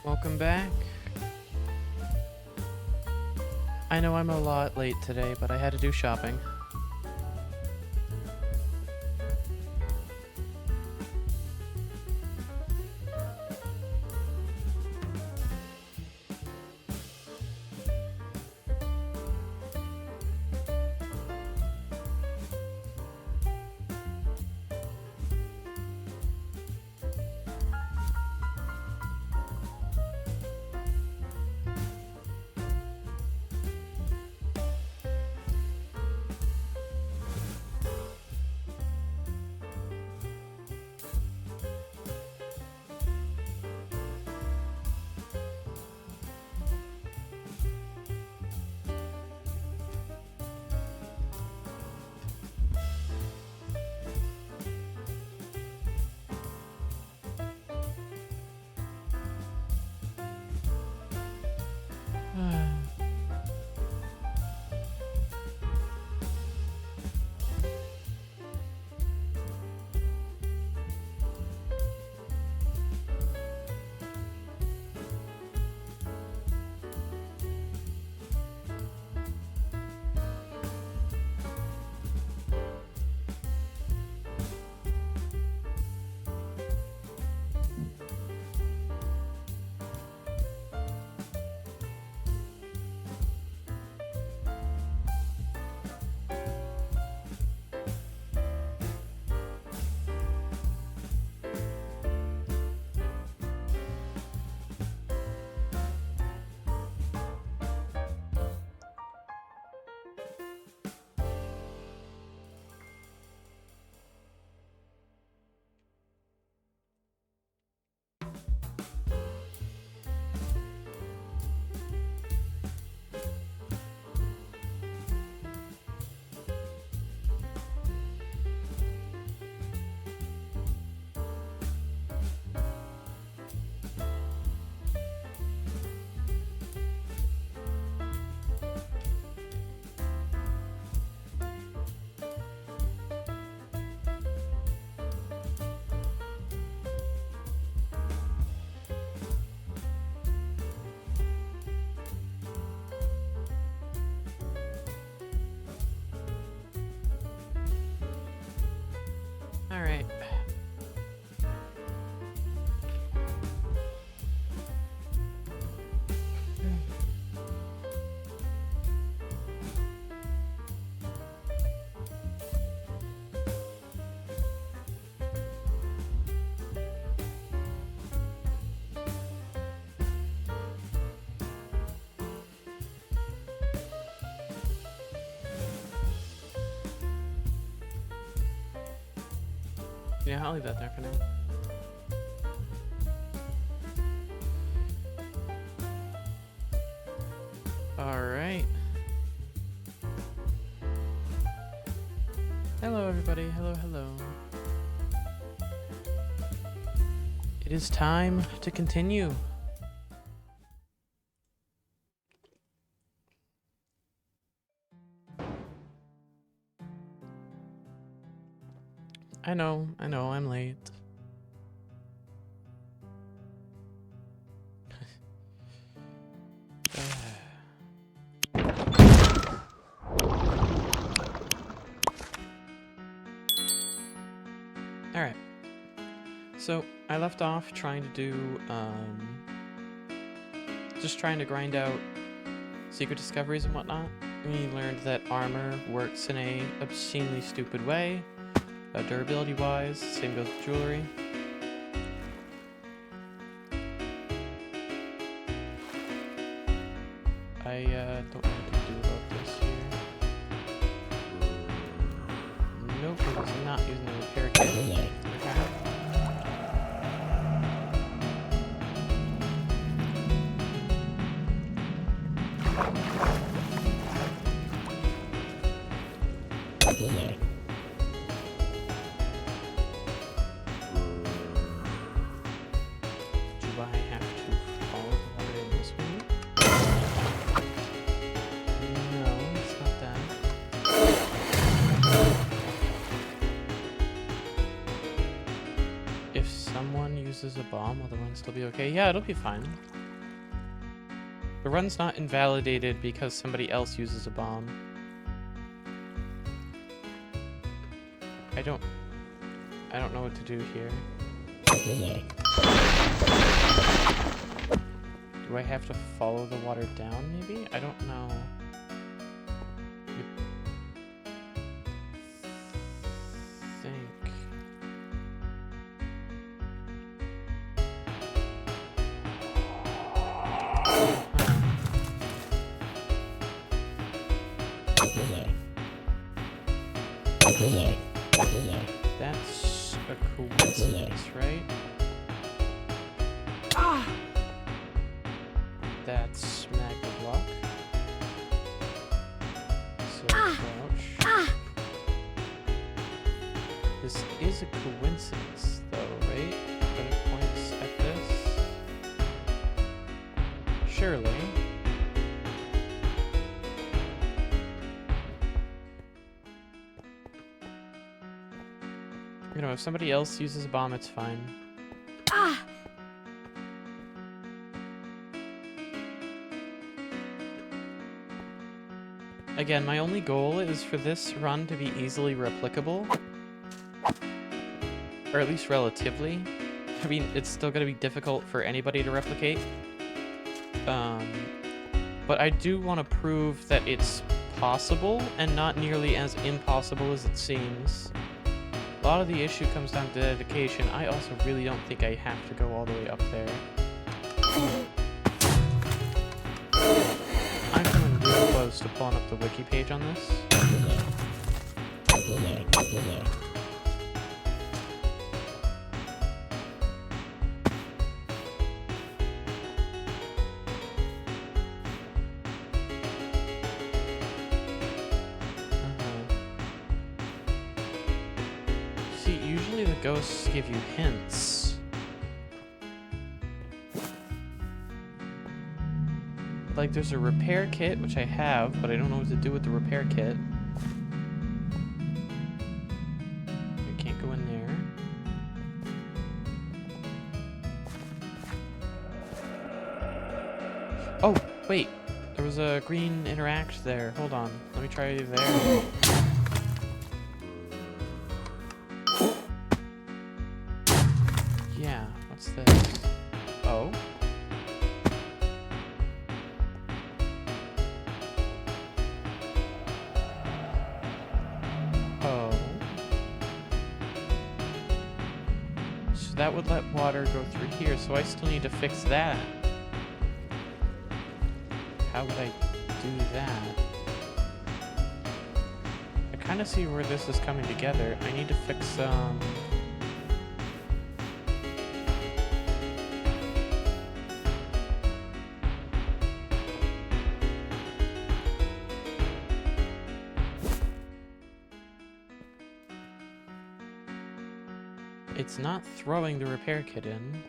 Welcome back. I know I'm a lot late today, but I had to do shopping. Alright. Yeah, I'll leave that there for now. Alright. Hello everybody, hello. It is time to continue. I know, I'm late. Alright. So, I left off trying to do, just trying to grind out secret discoveries and whatnot. We learned that armor works in a obscenely stupid way. Durability-wise, same goes with jewelry. I don't know what to do about this here. Nope, because I'm not using the repair kit. someone uses a bomb, will the run still be okay? Yeah, it'll be fine. The run's not invalidated because somebody else uses a bomb. I don't know what to do here. Do I have to follow the water down, maybe? I don't know. That's a coincidence, right? That's magma block. So crouch. This is a coincidence, though, right? But it points at this. Surely. You know, if somebody else uses a bomb, it's fine. Again, my only goal is for this run to be easily replicable. Or at least relatively. I mean, it's still going to be difficult for anybody to replicate. But I do want to prove that it's possible and not nearly as impossible as it seems. A lot of the issue comes down to dedication. I also really don't think I have to go all the way up there. I'm coming real close to pulling up the wiki page on this. Ghosts give you hints. Like there's a repair kit, which I have, but I don't know what to do with the repair kit. I can't go in there. Oh, wait. There was a green interact there. Hold on. Let me try there. Yeah, what's this? Oh. Oh. So that would let water go through here, so I still need to fix that. How would I do that? I kind of see where this is coming together. I need to fix, it's not throwing the repair kit in.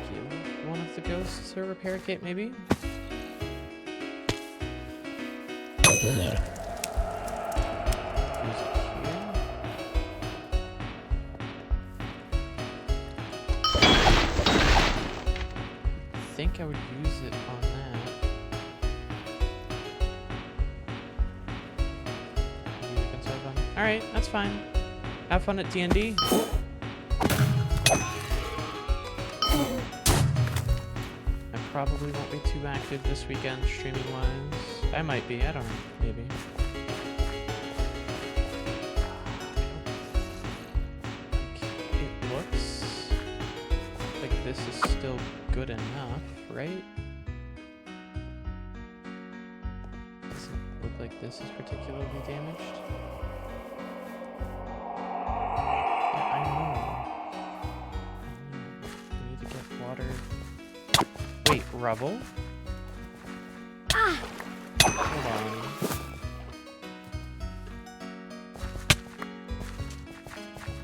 Give one of the ghosts a repair kit, maybe? Use it here. I think I would use it on that. Alright, that's fine. Have fun at D&D. I probably won't be too active this weekend streaming-wise. I might be, I don't know, maybe. It looks like this is still good enough, right? Doesn't look like this is particularly damaged. Yeah, I know. We need to get water. Wait, rubble? Hold on.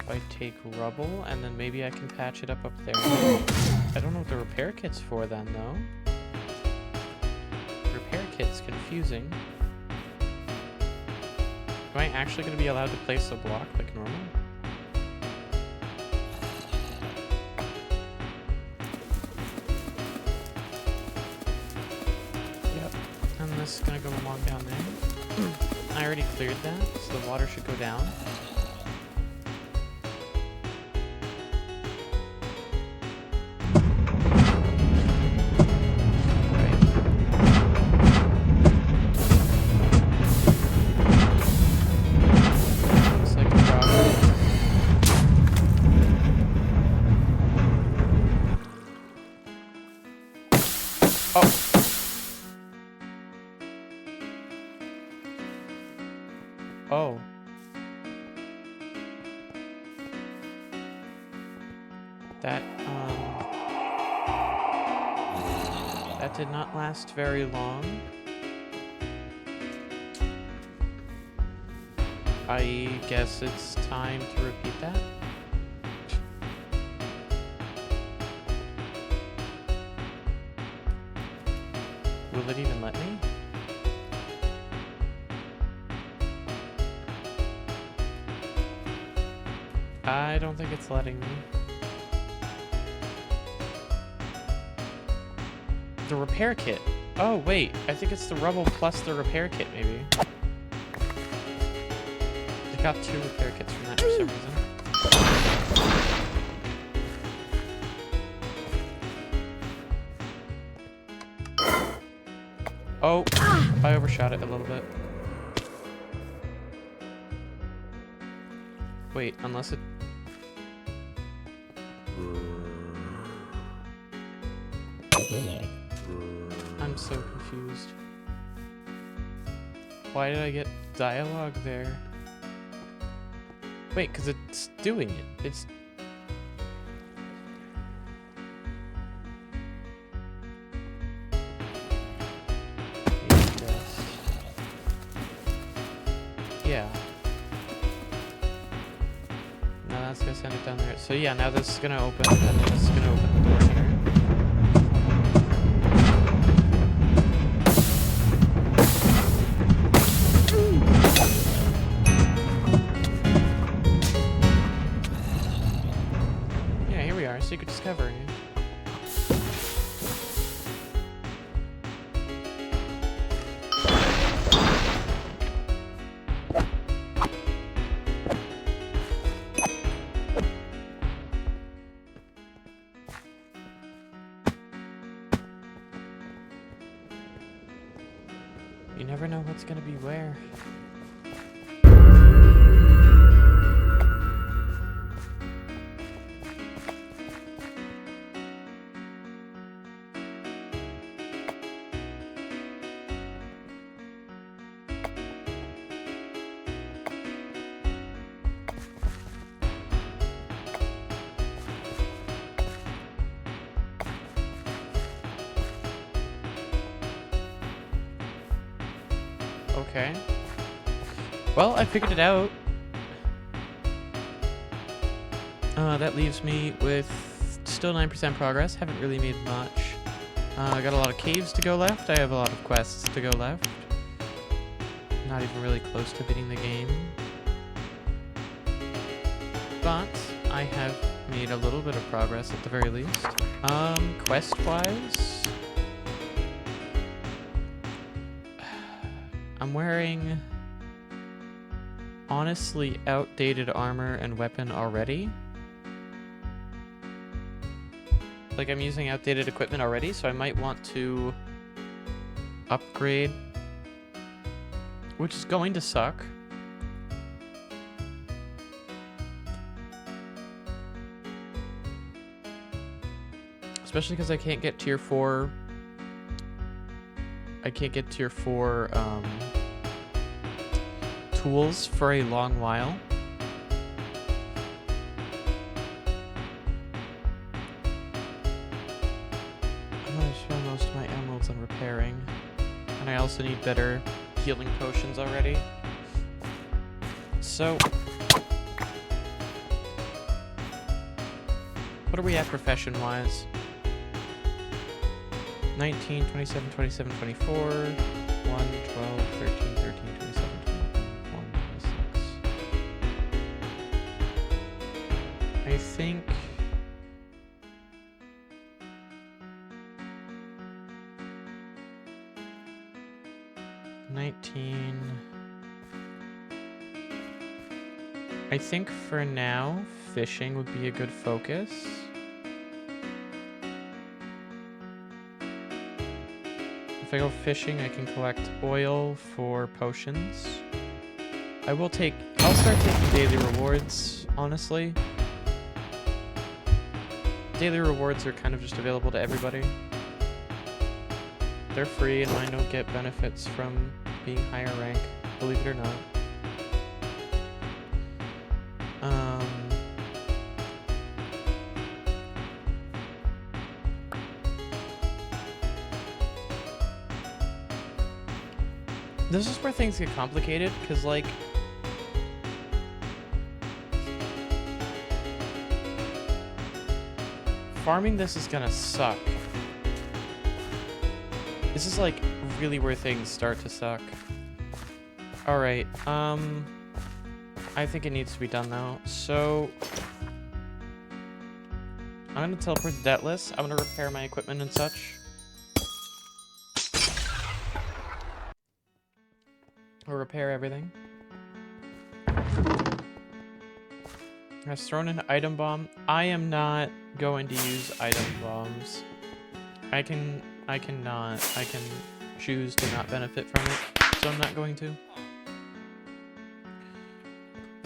I take rubble, and then maybe I can patch it up there. I don't know what the repair kit's for then, though. Repair kit's confusing. Am I actually going to be allowed to place a block like normal? Yep. And this is going to go along down there. I already cleared that, so the water should go down. Oh. That did not last very long. I guess it's time to repeat that. Will it even let me? I don't think it's letting me. The repair kit. Oh, wait. I think it's the rubble plus the repair kit, maybe. I got 2 repair kits from that for some reason. Oh, I overshot it a little bit. Wait, unless it... I'm so confused. Why did I get dialogue there? Wait, because it's doing it. It's... Yeah. Now that's gonna send it down there. So yeah, now this is gonna open, and then this is gonna open the door here. Yeah, here we are, secret discovery. You never know what's gonna be where. Okay. Well, I figured it out. That leaves me with still 9% progress. Haven't really made much. I got a lot of caves to go left. I have a lot of quests to go left. Not even really close to beating the game. But I have made a little bit of progress at the very least. Quest-wise... I'm wearing honestly outdated armor and weapon already. Like, I'm using outdated equipment already, so I might want to upgrade, which is going to suck. Especially because I can't get tier 4. I can't get tier 4 tools for a long while. I'm gonna spend most of my emeralds on repairing. And I also need better healing potions already. So What are we at profession-wise? 19, 27, 27, 24, 1, 12, 13, 13, 27, 21, 26. I think... I think for now, fishing would be a good focus. If I go fishing, I can collect oil for potions. I'll start taking daily rewards, honestly. Daily rewards are kind of just available to everybody. They're free and mine don't get benefits from being higher rank, believe it or not. This is where things get complicated, because, like, farming this is gonna suck. This is, like, really where things start to suck. Alright, I think it needs to be done, though. So, I'm gonna teleport to Debtless. I'm gonna repair my equipment and such. Or repair everything. Has thrown an item bomb. I am not going to use item bombs. I can choose to not benefit from it, so I'm not going to.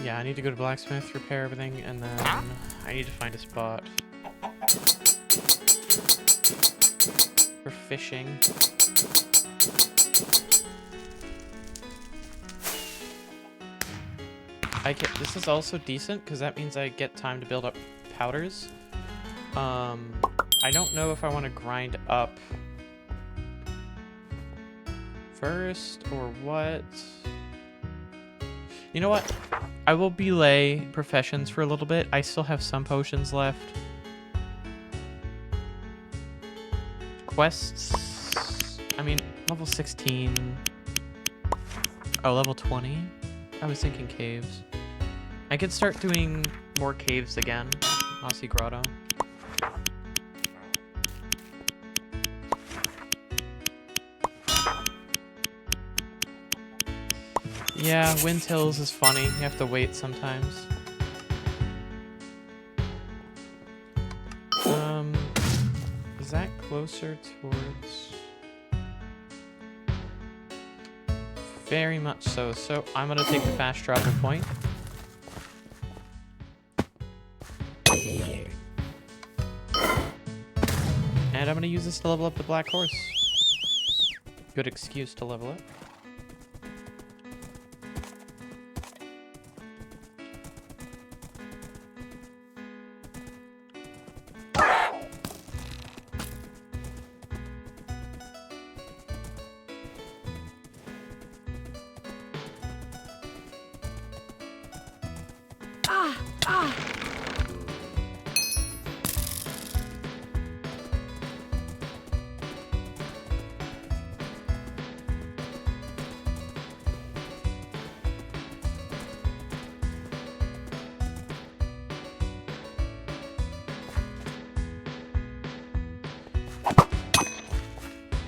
Yeah, I need to go to blacksmith, repair everything, and then I need to find a spot for fishing. This is also decent because that means I get time to build up powders. I don't know if I want to grind up first or what. You know what? I will belay professions for a little bit. I still have some potions left. Quests. I mean, level 16. Oh, level 20. I was thinking caves. I could start doing more caves again. Mossy Grotto. Yeah, Wind Hills is funny. You have to wait sometimes. Is that closer towards... Very much so. So I'm gonna take the fast travel point. And I'm gonna use this to level up the Black Horse. Good excuse to level it.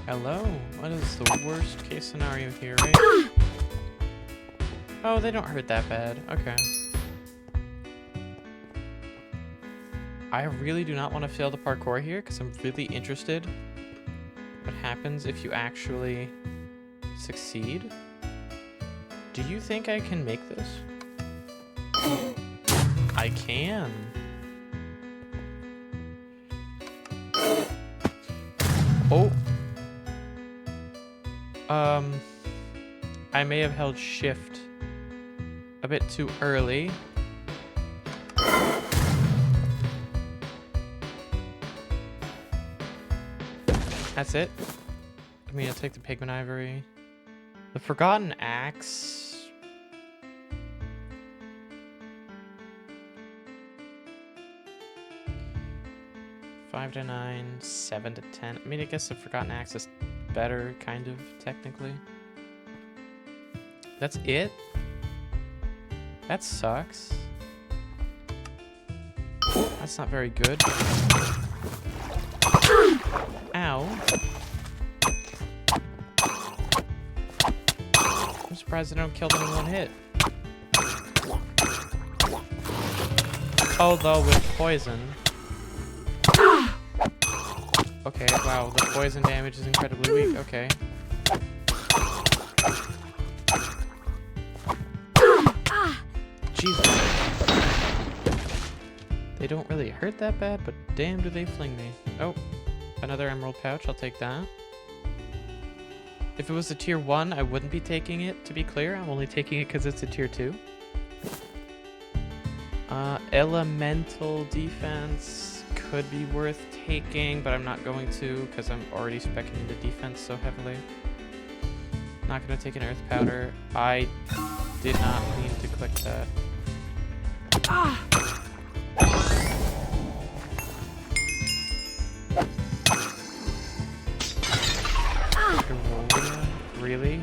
Hello? What is the worst case scenario here, right? Oh, they don't hurt that bad. Okay. I really do not want to fail the parkour here because I'm really interested what happens if you actually succeed. Do you think I can make this? I can. Oh. I may have held shift a bit too early. That's it. I mean, I'll take the pigment ivory. The forgotten axe. 5 to 9, 7 to 10. I mean, I guess the Forgotten Access better, kind of, technically. That's it? That sucks. That's not very good. Ow. I'm surprised I don't kill them in one hit. Although with poison. Okay, wow, the poison damage is incredibly weak. Okay. Jesus. They don't really hurt that bad, but damn do they fling me. Oh, another emerald pouch. I'll take that. If it was a tier 1, I wouldn't be taking it, to be clear. I'm only taking it because it's a tier 2. Elemental defense could be worth taking, but I'm not going to because I'm already speccing into defense so heavily. Not going to take an earth powder. I did not mean to click that. Really?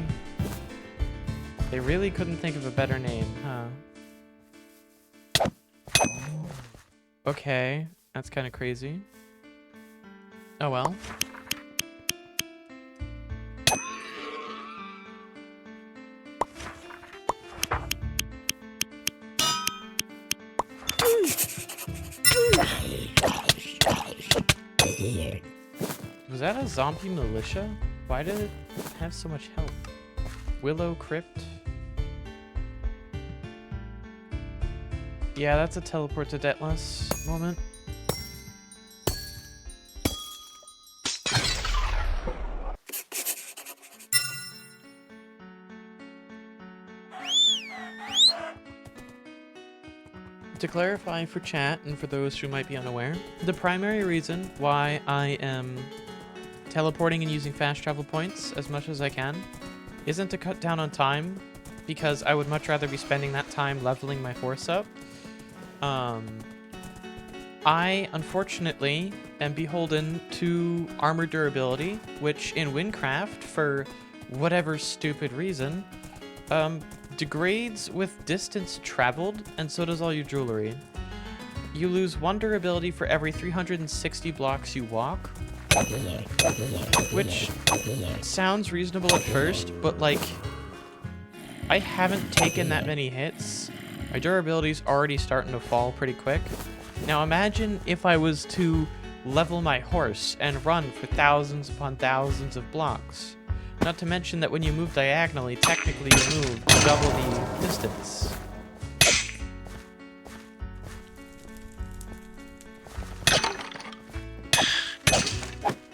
They really couldn't think of a better name, huh? Okay, that's kind of crazy. Oh well. Was that a zombie militia? Why did it have so much health? Willow Crypt? Yeah, that's a teleport to Deathless moment. To clarify for chat and for those who might be unaware, the primary reason why I am teleporting and using fast travel points as much as I can isn't to cut down on time, because I would much rather be spending that time leveling my horse up. I, unfortunately, am beholden to armor durability, which in Wynncraft, for whatever stupid reason, degrades with distance traveled, and so does all your jewelry. You lose 1 durability for every 360 blocks you walk, which sounds reasonable at first, but like, I haven't taken that many hits. My durability's already starting to fall pretty quick. Now imagine if I was to level my horse and run for thousands upon thousands of blocks. Not to mention that when you move diagonally, technically you move double the distance.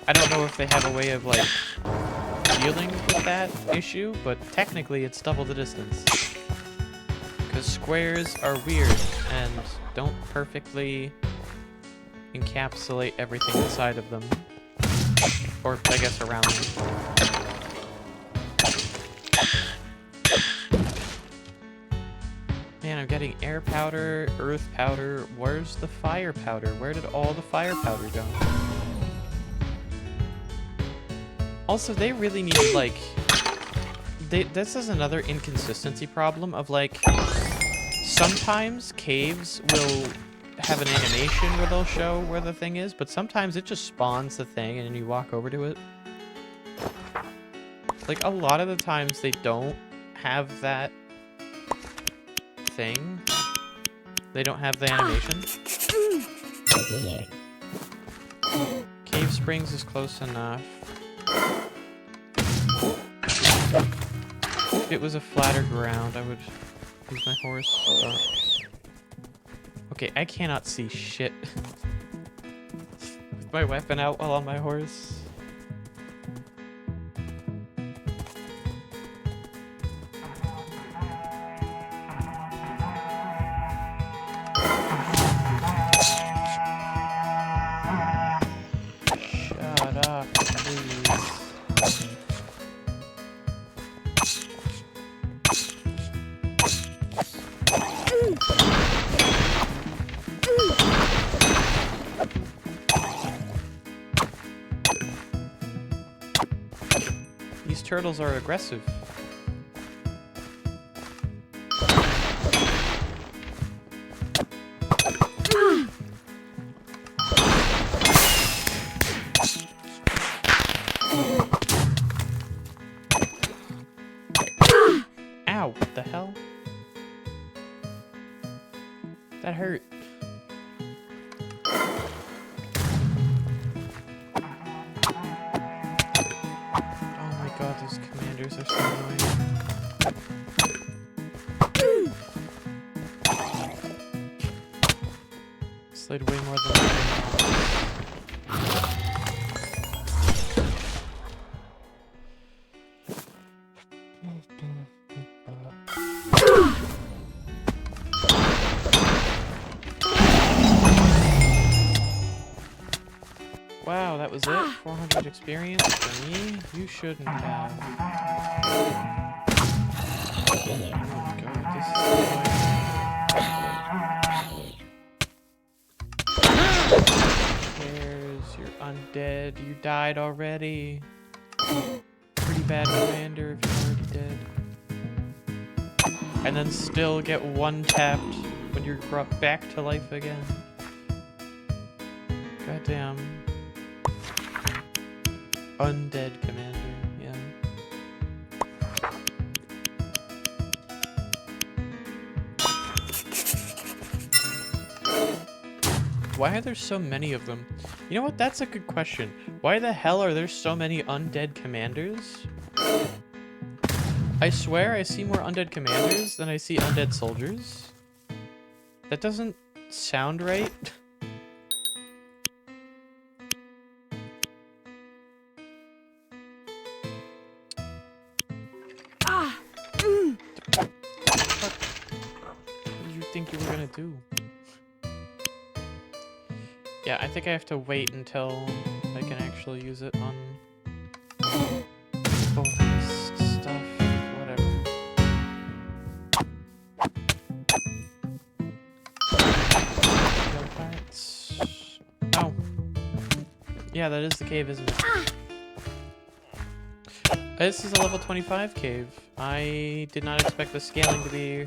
I don't know if they have a way of, like, dealing with that issue, but technically it's double the distance. Because squares are weird and don't perfectly encapsulate everything inside of them. Or, I guess, around them. Man, I'm getting air powder, earth powder. Where's the fire powder? Where did all the fire powder go? Also, they really need, like... this is another inconsistency problem of, like... Sometimes caves will have an animation where they'll show where the thing is, but sometimes it just spawns the thing and then you walk over to it. Like, a lot of the times they don't have that thing. They don't have the animation. Cave Springs is close enough. If it was a flatter ground, I would use my horse. Okay, I cannot see shit with my weapon out while on my horse. Shut up, please. turtles are aggressive. Ow, what the hell? That hurt. Oh my god, those commanders are so annoying. Slid way more than Wow, that was it? 400 experience for me? You shouldn't have. Oh my god, this is annoying. Where's your undead? You died already. Pretty bad commander if you're already dead. And then still get one-tapped when you're brought back to life again. Goddamn. Undead commander, yeah. Why are there so many of them? You know what? That's a good question. Why the hell are there so many undead commanders? I swear I see more undead commanders than I see undead soldiers. That doesn't sound right. Think you were gonna do? Yeah, I think I have to wait until I can actually use it on bonus stuff, whatever. Oh. Yeah, that is the cave, isn't it? This is a level 25 cave. I did not expect the scaling to be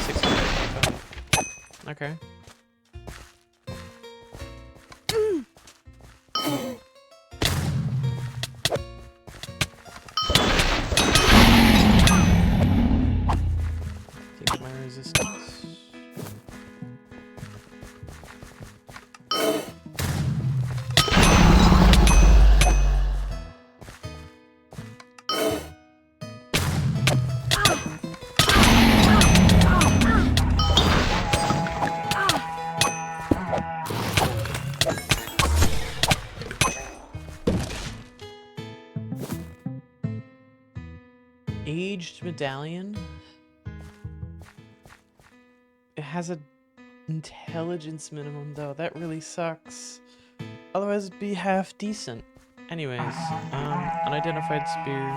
625. Okay. Take my resistance. Aged medallion. It has a intelligence minimum though. That really sucks. Otherwise it'd be half decent. Anyways, unidentified spear.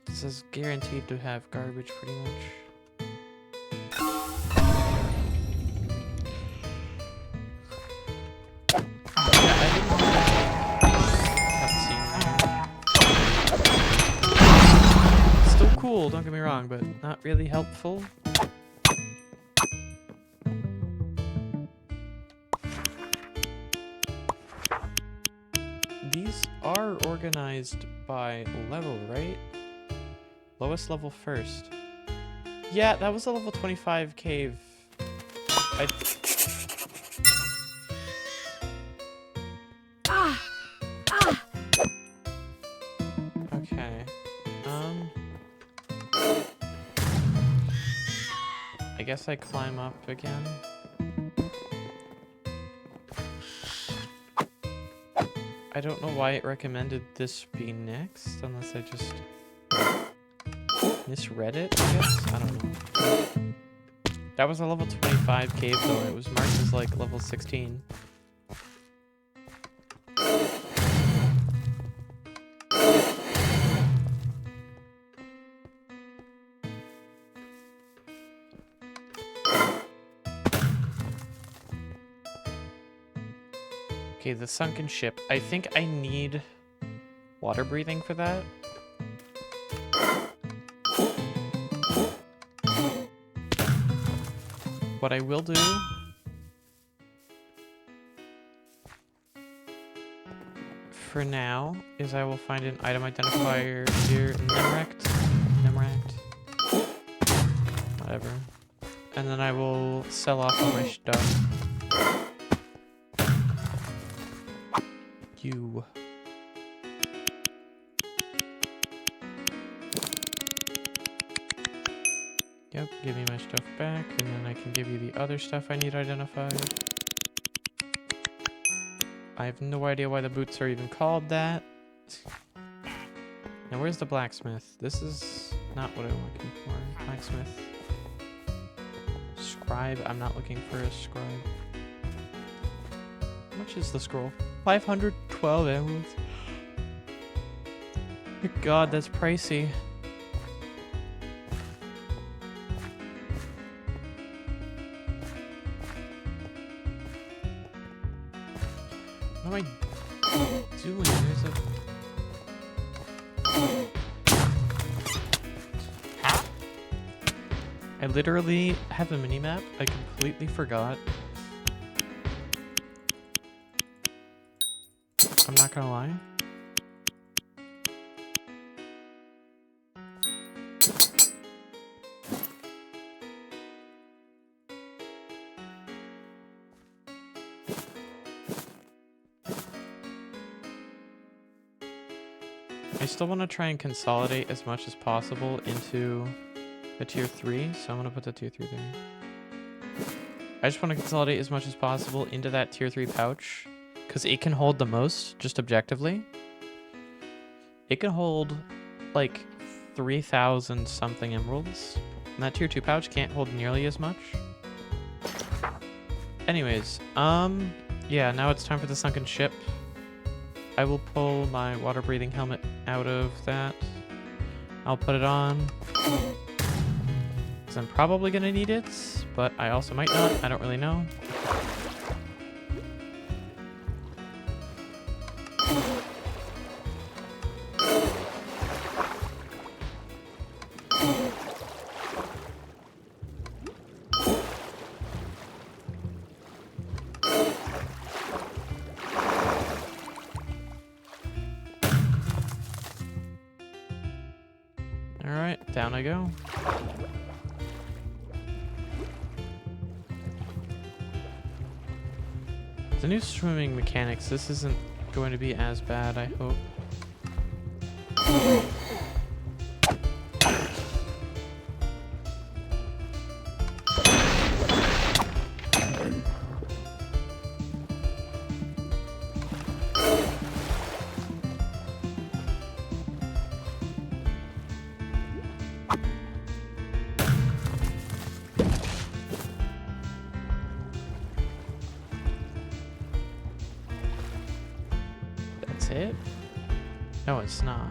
This is guaranteed to have garbage pretty much. Cool, don't get me wrong, but not really helpful. These are organized by level, right? Lowest level first. Yeah, that was a level 25 cave. Okay. I guess I climb up again. I don't know why it recommended this be next, unless I just misread it, I guess? I don't know. That was a level 25 cave though, and it was marked as like level 16. Okay, the sunken ship. I think I need water breathing for that. What I will do for now is I will find an item identifier here, Nemrect, whatever, and then I will sell off all my stuff. You. Yep, give me my stuff back, and then I can give you the other stuff I need identified. I have no idea why the boots are even called that. Now, where's the blacksmith? This is not what I'm looking for. Blacksmith. Scribe. I'm not looking for a scribe. How much is the scroll? 512 emeralds. Good God, that's pricey. What am I doing? There's a... I literally have a mini-map. I completely forgot. I'm not gonna lie. I still want to try and consolidate as much as possible into a tier 3, so I'm going to put the tier 3 there. I just want to consolidate as much as possible into that tier 3 pouch, because it can hold the most, just objectively. It can hold, like, 3,000 something emeralds, and that tier 2 pouch can't hold nearly as much. Anyways, yeah, now it's time for the sunken ship. I will pull my water-breathing helmet out of that. I'll put it on. Because I'm probably going to need it, but I also might not. I don't really know. Alright, down I go. The new swimming mechanics, this isn't going to be as bad, I hope. It? No, it's not.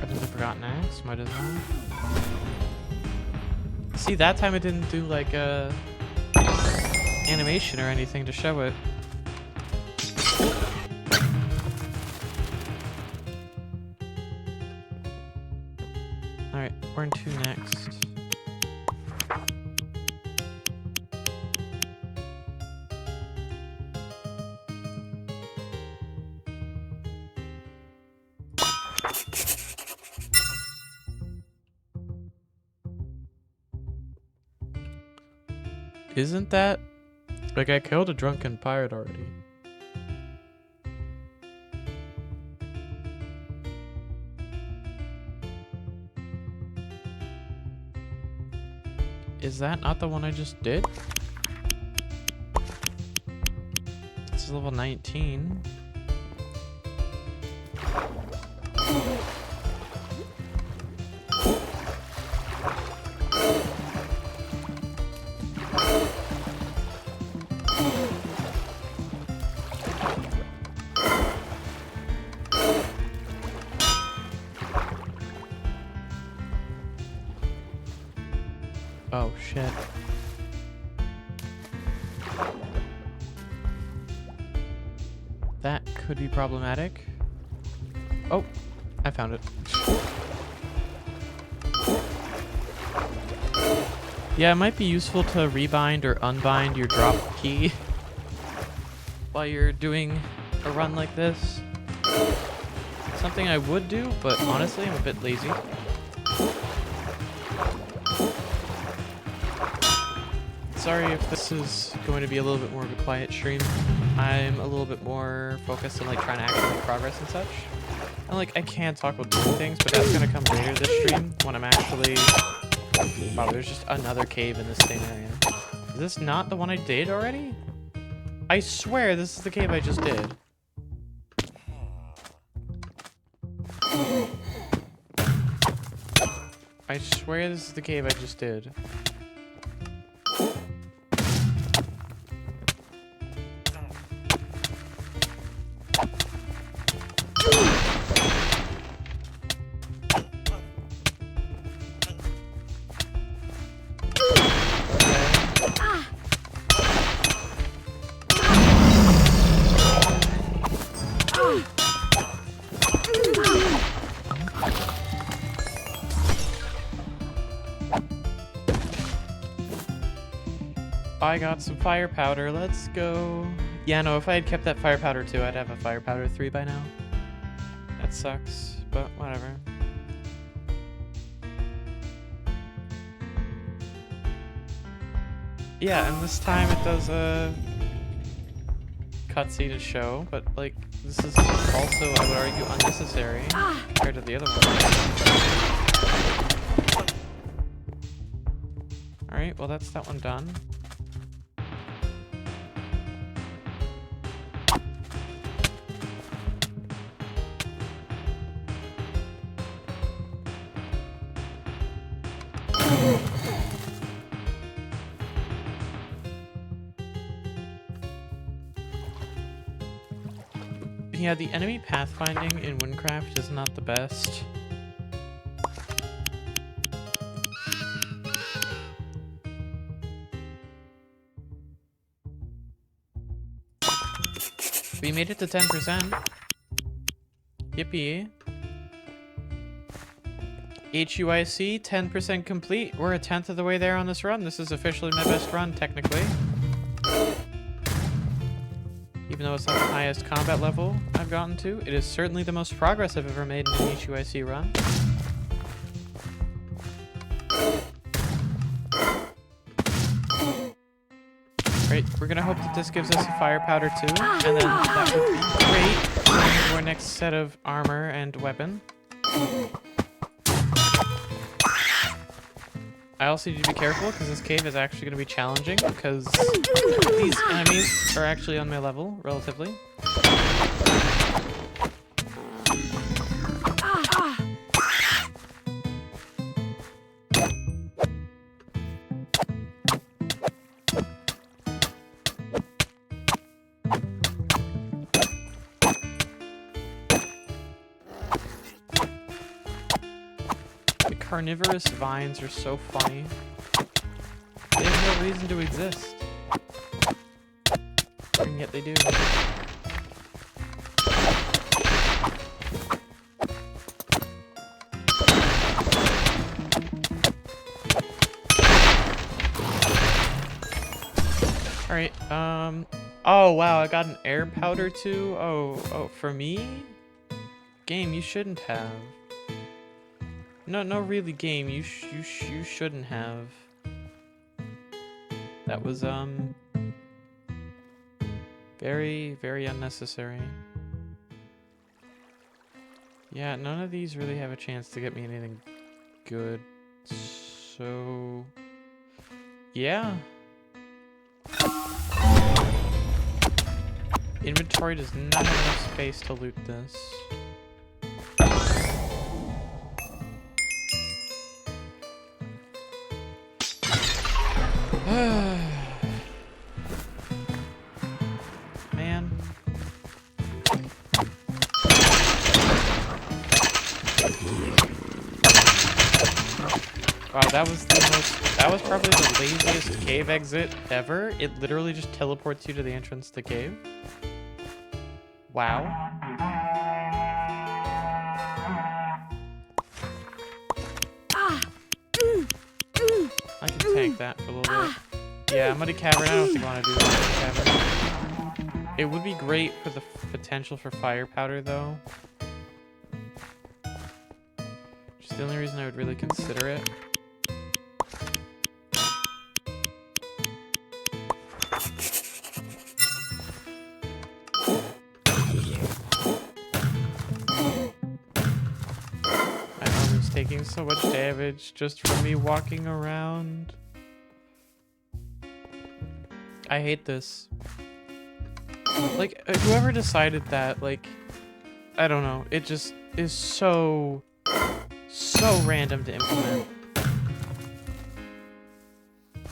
I've forgotten axe, might as well. See, that time it didn't do like a animation or anything to show it. Alright, where to next? Isn't that... like, I killed a drunken pirate already. Is that not the one I just did? This is level 19. shit. That could be problematic. Oh, I found it. Yeah, it might be useful to rebind or unbind your drop key while you're doing a run like this. Something I would do, but honestly, I'm a bit lazy. Sorry if this is going to be a little bit more of a quiet stream. I'm a little bit more focused on like trying to actually make progress and such. And like I can talk about doing things, but that's gonna come later this stream when I'm actually... Wow, there's just another cave in this same area. Is this not the one I did already? I swear this is the cave I just did. I swear this is the cave I just did. I got some fire powder. Let's go. Yeah, no, if I had kept that fire powder too, I'd have a fire powder 3 by now. That sucks, but whatever. Yeah, and this time it does a cutscene to show, but like this is also, I would argue, unnecessary compared to the other one. Alright, well that's that one done. Yeah, the enemy pathfinding in Wynncraft is not the best. We made it to 10%. Yippee. HUIC, 10% complete. We're a 10th of the way there on this run. This is officially my best run, technically. Even though it's not the highest combat level I've gotten to, it is certainly the most progress I've ever made in an HUIC run. Right, we're gonna hope that this gives us a fire powder too, and then that would be great for our next set of armor and weapon. I also need to be careful because this cave is actually going to be challenging because these enemies are actually on my level, relatively. Carnivorous vines are so funny. They have no reason to exist. And yet they do. Alright, oh wow, I got an air powder too? Oh, for me? Game, you shouldn't have. No, really, game. You shouldn't have. That was very, very unnecessary. Yeah, none of these really have a chance to get me anything good. So, yeah. Inventory does not have enough space to loot this. Man. Wow, Wow, that was probably the laziest cave exit ever. It literally just teleports you to the entrance to the cave. Wow. I can tank that for a little bit. Yeah, Muddy Cavern. I don't think I want to do that Cavern. It would be great for the potential for fire powder, though. Just the only reason I would really consider it. My armor's taking so much damage just from me walking around. I hate this. Like, whoever decided that, like, I don't know. It just is so random to implement.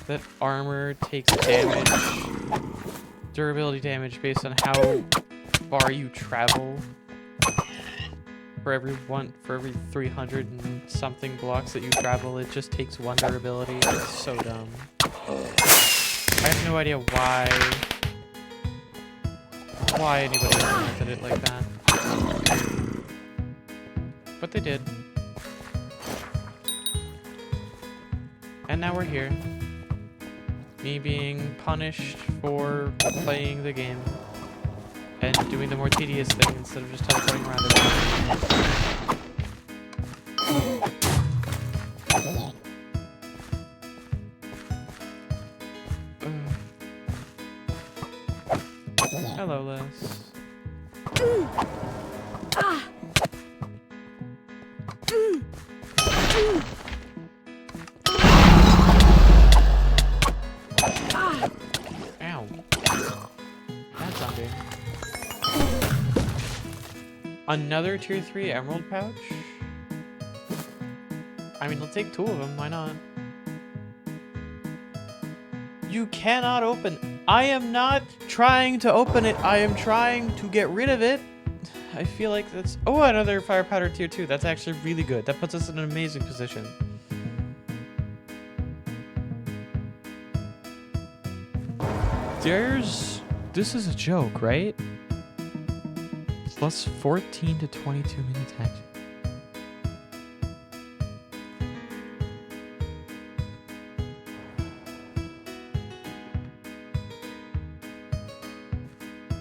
That armor takes damage, durability damage based on how far you travel. For every 300 and something blocks that you travel, it just takes 1 durability. It's so dumb. I have no idea why anybody implemented it like that. But they did. And now we're here. Me being punished for playing the game. And doing the more tedious thing instead of just teleporting around it. Hello, Les. Ow. Bad zombie. Another tier 3 emerald pouch? I mean, let's take 2 of them, why not? You cannot open. I am not trying to open it. I am trying to get rid of it. I feel like that's... Oh, another fire powder tier 2. That's actually really good. That puts us in an amazing position. This is a joke, right? Plus 14 to 22 min attack.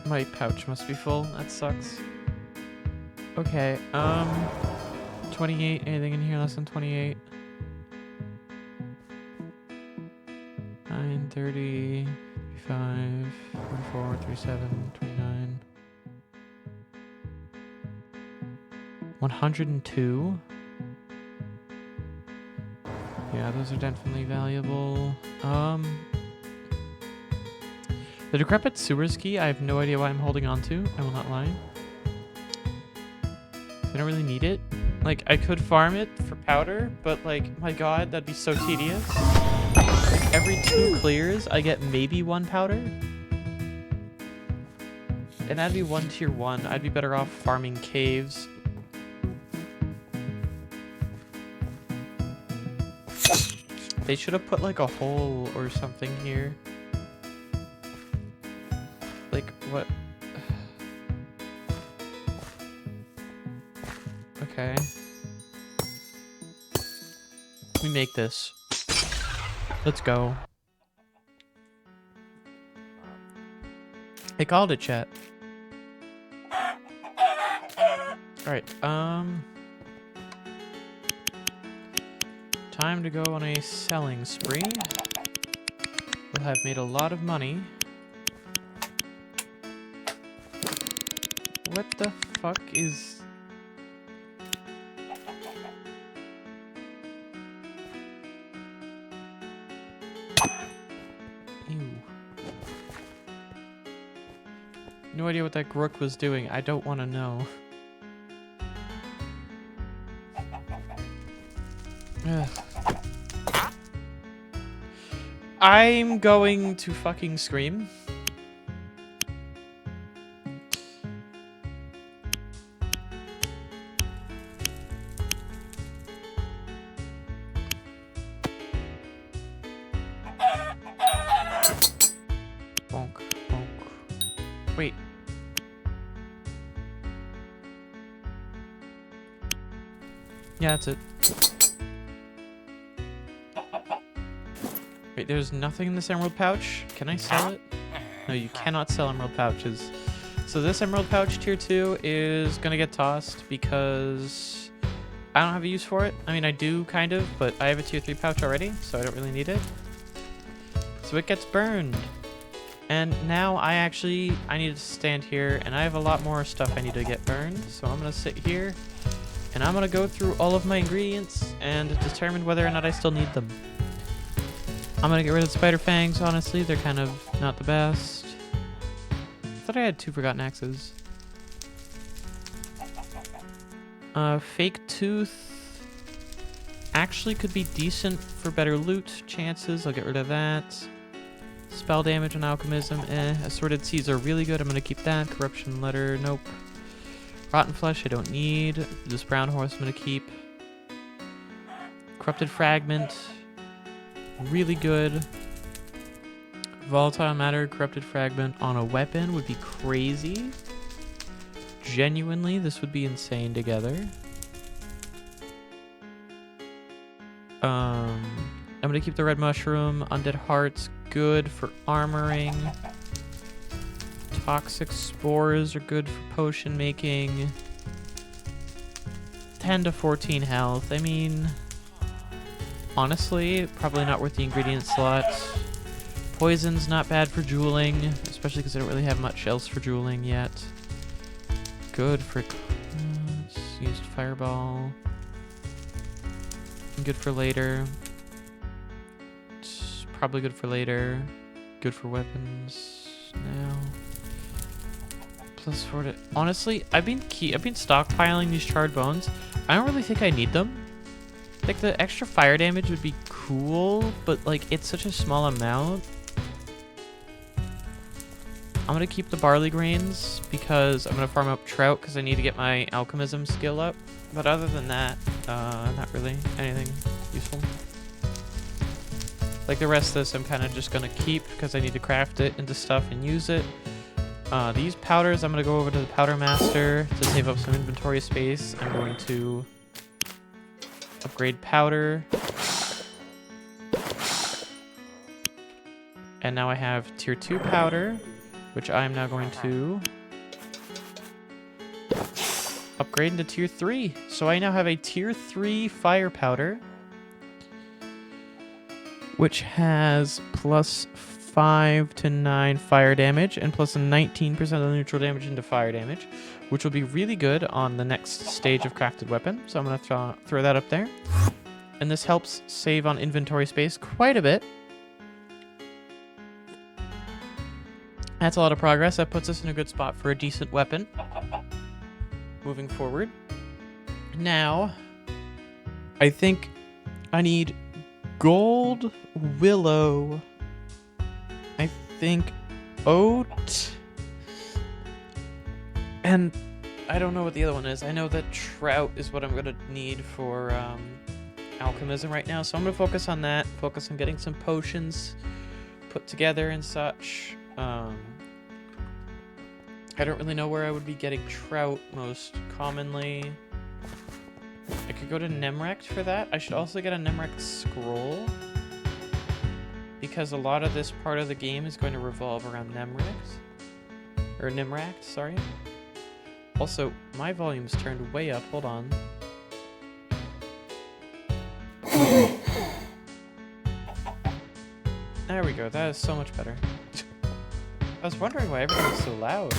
My pouch must be full. That sucks. Okay, 28. Anything in here less than 28? 9, 30, 35, 44, 37, 29. 102. Yeah, those are definitely valuable. The decrepit sewers key, I have no idea why I'm holding on to. I will not lie. I don't really need it. Like, I could farm it for powder, but like, my god, that'd be so tedious. Like, every 2 clears, I get maybe 1 powder. And that'd be 1 tier 1. I'd be better off farming caves. They should have put like a hole or something here. Like, what? Okay. We make this. Let's go. I called it, chat. Alright, time to go on a selling spree. We'll have made a lot of money. What the fuck is... Ew. No idea what that Grook was doing. I don't want to know. Ugh. I'm going to fucking scream. bonk, bonk. Wait. Yeah, that's it. Wait, there's nothing in this emerald pouch? Can I sell it? No, you cannot sell emerald pouches. So this emerald pouch tier 2 is gonna get tossed because I don't have a use for it. I mean, I do kind of, but I have a tier 3 pouch already, so I don't really need it. So it gets burned. And now I need to stand here, and I have a lot more stuff I need to get burned. So I'm gonna sit here, and I'm gonna go through all of my ingredients and determine whether or not I still need them. I'm gonna get rid of the spider fangs, honestly. They're kind of not the best. I thought I had 2 forgotten axes. Fake tooth actually could be decent for better loot chances. I'll get rid of that. Spell damage and alchemism, Assorted seeds are really good. I'm gonna keep that. Corruption letter, nope. Rotten flesh, I don't need. This brown horse, I'm gonna keep. Corrupted fragment, really good. Volatile matter, corrupted fragment on a weapon would be crazy. Genuinely, this would be insane together. I'm gonna keep the red mushroom. Undead hearts, good for armoring. Toxic spores are good for potion making. 10 to 14 health. I mean, honestly, probably not worth the ingredient slot. Poison's not bad for jeweling, especially because I don't really have much else for jeweling yet. Good for used fireball. Good for later. It's probably good for later. Good for weapons now. Plus 4 to... Honestly, I've been stockpiling these charred bones. I don't really think I need them. Like, the extra fire damage would be cool, but like it's such a small amount. I'm gonna keep the barley grains because I'm gonna farm up trout because I need to get my alchemism skill up. But other than that, not really anything useful. Like the rest of this I'm kind of just gonna keep because I need to craft it into stuff and use it. These powders, I'm gonna go over to the powder master to save up some inventory space. I'm going to upgrade powder. And now I have tier 2 powder, which I'm now going to upgrade into tier 3. So I now have a tier 3 fire powder, which has plus 5 to 9 fire damage and plus a 19% of the neutral damage into fire damage, which will be really good on the next stage of crafted weapon. So I'm going to throw that up there. And this helps save on inventory space quite a bit. That's a lot of progress. That puts us in a good spot for a decent weapon. Moving forward. Now, I think I need gold willow. I think oat. And I don't know what the other one is. I know that trout is what I'm going to need for alchemism right now. So I'm going to focus on that. Focus on getting some potions put together and such. I don't really know where I would be getting trout most commonly. I could go to Nemrect for that. I should also get a Nemrect scroll, because a lot of this part of the game is going to revolve around Nemract, sorry. Also, my volume's turned way up. Hold on. There we go. That is so much better. I was wondering why everything was so loud.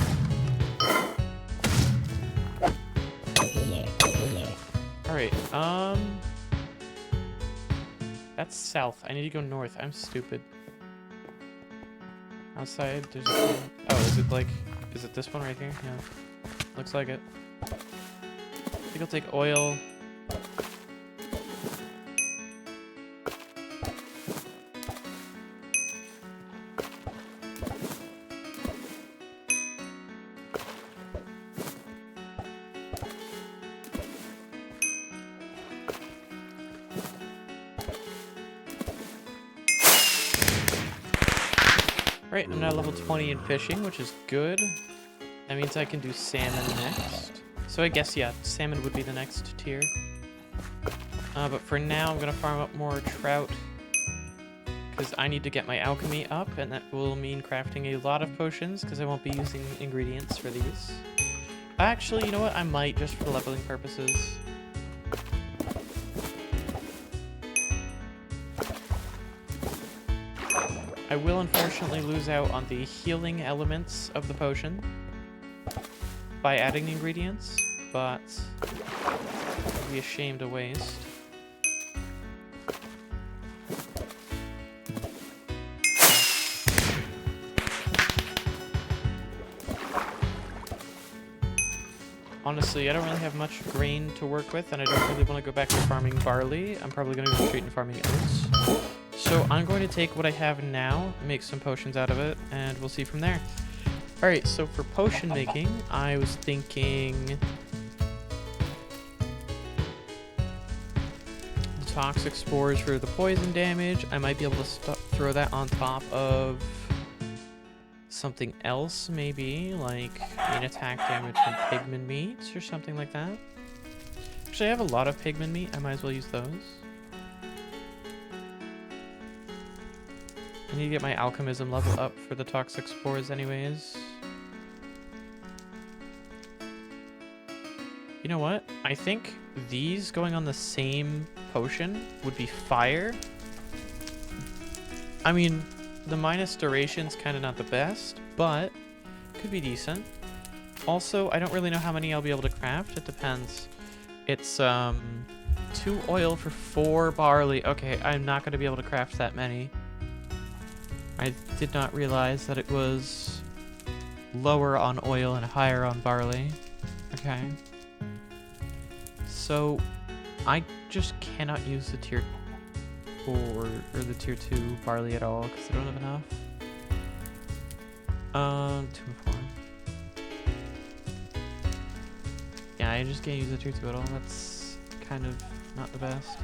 Alright, that's south. I need to go north. I'm stupid. Outside, there's a thing. Oh, is it this one right here? Yeah. Looks like it. I think I'll take oil. Alright, I'm now level 20 in fishing, which is good. That means I can do salmon next. So I guess, yeah, salmon would be the next tier. But for now, I'm going to farm up more trout. Because I need to get my alchemy up, and that will mean crafting a lot of potions, because I won't be using ingredients for these. Actually, you know what? I might, just for leveling purposes. I will unfortunately lose out on the healing elements of the potion by adding ingredients, but it would be a shame to waste. Honestly, I don't really have much grain to work with, and I don't really want to go back to farming barley. I'm probably going to go straight into farming oats. So I'm going to take what I have now, make some potions out of it, and we'll see from there. Alright, so for potion making, I was thinking the toxic spores for the poison damage. I might be able to throw that on top of something else, maybe, like main attack damage from pigman meats or something like that. Actually, I have a lot of pigman meat. I might as well use those. I need to get my alchemism level up for the toxic spores anyways. You know what? I think these going on the same potion would be fire. I mean, the minus duration's kind of not the best, but could be decent. Also, I don't really know how many I'll be able to craft. It depends. It's 2 oil for 4 barley. Okay, I'm not going to be able to craft that many. I did not realize that it was lower on oil and higher on barley. Okay. So, I just cannot use the tier 4 or the tier 2 barley at all because I don't have enough. 2 and 4. Yeah, I just can't use the tier 2 at all. That's kind of not the best.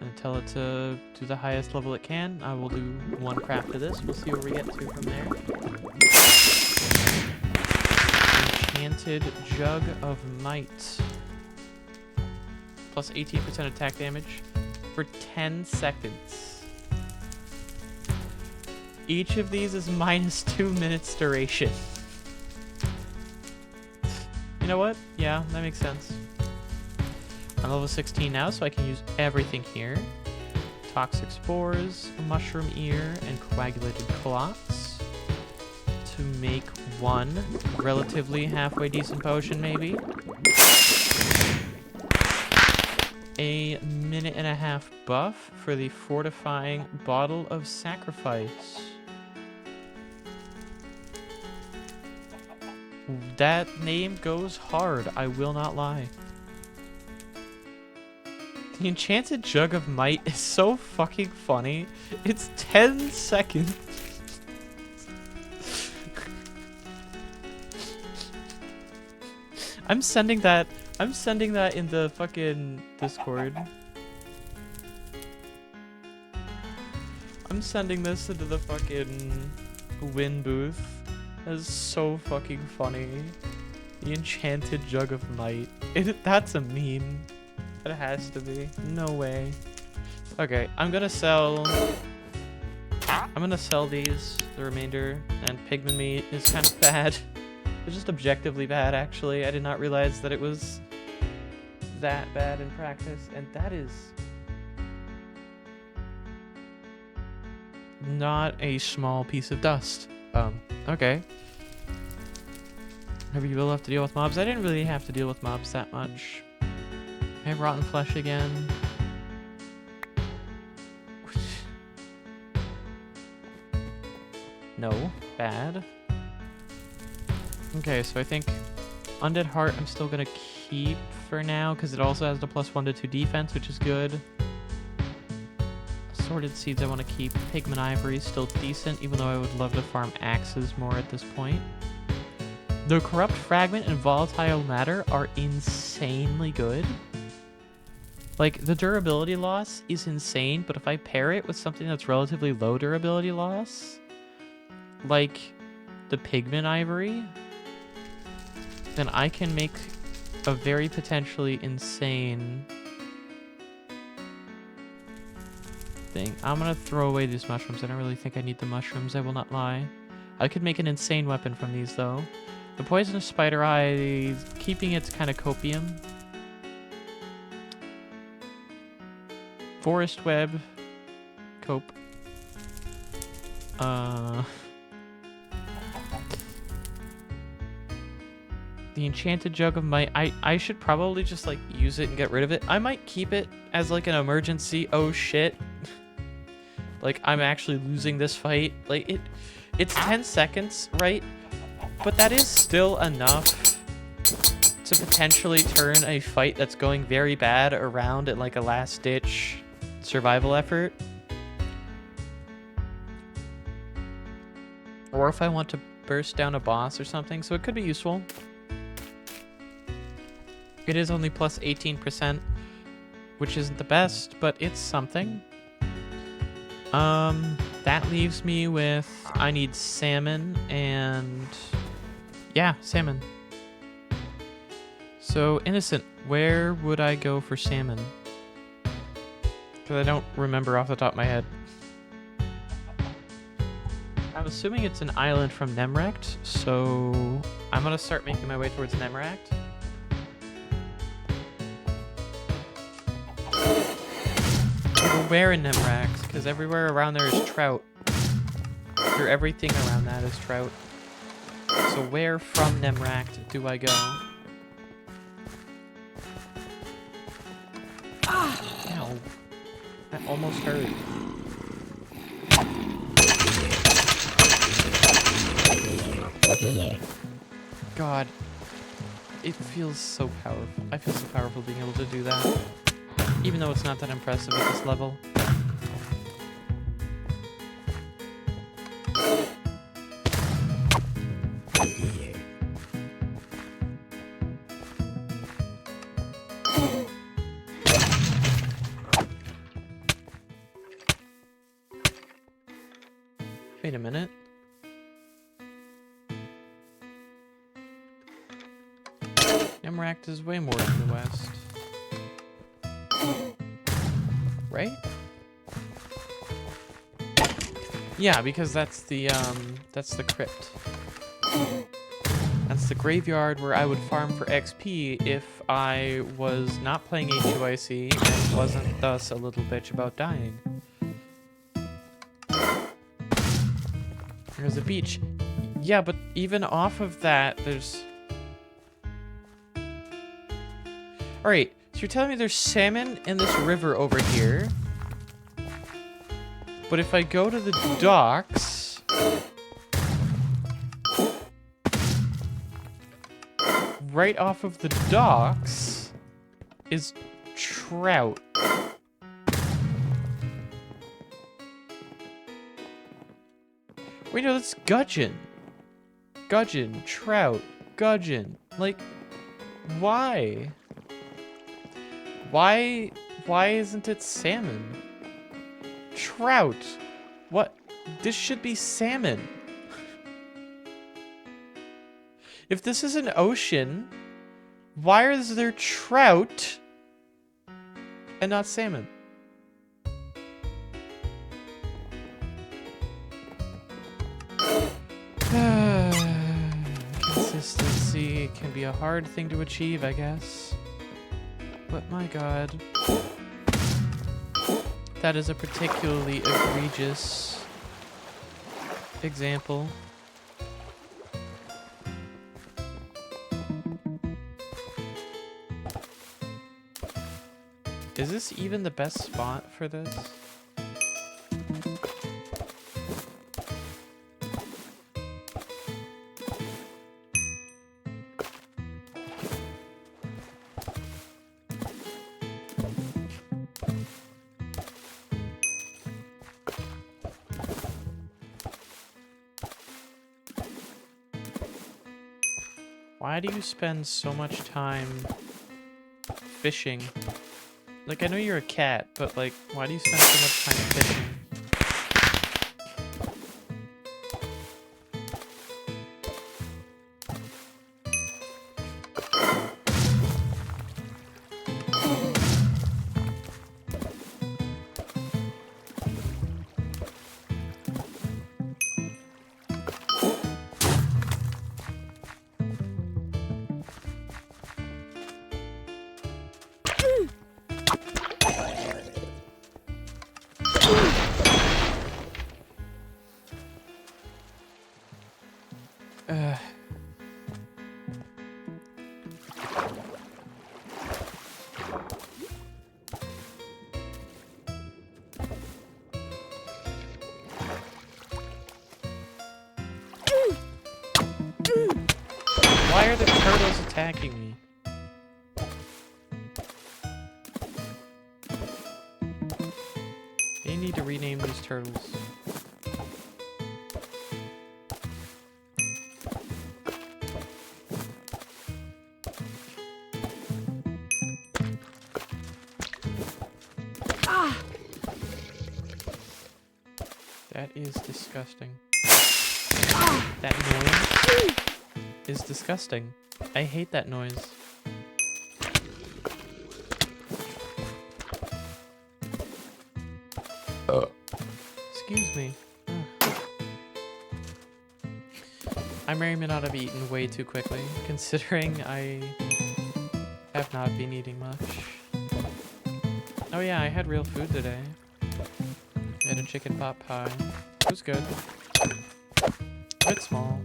And tell it to do the highest level it can. I will do 1 craft of this. We'll see where we get to from there. Enchanted Jug of Might. Plus 18% attack damage for 10 seconds. Each of these is minus 2 minutes duration. You know what? Yeah, that makes sense. I'm level 16 now, so I can use everything here. Toxic spores, mushroom ear, and coagulated clots to make 1 relatively halfway decent potion, maybe. A 1.5-minute buff for the fortifying bottle of sacrifice. That name goes hard, I will not lie. The Enchanted Jug of Might is so fucking funny. It's 10 seconds. I'm sending that in the fucking Discord. I'm sending this into the fucking Win booth. That's so fucking funny. The Enchanted Jug of Might. That's a meme. It has to be. No way. Okay, I'm gonna sell these, the remainder, and pigman meat is kind of bad. It's just objectively bad, actually. I did not realize that it was that bad in practice, and that is not a small piece of dust. Okay. Whenever you will have to deal with mobs. I didn't really have to deal with mobs that much. I have rotten flesh again. No, bad. Okay, so I think Undead Heart I'm still gonna keep for now because it also has the +1 to 2 defense, which is good. Assorted Seeds I want to keep. Pigman Ivory is still decent, even though I would love to farm axes more at this point. The Corrupt Fragment and Volatile Matter are insanely good. Like, the durability loss is insane, but if I pair it with something that's relatively low durability loss, like the pigment ivory, then I can make a very potentially insane thing. I'm gonna throw away these mushrooms. I don't really think I need the mushrooms, I will not lie. I could make an insane weapon from these, though. The poisonous spider eye, keeping its kind of copium. Forest web. Cope. The enchanted jug of might. I should probably just like use it and get rid of it. I might keep it as like an emergency. Oh shit. Like I'm actually losing this fight. Like it's 10 seconds, right? But that is still enough to potentially turn a fight that's going very bad around in like a last ditch survival effort. Or if I want to burst down a boss or something, so it could be useful. It is only plus 18%, which isn't the best, but it's something. That leaves me with, I need salmon and, yeah, salmon. So, Innocent, where would I go for salmon? Because I don't remember off the top of my head. I'm assuming it's an island from Nemrect, so I'm gonna start making my way towards Nemrect. Where in Nemrect? Because everywhere around there is trout. Or everything around that is trout. So where from Nemrect do I go? Ow. That almost hurt. God. It feels so powerful. I feel so powerful being able to do that. Even though it's not that impressive at this level. Wait a minute. Nemrect is way more to the west. Right? Yeah, because that's the crypt. That's the graveyard where I would farm for XP if I was not playing HUIC and wasn't thus a little bitch about dying. There's a beach. Yeah, but even off of that, there's... Alright, so you're telling me there's salmon in this river over here. But if I go to the docks... Right off of the docks is trout. Wait, no, that's gudgeon. Gudgeon, trout, gudgeon. Like, why? Why isn't it salmon? Trout. What? This should be salmon. If this is an ocean, why is there trout and not salmon? Consistency can be a hard thing to achieve, I guess. But my god. That is a particularly egregious example. Is this even the best spot for this? Why do you spend so much time fishing Like, I know you're a cat, but like, why do you spend so much time fishing? Why are the turtles attacking me? They need to rename these turtles. That is disgusting. That noise is disgusting. I hate that noise. Excuse me. I may not have eaten way too quickly, considering I have not been eating much. Oh yeah, I had real food today. I had a chicken pot pie. It was good. A bit small.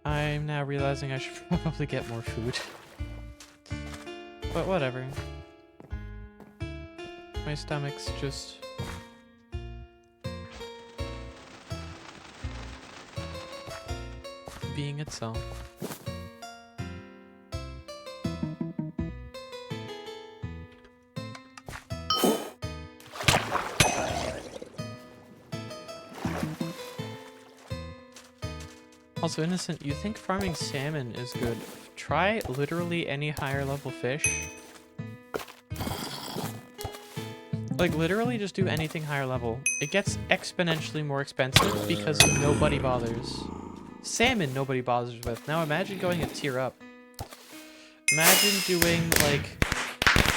I'm now realizing I should probably get more food. But whatever. My stomach's just... being itself. Also, Innocent, you think farming salmon is good? Try literally any higher level fish. Like, literally just do anything higher level. It gets exponentially more expensive because nobody bothers. Salmon, nobody bothers with. Now imagine going a tier up. Imagine doing, like,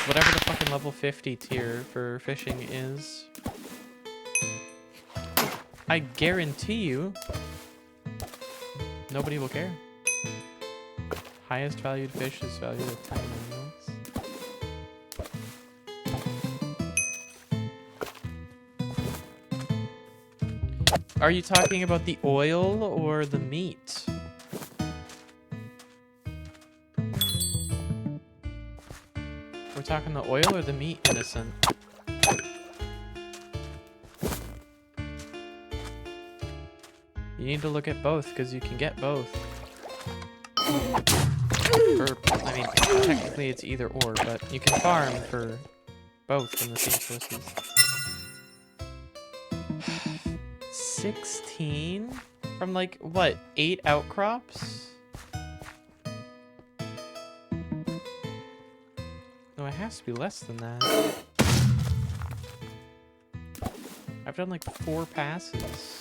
whatever the fucking level 50 tier for fishing is. I guarantee you, nobody will care. Highest valued fish is valued at 10 millions. Are you talking about the oil or the meat? We're talking the oil or the meat, Innocent? You need to look at both, because you can get both. Or, I mean, technically it's either or, but you can farm for both in the same sources. 16? From like, what, 8 outcrops? No, it has to be less than that. I've done like 4 passes.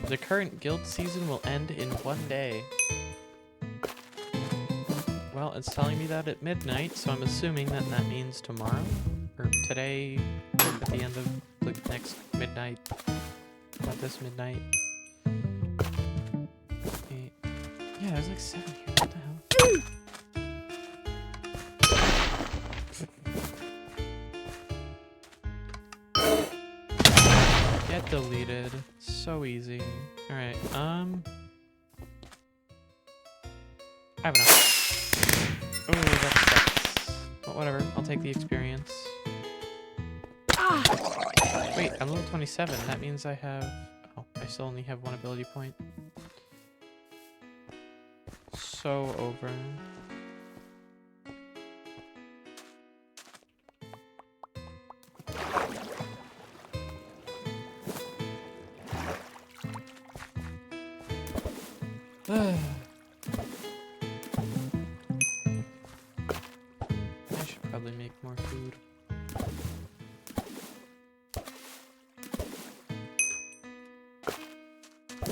The current guild season will end in 1 day. Well, it's telling me that at midnight, so I'm assuming that that means tomorrow? Or today, at the end of the next midnight. Not this midnight. 8. Yeah, there's like 7 here. What the hell? Get deleted. So easy. Alright, I have enough. Oh, that sucks. But whatever, I'll take the experience. Wait, I'm level 27. That means I have... Oh, I still only have one ability point. So over. I should probably make more food. I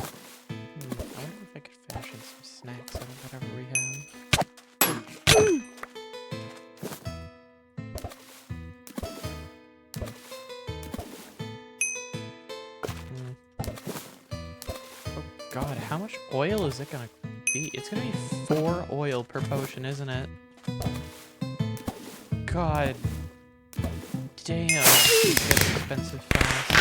wonder if I could fashion some snacks out of whatever we have. Oh god, how much oil is it gonna be? It's gonna be 4 oil per potion, isn't it? God damn, these get expensive fast now.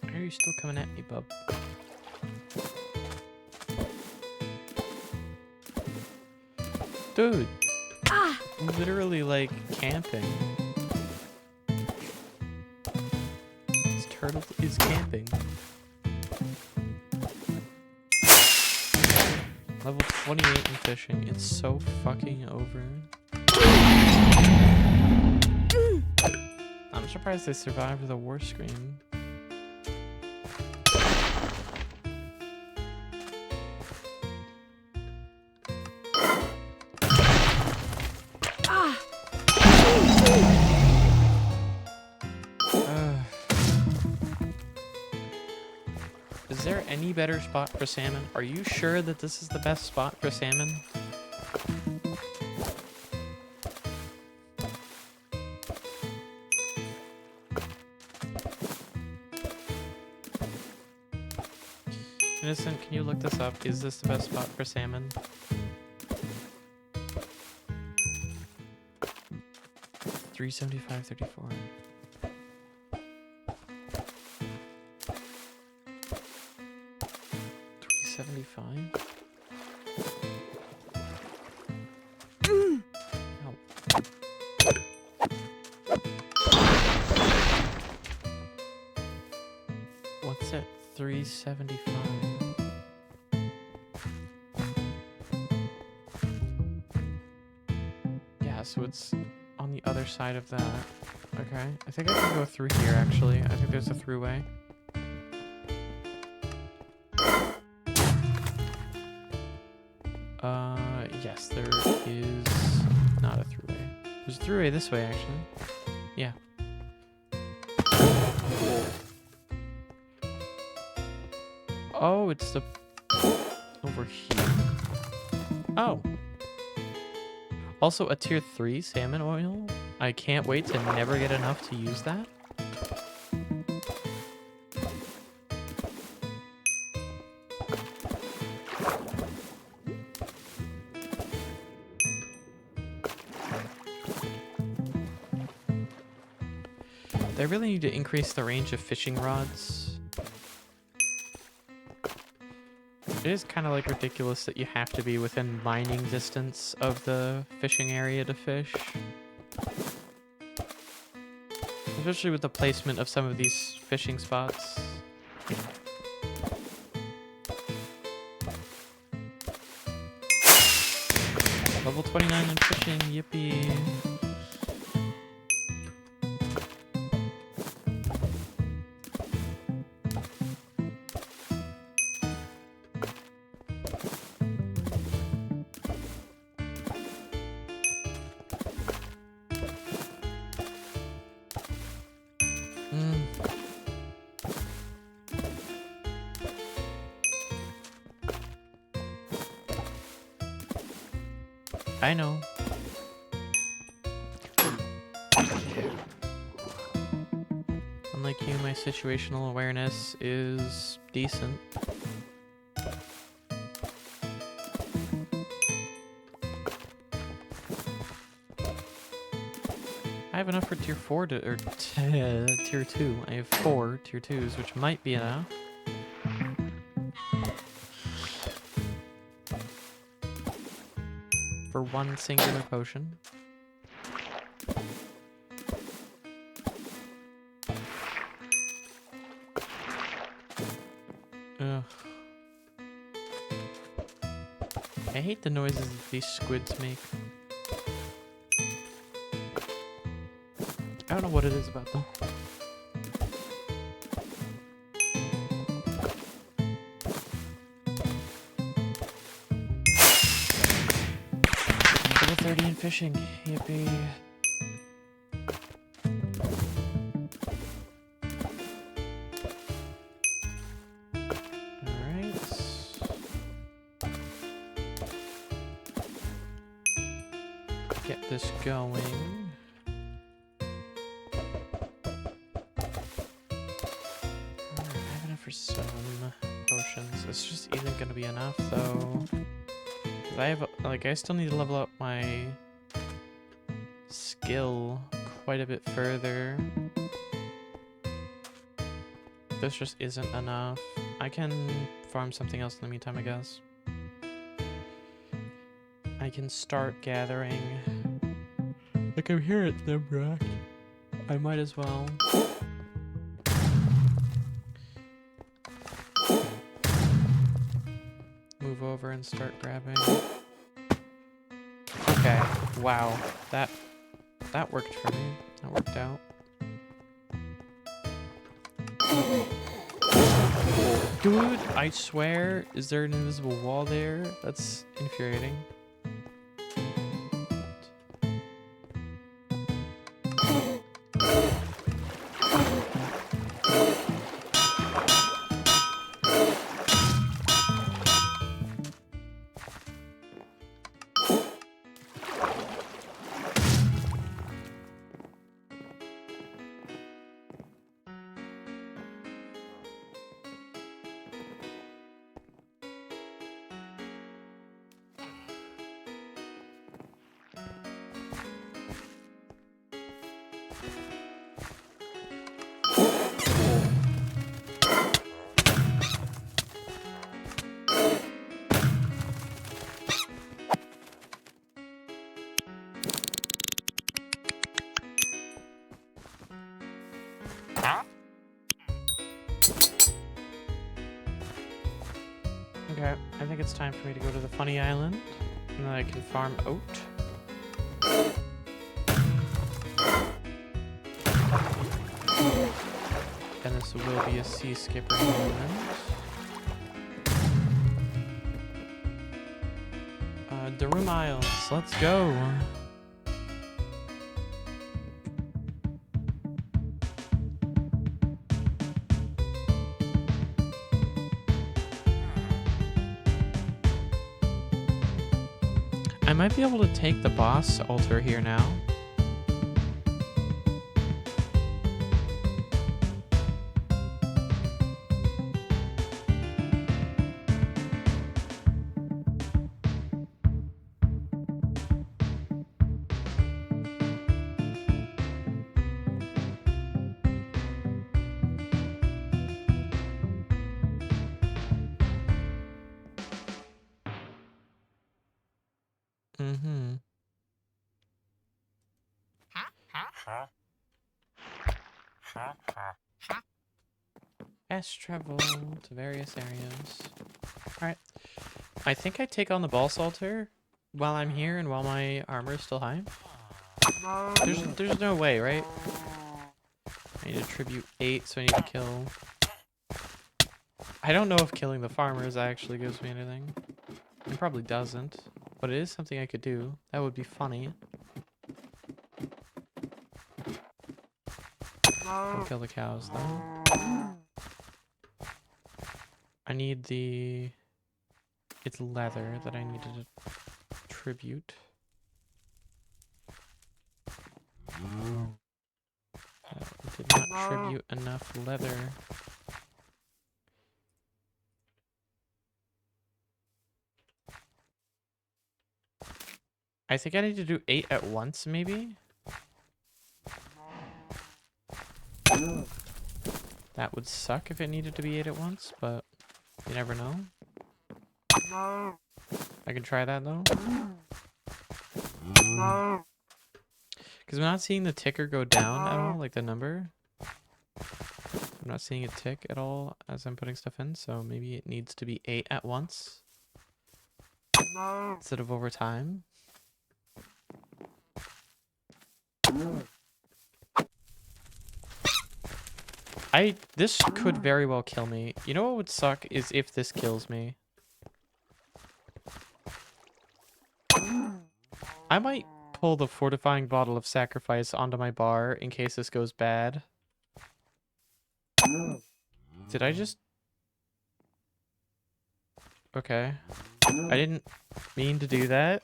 Why are you still coming at me, bub? Dude! I'm literally, like, camping. This turtle is camping. Level 28 in fishing. It's so fucking over. I'm surprised they survived the war screen. Is there any better spot for salmon? Are you sure that this is the best spot for salmon? Innocent, can you look this up? Is this the best spot for salmon? $375.34. $375? Ow. What's at $375? Yeah, so it's on the other side of that. Okay, I think I can go through here actually. I think there's a throughway. Yes, there is not a throughway. There's a throughway this way actually. Yeah. Oh, it's the over here. Oh. Also a tier 3 salmon oil. I can't wait to never get enough to use that. They really need to increase the range of fishing rods. It is kind of like ridiculous that you have to be within mining distance of the fishing area to fish. Especially with the placement of some of these fishing spots. Level 29 in fishing, yippee. I know. Unlike you, my situational awareness is decent. I have enough for tier 4 to, or tier 2. I have 4 tier 2s, which might be enough. For one singular potion. Ugh. I hate the noises that these squids make. I don't know what it is about them. Level 30 in fishing. Yippee. Get this going. I have enough for some potions. This just isn't gonna be enough though. I have, like, I still need to level up my skill quite a bit further. This just isn't enough. I can farm something else in the meantime, I guess. I can start gathering. Like, I'm here at Nebrak. I might as well. Move over and start grabbing. Okay, wow. That worked for me. That worked out. Dude, I swear, is there an invisible wall there? That's infuriating. Okay, I think it's time for me to go to the funny island, and then I can farm oat. And this will be a sea skipper moment. Darum Isles, let's go! I might be able to take the boss altar here now. Mm-hmm. Fast travel to various areas. Alright. I think I take on the boss altar while I'm here and while my armor is still high. There's no way, right? I need to tribute 8, so I need to kill... I don't know if killing the farmers actually gives me anything. It probably doesn't. But it is something I could do. That would be funny. Don't kill the cows, though. I need the... It's leather that I needed to tribute. contribute enough leather. I think I need to do 8 at once, maybe? That would suck if it needed to be 8 at once, but you never know. I can try that, though. Because I'm not seeing the ticker go down at all, like the number. I'm not seeing it tick at all as I'm putting stuff in, so maybe it needs to be 8 at once instead of over time. This could very well kill me. You know what would suck is if this kills me. I might pull the fortifying bottle of sacrifice onto my bar in case this goes bad. Did I just... Okay. I didn't mean to do that.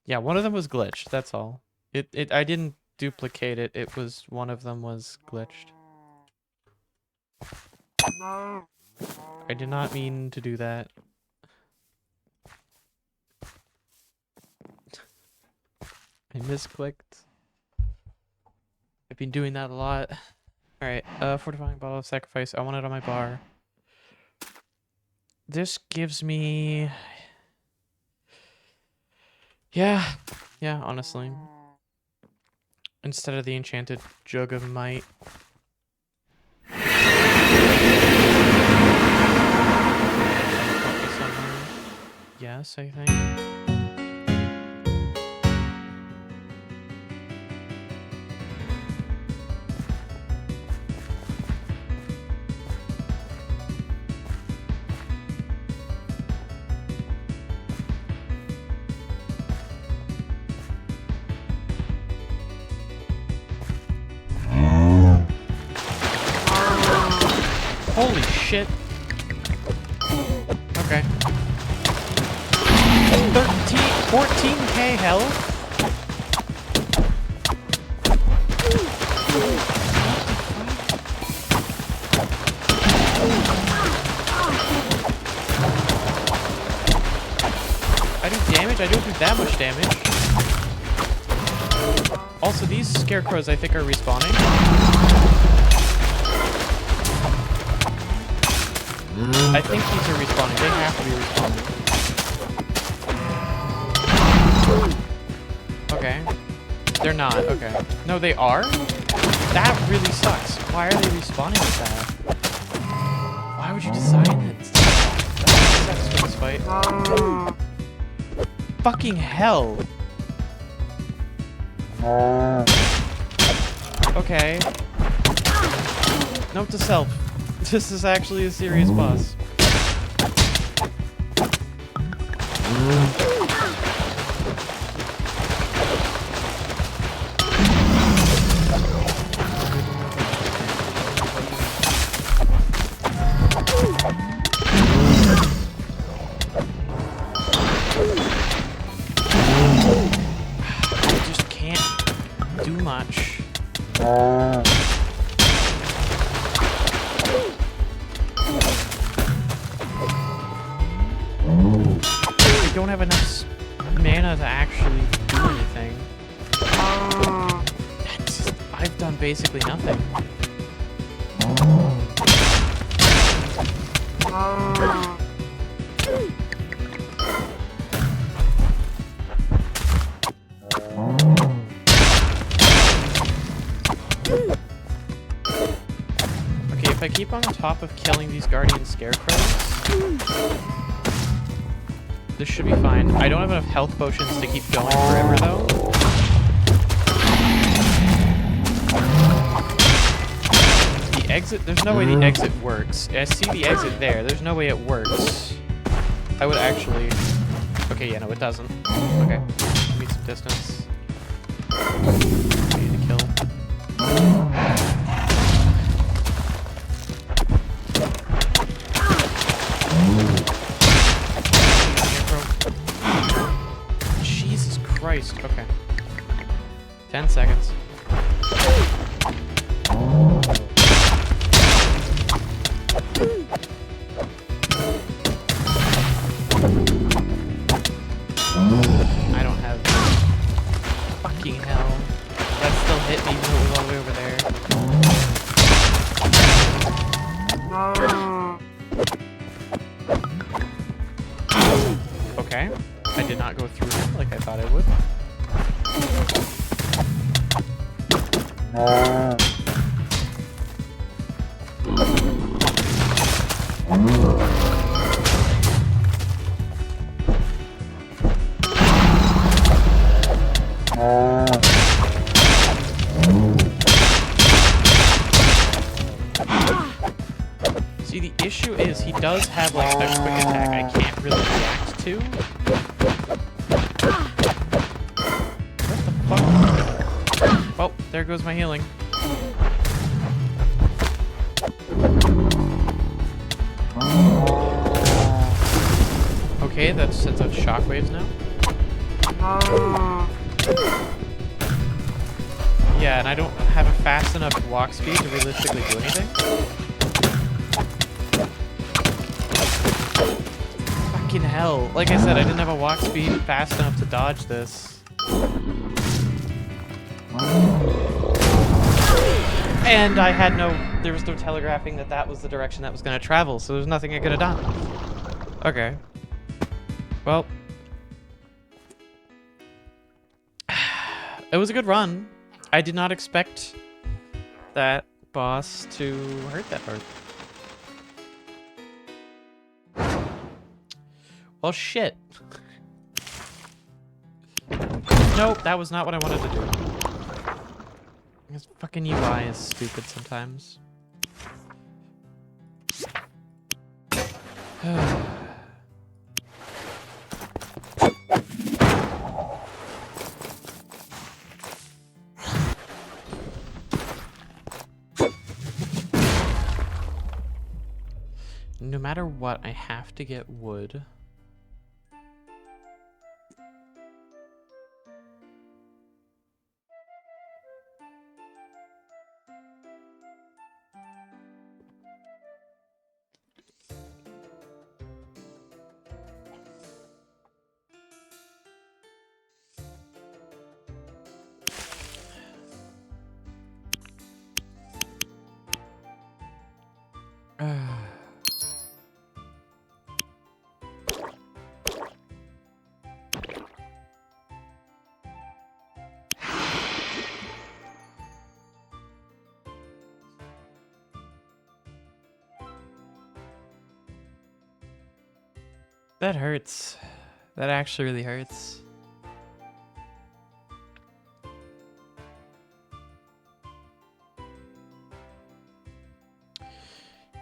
Yeah, one of them was glitched, that's all. I didn't duplicate it. It was one of them was glitched. I did not mean to do that. I misclicked. I've been doing that a lot. Alright, fortifying bottle of sacrifice. I want it on my bar. This gives me... Yeah, honestly. Instead of the enchanted jug of might. Yes, I think. Holy shit. Okay. 14k health? I do damage? I don't do that much damage. Also, these scarecrows I think are respawning. I think these are respawning. They have to be respawning. Okay. They're not. Okay. No, they are? That really sucks. Why are they respawning with that? Why would you design it? That sucks for this fight. Fucking hell. Okay. Note to self. This is actually a serious boss. I just can't do much. I don't have enough mana to actually do anything. I've done basically nothing. Okay, if I keep on top of killing these guardian scarecrows, this should be fine. I don't have enough health potions to keep going forever, though. The exit... There's no way the exit works. I see the exit there. There's no way it works. I would actually... Okay, yeah, no, it doesn't. Okay. Give me some distance. I need to kill. Jesus Christ. Okay. 10 seconds. I don't have... Fucking hell. That still hit me even though it was all the way over there. Okay. I did not go through it like I thought I would. See, the issue is he does have like a quick attack I can't really react to. What the fuck? Well, there goes my healing. Okay, that sends out shockwaves now. Yeah, and I don't have a fast enough walk speed to realistically do anything. Fucking hell. Like I said, I didn't have a walk speed fast enough to dodge this. And I had there was no telegraphing that that was the direction that was going to travel, so there's nothing I could have done. Okay. Well. It was a good run. I did not expect that boss to hurt that hard. Well, shit. Nope, that was not what I wanted to do. This fucking UI is stupid sometimes. No matter what, I have to get wood. That hurts. That actually really hurts.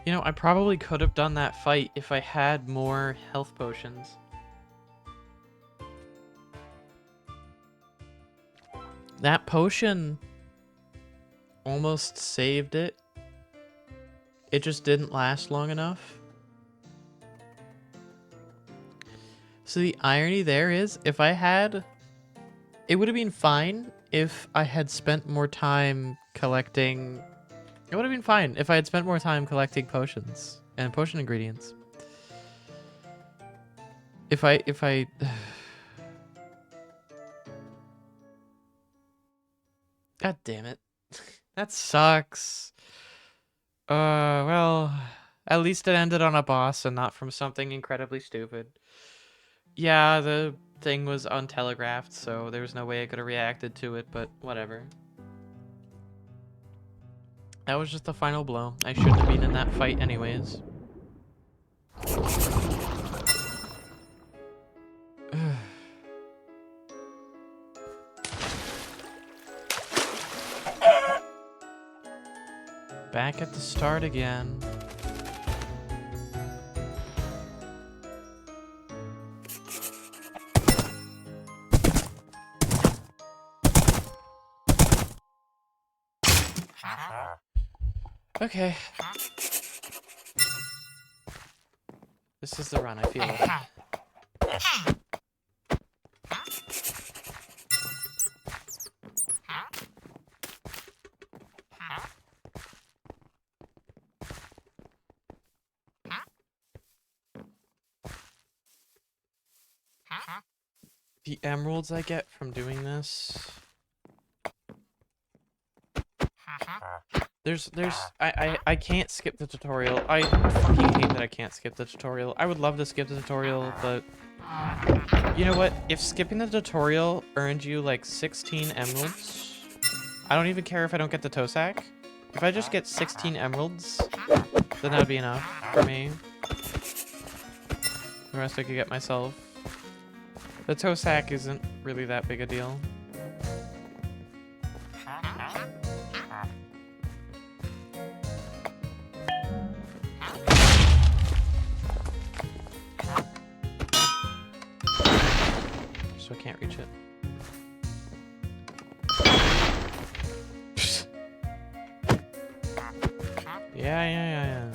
You know, I probably could have done that fight if I had more health potions. That potion almost saved it. It just didn't last long enough. So the irony there is, if I had... It would have been fine if I had spent more time collecting... It would have been fine if I had spent more time collecting potions and potion ingredients. If I... God damn it. That sucks. Well, at least it ended on a boss and not from something incredibly stupid. Yeah, the thing was untelegraphed, so there was no way I could have reacted to it, but whatever. That was just the final blow. I shouldn't have been in that fight anyways. Back at the start again. Okay. This is the run, I feel it. The emeralds I get from doing this. I can't skip the tutorial. I fucking hate that I can't skip the tutorial. I would love to skip the tutorial, but you know what? If skipping the tutorial earned you like 16 emeralds, I don't even care if I don't get the toe sack. If I just get 16 emeralds, then that would be enough for me. The rest I could get myself. The toe sack isn't really that big a deal. So I can't reach it. Yeah.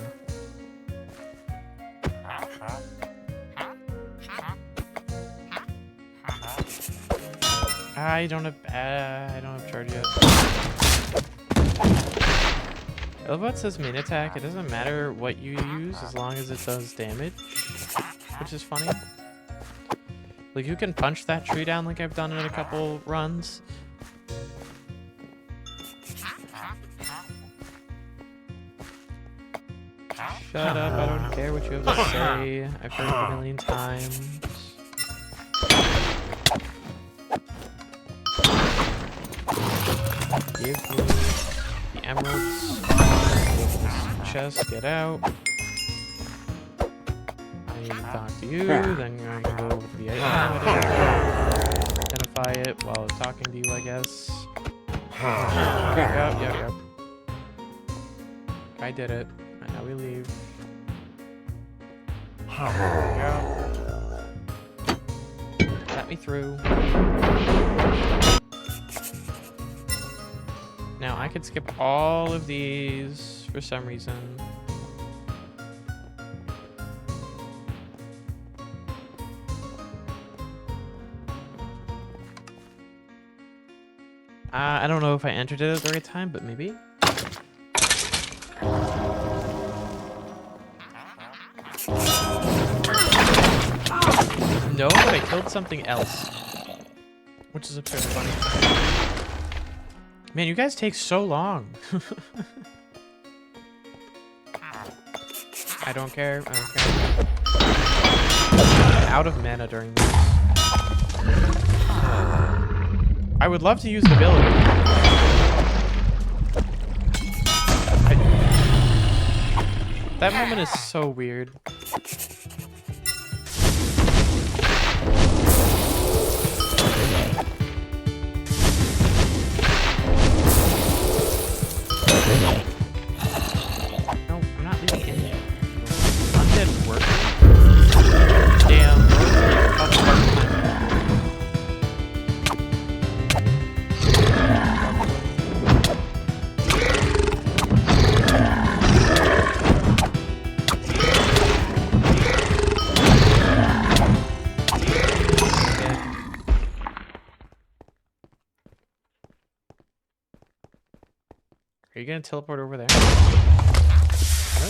I don't have charge yet. I love what it says main attack. It doesn't matter what you use as long as it does damage, which is funny. Like, you can punch that tree down like I've done in a couple runs. Shut up, I don't care what you have to say. I've heard it a million times. Give me the emeralds. Chest, get out. I need to talk to you, then I can go over to the item. Identify it while I was talking to you, I guess. Yep. I did it. Right, now we leave. There we go. Let me through. Now I could skip all of these for some reason. I don't know if I entered it at the right time, but maybe. No, but I killed something else, which is absurd funny. Man, you guys take so long. I don't care. I'm out of mana during this. I would love to use the ability. That moment is so weird. No, I'm not leaving in yet. Undead work. Damn. Are you gonna teleport over there? No,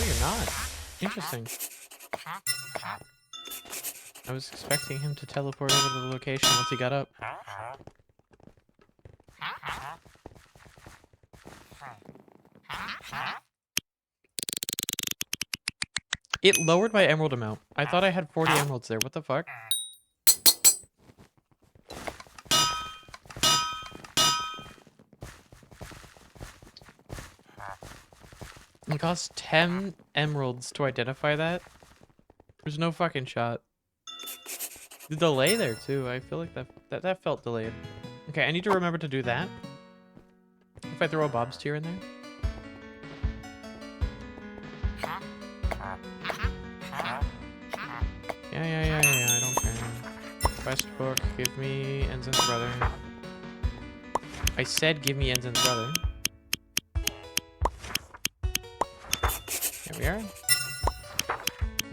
you're not. Interesting. I was expecting him to teleport over to the location once he got up. It lowered my emerald amount. I thought I had 40 emeralds there. What the fuck? It costs 10 emeralds to identify that. There's no fucking shot. The delay there too. I feel like that felt delayed. Okay, I need to remember to do that. If I throw a Bob's tier in there. Yeah, I don't care. Quest book, give me Ensign's brother. I said give me Ensign's brother. Here we are.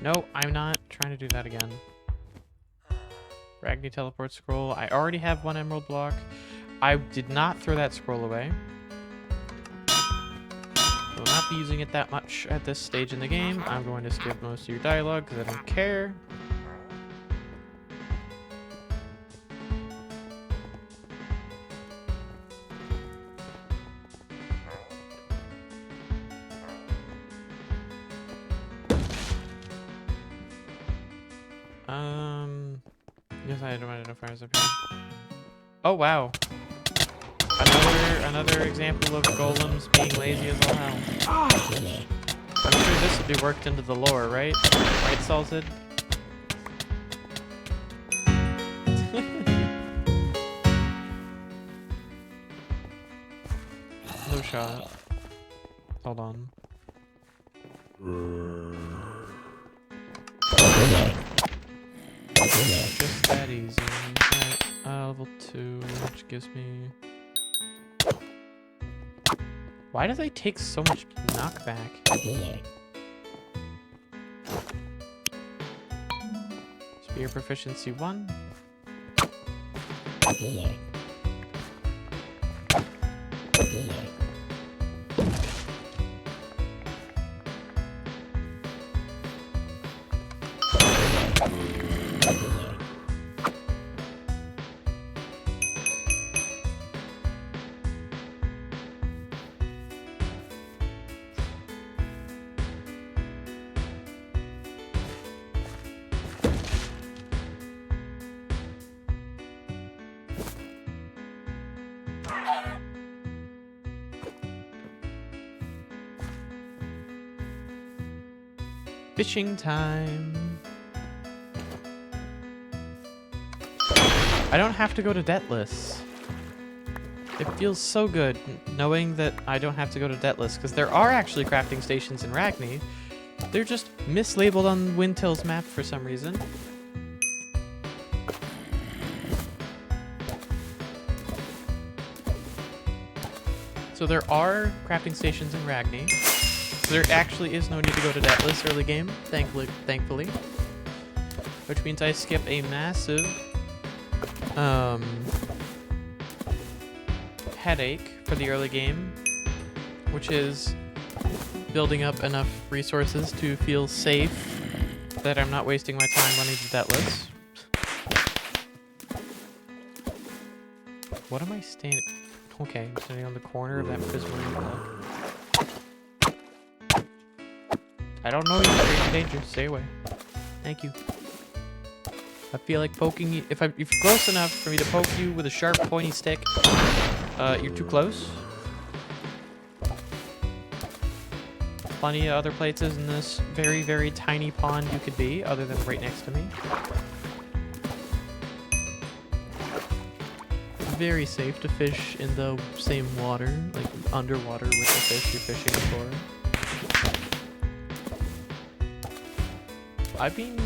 No, I'm not trying to do that again. Ragni teleport scroll. I already have one emerald block. I did not throw that scroll away. Will not be using it that much at this stage in the game. I'm going to skip most of your dialogue because I don't care. Yes, I don't identify as up here. Oh wow. Another example of golems being lazy as all hell. I'm sure this will be worked into the lore, right? Right, Salted? No shot. Hold on. Just that easy. Alright, level 2, which gives me... Why do they take so much knockback? Spear proficiency 1. Fishing time. I don't have to go to Deathless. It feels so good knowing that I don't have to go to Deathless, because there are actually crafting stations in Ragni. They're just mislabeled on Windtill's map for some reason. So there are crafting stations in Ragni. There actually is no need to go to Deathless early game, thankfully. Which means I skip a massive headache for the early game, which is building up enough resources to feel safe that I'm not wasting my time running to Deathless. What am I standing? Okay, I'm standing on the corner of that prismarine block. I don't know you're in danger. Stay away. Thank you. I feel like poking you. If you're close enough for me to poke you with a sharp, pointy stick, you're too close. Plenty of other places in this very, very tiny pond you could be, other than right next to me. Very safe to fish in the same water, like underwater with the fish you're fishing for. I mean,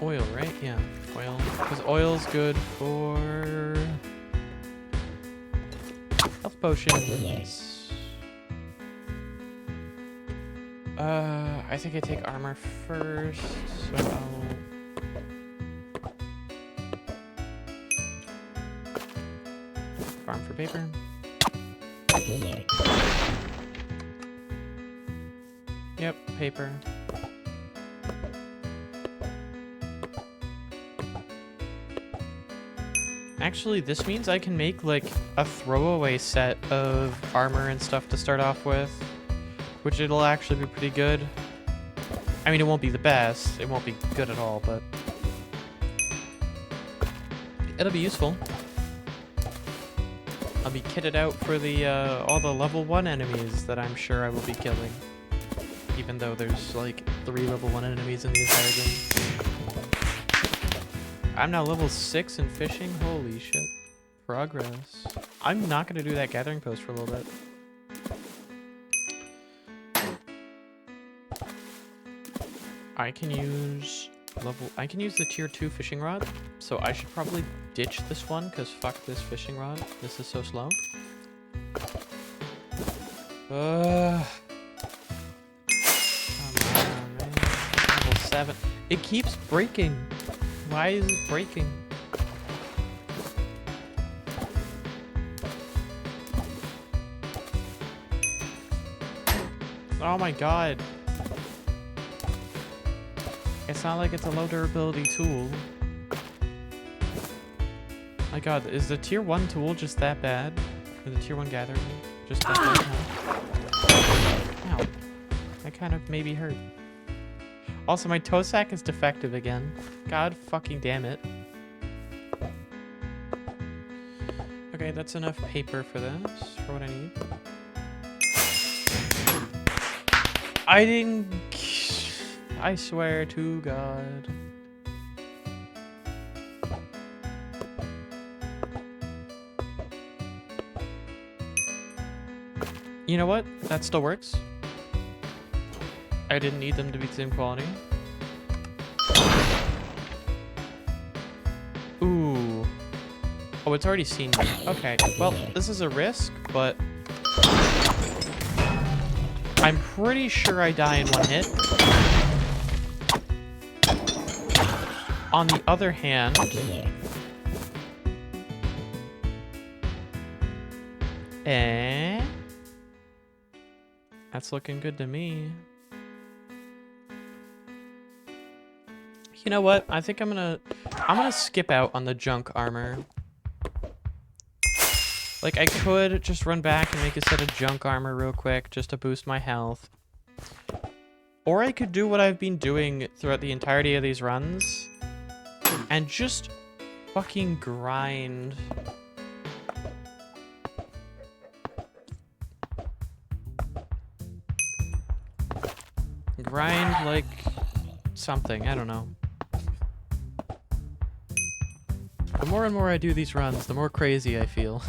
oil, right? Yeah, oil. Because oil's good for health potions. I think I take armor first, so I'll... farm for paper. Yep, paper. Actually, this means I can make like a throwaway set of armor and stuff to start off with, which it'll actually be pretty good. I mean, it won't be the best. It won't be good at all, but it'll be useful. I'll be kitted out for the all the level 1 enemies that I'm sure I will be killing, even though there's like 3 level 1 enemies in the entire game. I'm now level 6 in fishing. Holy shit. Progress. I'm not going to do that gathering post for a little bit. I can use the tier 2 fishing rod. So I should probably ditch this one because fuck this fishing rod. This is so slow. Come on, man. Level 7. It keeps breaking. Why is it breaking? Oh my god. It's not like it's a low durability tool. My god, is the tier 1 tool just that bad? Or the tier 1 gathering just that bad? Ow. That kind of maybe hurt. Also, my toe sack is defective again. God fucking damn it. Okay, that's enough paper for this, for what I need. I didn't... I swear to God. You know what? That still works. I didn't need them to be the same quality. Ooh. Oh, it's already seen me. Okay, well, this is a risk, but... I'm pretty sure I die in one hit. On the other hand... That's looking good to me. You know what? I think I'm gonna skip out on the junk armor. Like, I could just run back and make a set of junk armor real quick just to boost my health. Or I could do what I've been doing throughout the entirety of these runs and just fucking grind. Grind like something, I don't know. The more and more I do these runs, the more crazy I feel.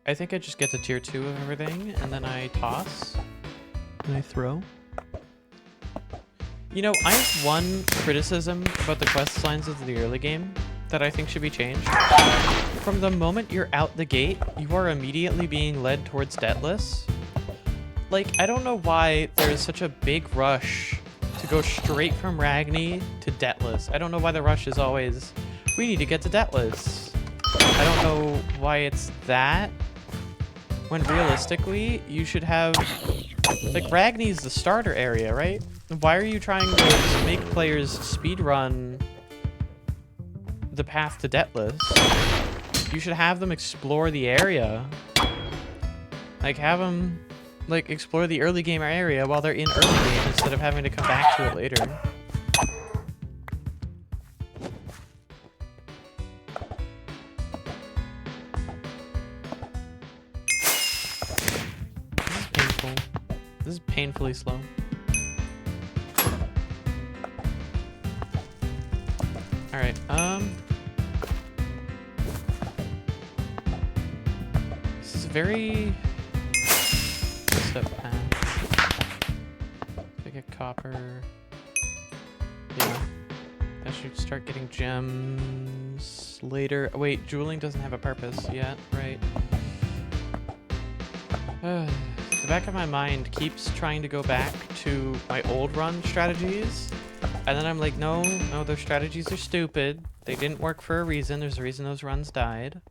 I think I just get to tier 2 of everything, and then I toss. And I throw. You know, I have one criticism about the quest lines of the early game that I think should be changed. From the moment you're out the gate, you are immediately being led towards Deathless. Like, I don't know why there is such a big rush to go straight from Ragni to Deathless. I don't know why the rush is always, we need to get to Deathless. I don't know why it's that. When realistically, you should have... Like, Ragni's the starter area, right? Why are you trying to make players speedrun the path to Deathless? You should have them explore the area. Like, have them, like, explore the early game area while they're in early game instead of having to come back to it later. This is painful. This is painfully slow. Alright, this is a very step path. If I get copper, yeah, I should start getting gems later. Oh, wait, jeweling doesn't have a purpose yet, right? The back of my mind keeps trying to go back to my old run strategies. And then I'm like, no, those strategies are stupid. They didn't work for a reason. There's a reason those runs died.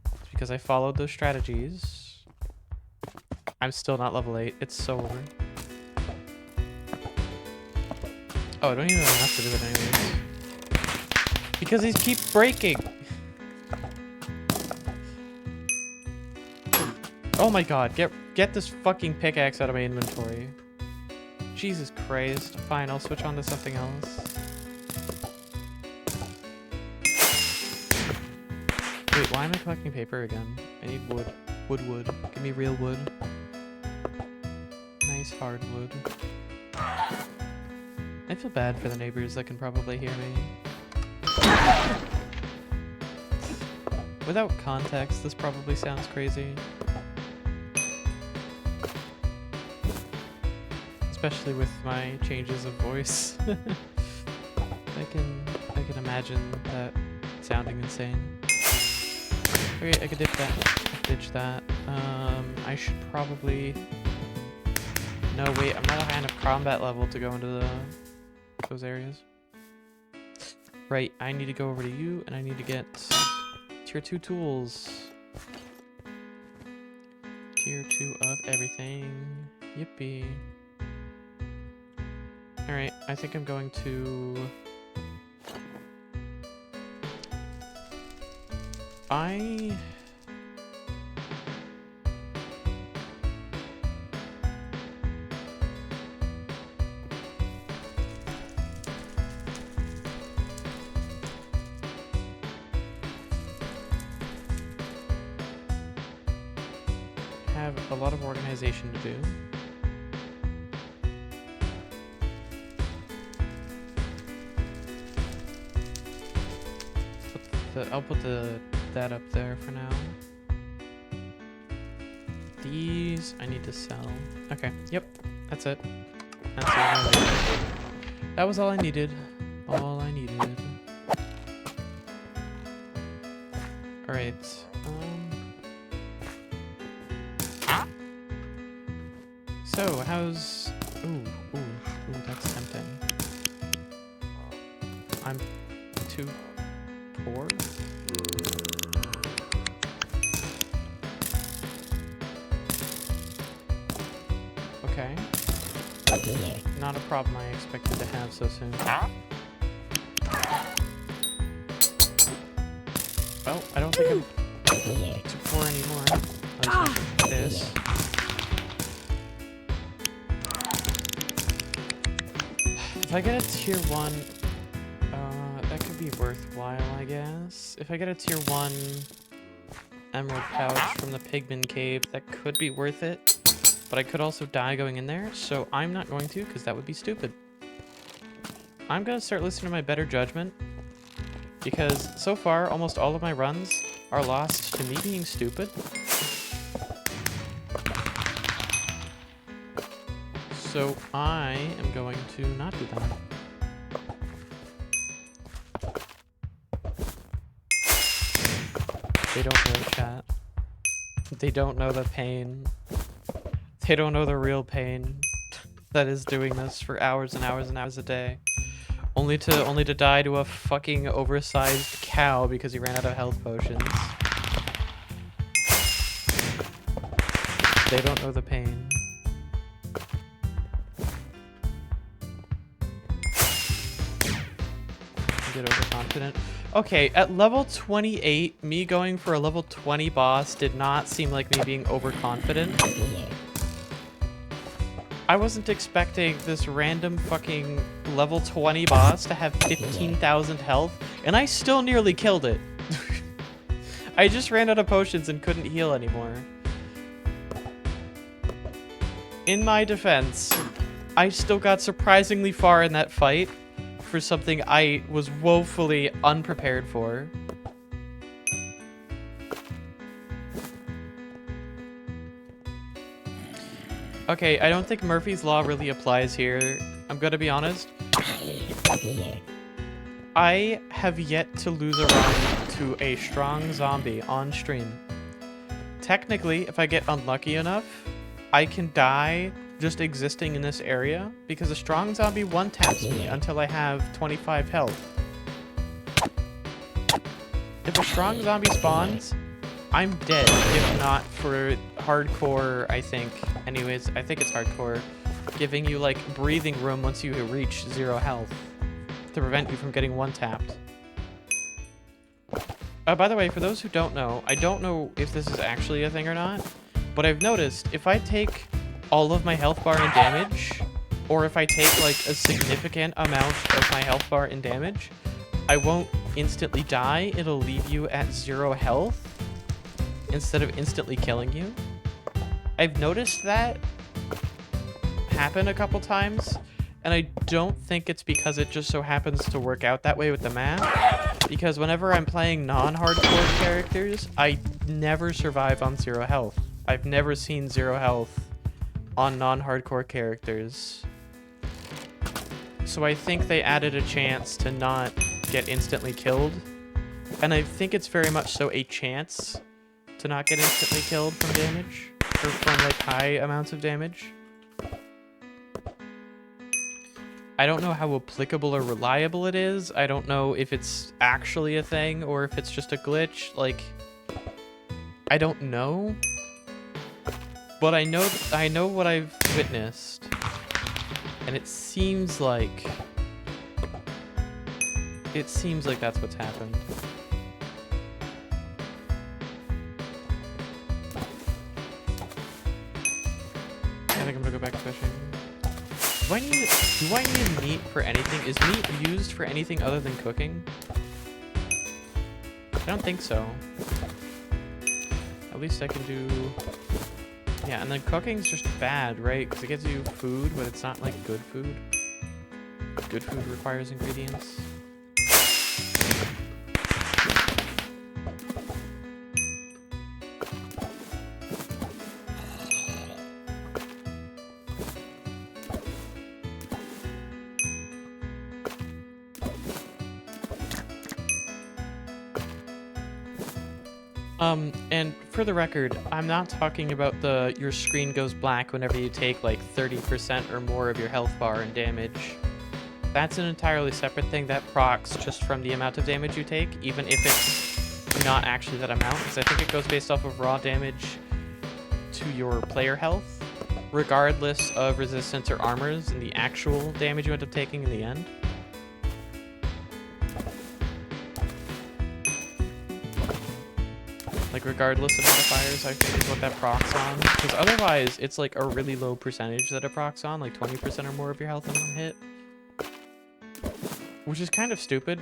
It's because I followed those strategies. I'm still not level 8. It's so over. Oh, I don't even have enough to do it anyways. Because these keep breaking. Oh my god, get this fucking pickaxe out of my inventory. Jesus Christ. Fine, I'll switch on to something else. Wait, why am I collecting paper again? I need wood. Wood. Give me real wood. Nice hard wood. I feel bad for the neighbors that can probably hear me. Without context, this probably sounds crazy. Especially with my changes of voice. I can imagine that sounding insane. Okay, I could ditch that. I should probably... No, wait, I'm not a high enough combat level to go into those areas. Right, I need to go over to you, and I need to get tier 2 tools. Tier 2 of everything. Yippee. Alright, I think I'm going to... I have a lot of organization to do. I'll put that up there for now. These I need to sell. Okay, yep, that's it. That's all I needed. That was all I needed. All I needed. All right. So how's? Ooh, that's tempting. I'm too poor. Okay. Not a problem I expected to have so soon. Well, I don't think I'm too poor anymore. At least not this. If I get a tier 1, that could be worthwhile, I guess. If I get a tier 1 emerald pouch from the pigman cave, that could be worth it. But I could also die going in there, so I'm not going to, because that would be stupid. I'm going to start listening to my better judgment, because so far, almost all of my runs are lost to me being stupid. So I am going to not do that. They don't know, chat. They don't know the pain. They don't know the real pain that is doing this for hours and hours and hours a day. Only to die to a fucking oversized cow because he ran out of health potions. They don't know the pain. Get overconfident. Okay, at level 28, me going for a level 20 boss did not seem like me being overconfident. I wasn't expecting this random fucking level 20 boss to have 15,000 health, and I still nearly killed it. I just ran out of potions and couldn't heal anymore. In my defense, I still got surprisingly far in that fight for something I was woefully unprepared for. Okay, I don't think Murphy's Law really applies here. I'm gonna be honest. I have yet to lose a run to a strong zombie on stream. Technically, if I get unlucky enough, I can die just existing in this area because a strong zombie one-taps me until I have 25 health. If a strong zombie spawns, I'm dead, if not for hardcore, I think. Anyways, I think it's hardcore. Giving you, like, breathing room once you reach 0 health to prevent you from getting one-tapped. By the way, for those who don't know, I don't know if this is actually a thing or not, but I've noticed if I take all of my health bar in damage, or if I take, like, a significant amount of my health bar in damage, I won't instantly die. It'll leave you at 0 health instead of instantly killing you. I've noticed that happen a couple times, and I don't think it's because it just so happens to work out that way with the map, because whenever I'm playing non-hardcore characters, I never survive on 0 health. I've never seen 0 health on non-hardcore characters. So I think they added a chance to not get instantly killed, and I think it's very much so a chance to not get instantly killed from damage, or from, like, high amounts of damage. I don't know how applicable or reliable it is. I don't know if it's actually a thing or if it's just a glitch. Like, I don't know. But I know what I've witnessed. And it seems like that's what's happened. back to fishing. Do I need meat for anything? Is meat used for anything other than cooking? I don't think so. At least I can do... Yeah, and then cooking's just bad, right? Because it gives you food, but it's not like good food. Good food requires ingredients. And for the record, I'm not talking about your screen goes black whenever you take like 30% or more of your health bar and damage. That's an entirely separate thing that procs just from the amount of damage you take, even if it's not actually that amount, because I think it goes based off of raw damage to your player health, regardless of resistance or armors and the actual damage you end up taking in the end. Like, regardless of modifiers, I think is what that procs on. Because otherwise, it's like a really low percentage that it procs on, like 20% or more of your health in one hit. Which is kind of stupid.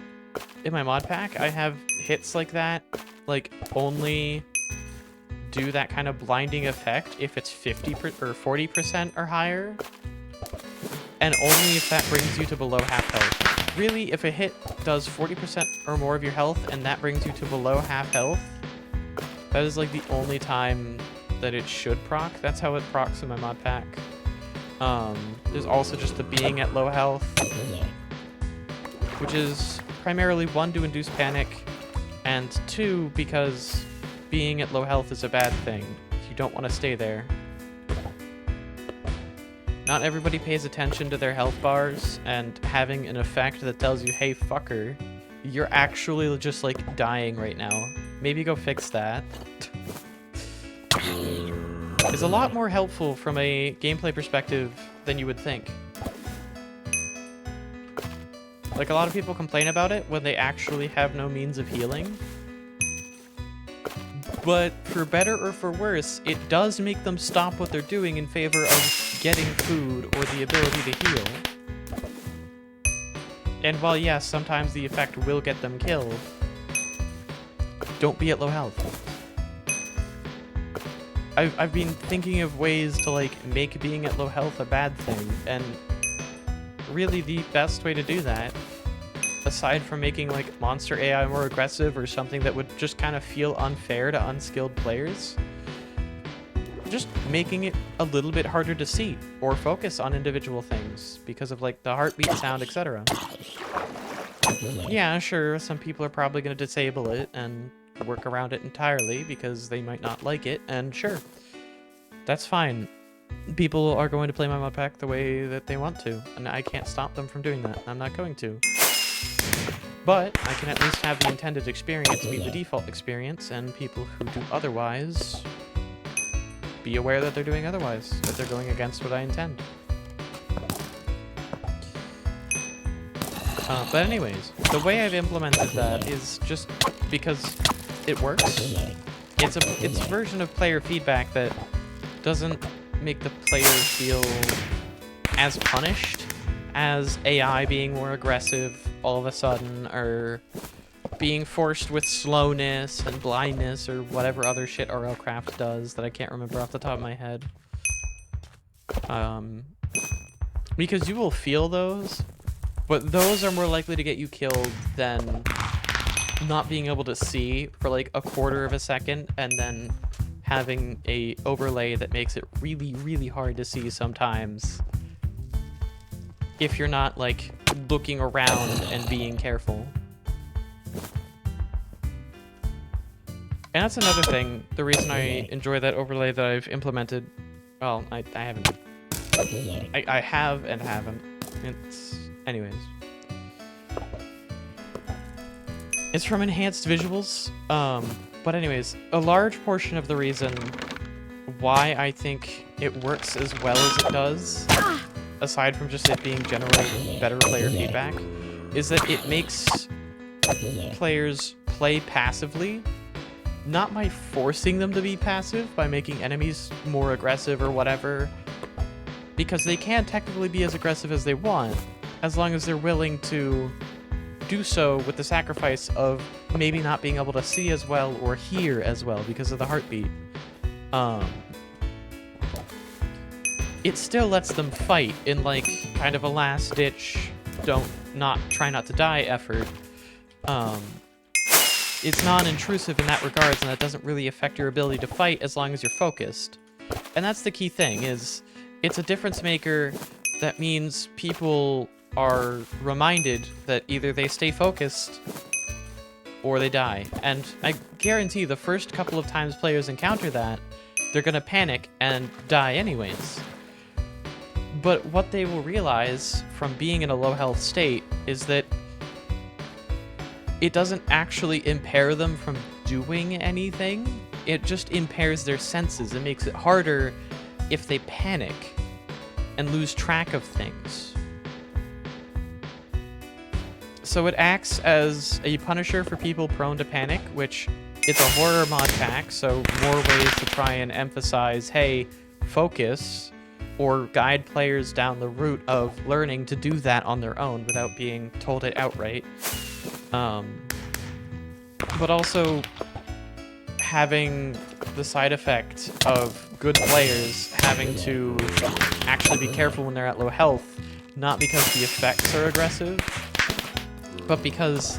In my mod pack, I have hits like that, like, only do that kind of blinding effect if it's 50 or 40% or higher. And only if that brings you to below half health. Really, if a hit does 40% or more of your health and that brings you to below half health, that is like the only time that it should proc. That's how it procs in my mod pack. There's also just the being at low health, which is primarily 1, to induce panic, and 2, because being at low health is a bad thing. You don't want to stay there. Not everybody pays attention to their health bars, and having an effect that tells you, hey fucker, you're actually just like dying right now. Maybe go fix that. Is a lot more helpful from a gameplay perspective than you would think. Like, a lot of people complain about it when they actually have no means of healing. But for better or for worse, it does make them stop what they're doing in favor of getting food or the ability to heal. And while yes, sometimes the effect will get them killed, don't be at low health. I've been thinking of ways to like make being at low health a bad thing, and really the best way to do that, aside from making like monster AI more aggressive or something that would just kind of feel unfair to unskilled players, just making it a little bit harder to see or focus on individual things because of like the heartbeat sound, etc. Yeah, sure, some people are probably going to disable it and work around it entirely because they might not like it, and sure, that's fine. People are going to play my mod pack the way that they want to, and I can't stop them from doing that. I'm not going to. But I can at least have the intended experience be the default experience, and people who do otherwise be aware that they're doing otherwise, that they're going against what I intend. But anyways, the way I've implemented that is just because it works. It's a version of player feedback that doesn't make the player feel as punished as AI being more aggressive all of a sudden, or being forced with slowness and blindness or whatever other shit Runescape does that I can't remember off the top of my head. Because you will feel those, but those are more likely to get you killed than not being able to see for like a quarter of a second and then having a overlay that makes it really, really hard to see sometimes if you're not like looking around and being careful. And that's another thing, the reason I enjoy that overlay that I've implemented. Well, I haven't. I have and haven't. It's... anyways. It's from enhanced visuals. But anyways, a large portion of the reason why I think it works as well as it does, aside from just it being generally better player feedback, is that it makes players play passively, not by forcing them to be passive, by making enemies more aggressive or whatever, because they can technically be as aggressive as they want, as long as they're willing to do so with the sacrifice of maybe not being able to see as well or hear as well because of the heartbeat. It still lets them fight in like kind of a last ditch, try not to die effort. It's non-intrusive in that regards, and that doesn't really affect your ability to fight as long as you're focused. And that's the key thing, is it's a difference maker that means people are reminded that either they stay focused or they die. And I guarantee the first couple of times players encounter that, they're gonna panic and die anyways. But what they will realize from being in a low health state is that it doesn't actually impair them from doing anything. It just impairs their senses. It makes it harder if they panic and lose track of things. So it acts as a punisher for people prone to panic, which it's a horror mod pack, so more ways to try and emphasize, hey, focus, or guide players down the route of learning to do that on their own without being told it outright. But also having the side effect of good players having to actually be careful when they're at low health, not because the effects are aggressive, but because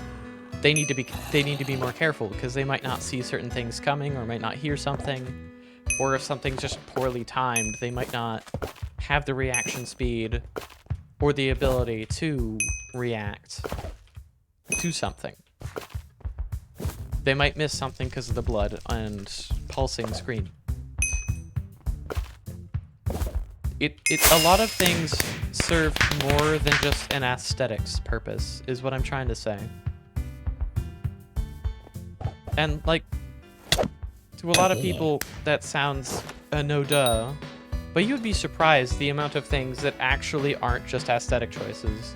they need to be more careful, because they might not see certain things coming or might not hear something, or if something's just poorly timed, they might not have the reaction speed or the ability to react to something. They might miss something because of the blood and pulsing screen. A lot of things serve more than just an aesthetics purpose, is what I'm trying to say. And, like, to a lot of people, that sounds a no-duh, but you would be surprised the amount of things that actually aren't just aesthetic choices.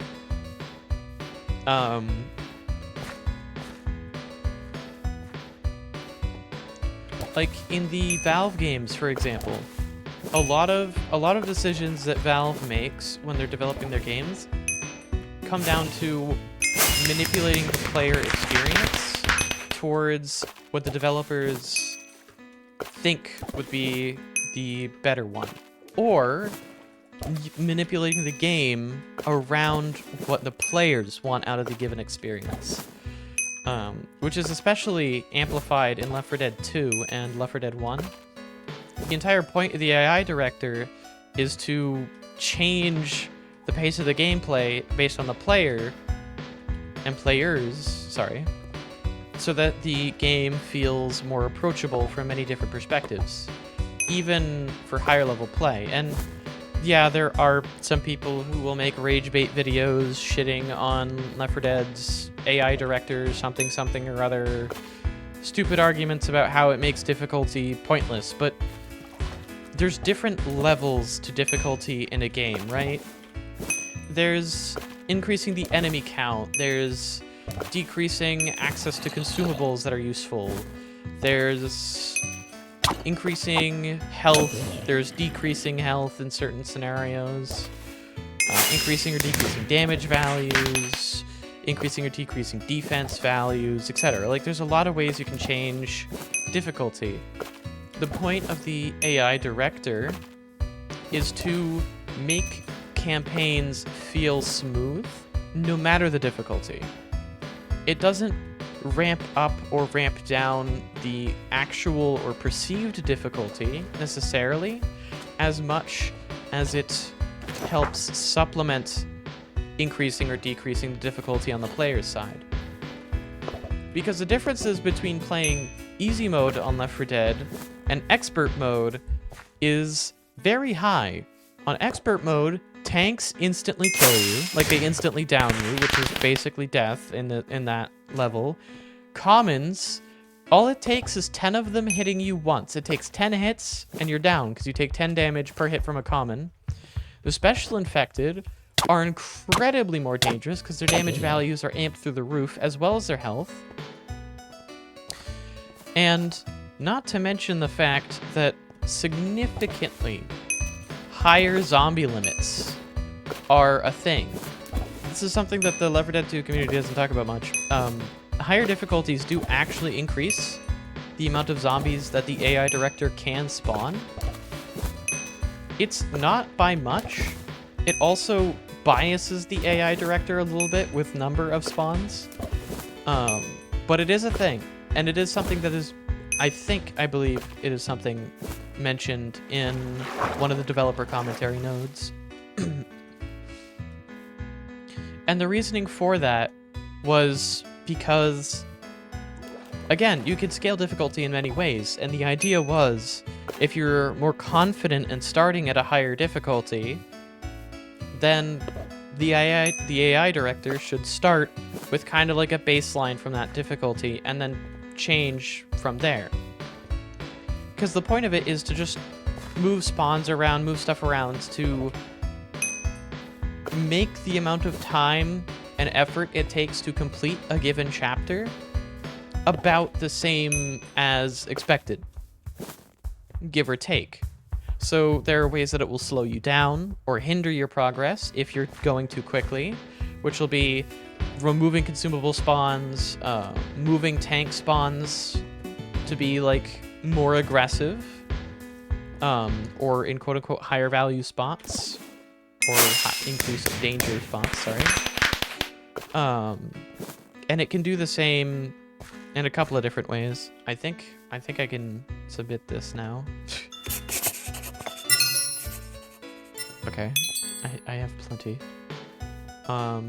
Like in the Valve games, for example, a lot of decisions that Valve makes when they're developing their games come down to manipulating the player experience towards what the developers think would be the better one, or manipulating the game around what the players want out of the given experience. Which is especially amplified in Left 4 Dead 2 and Left 4 Dead 1. The entire point of the AI director is to change the pace of the gameplay based on the player and players, so that the game feels more approachable from many different perspectives, even for higher level play. And yeah, there are some people who will make rage bait videos shitting on Left 4 Dead's AI director, something or other, stupid arguments about how it makes difficulty pointless, but there's different levels to difficulty in a game, right? There's increasing the enemy count, there's decreasing access to consumables that are useful, there's increasing health, there's decreasing health in certain scenarios, increasing or decreasing damage values, increasing or decreasing defense values, etc. Like, there's a lot of ways you can change difficulty. The point of the AI director is to make campaigns feel smooth, no matter the difficulty. It doesn't ramp up or ramp down the actual or perceived difficulty necessarily, as much as it helps supplement increasing or decreasing the difficulty on the player's side. Because the differences between playing easy mode on Left 4 Dead and expert mode is very high. On expert mode, tanks instantly kill you, like they instantly down you, which is basically death in that level. Commons, all it takes is 10 of them hitting you once. It takes 10 hits and you're down because you take 10 damage per hit from a common. The special infected are incredibly more dangerous because their damage values are amped through the roof, as well as their health. And not to mention the fact that significantly higher zombie limits are a thing. This is something that the Left 4 Dead 2 community doesn't talk about much. Higher difficulties do actually increase the amount of zombies that the AI director can spawn. It's not by much. It also biases the AI director a little bit with number of spawns. But it is a thing, and it is something that is, I believe it is something mentioned in one of the developer commentary nodes. And the reasoning for that was because, again, you could scale difficulty in many ways, and the idea was, if you're more confident in starting at a higher difficulty, then the AI director should start with kind of like a baseline from that difficulty, and then change from there. Because the point of it is to just move spawns around, move stuff around, to make the amount of time and effort it takes to complete a given chapter about the same as expected, give or take. So there are ways that it will slow you down or hinder your progress if you're going too quickly, which will be removing consumable spawns, moving tank spawns to be like more aggressive, or in quote-unquote higher value spots, or increased danger spots, sorry. And it can do the same in a couple of different ways. I think I can submit this now. Okay, I have plenty. I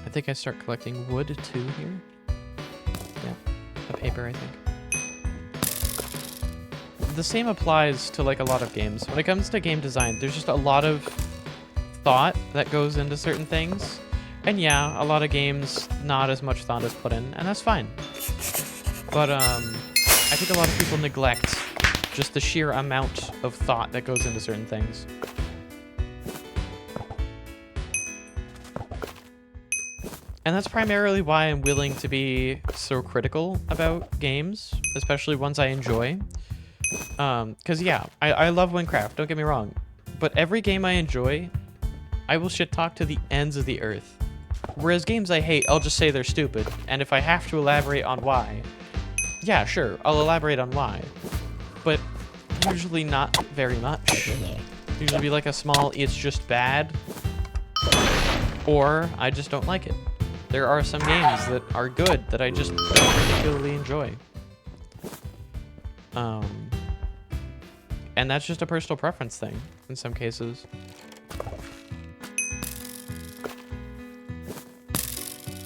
think I start collecting wood too here. Yeah, a paper, I think. The same applies to like a lot of games. When it comes to game design, there's just a lot of thought that goes into certain things. And yeah, a lot of games, not as much thought is put in, and that's fine. But I think a lot of people neglect just the sheer amount of thought that goes into certain things. And that's primarily why I'm willing to be so critical about games, especially ones I enjoy. Because yeah, I love Wynncraft, don't get me wrong. But every game I enjoy, I will shit talk to the ends of the earth. Whereas games I hate, I'll just say they're stupid. And if I have to elaborate on why, yeah, sure, I'll elaborate on why. But usually not very much. Usually be like a small, it's just bad, or I just don't like it. There are some games that are good that I just don't particularly enjoy. And that's just a personal preference thing in some cases.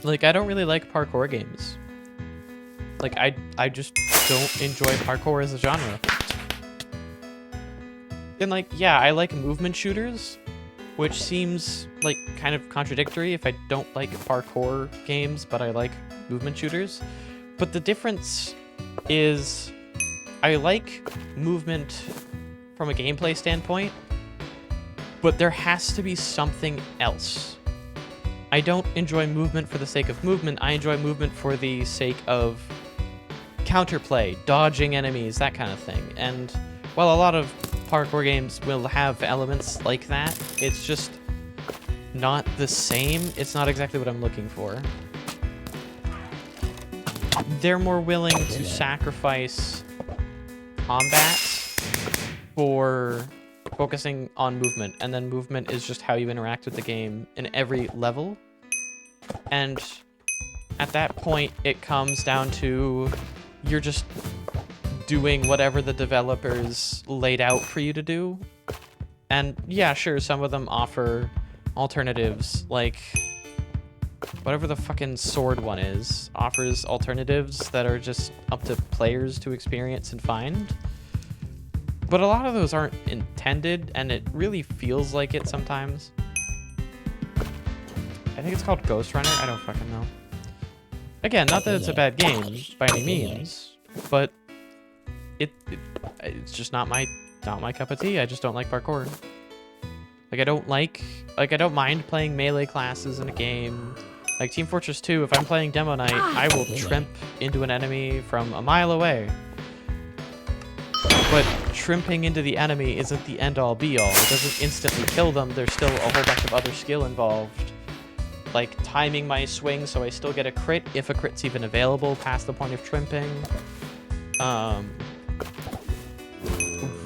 Like, I don't really like parkour games. Like, I just don't enjoy parkour as a genre. And like, yeah, I like movement shooters, which seems like kind of contradictory if I don't like parkour games, but I like movement shooters. But the difference is I like movement from a gameplay standpoint, but there has to be something else. I don't enjoy movement for the sake of movement. I enjoy movement for the sake of counterplay, dodging enemies, that kind of thing. And while a lot of parkour games will have elements like that, it's just not the same. It's not exactly what I'm looking for. They're more willing to sacrifice combat for focusing on movement, and then movement is just how you interact with the game in every level. And at that point, it comes down to you're just doing whatever the developers laid out for you to do. And yeah, sure, some of them offer alternatives, like whatever the fucking sword one is, offers alternatives that are just up to players to experience and find. But a lot of those aren't intended, and it really feels like it sometimes. I think it's called Ghost Runner, I don't fucking know. Again, not that it's a bad game by any means, but it's just not my cup of tea. I just don't like parkour. Like, I don't mind playing melee classes in a game. Like Team Fortress 2, if I'm playing Demo Night, I will trimp into an enemy from a mile away. But shrimping into the enemy isn't the end-all be-all. It doesn't instantly kill them. There's still a whole bunch of other skill involved. Like timing my swing so I still get a crit, if a crit's even available past the point of shrimping.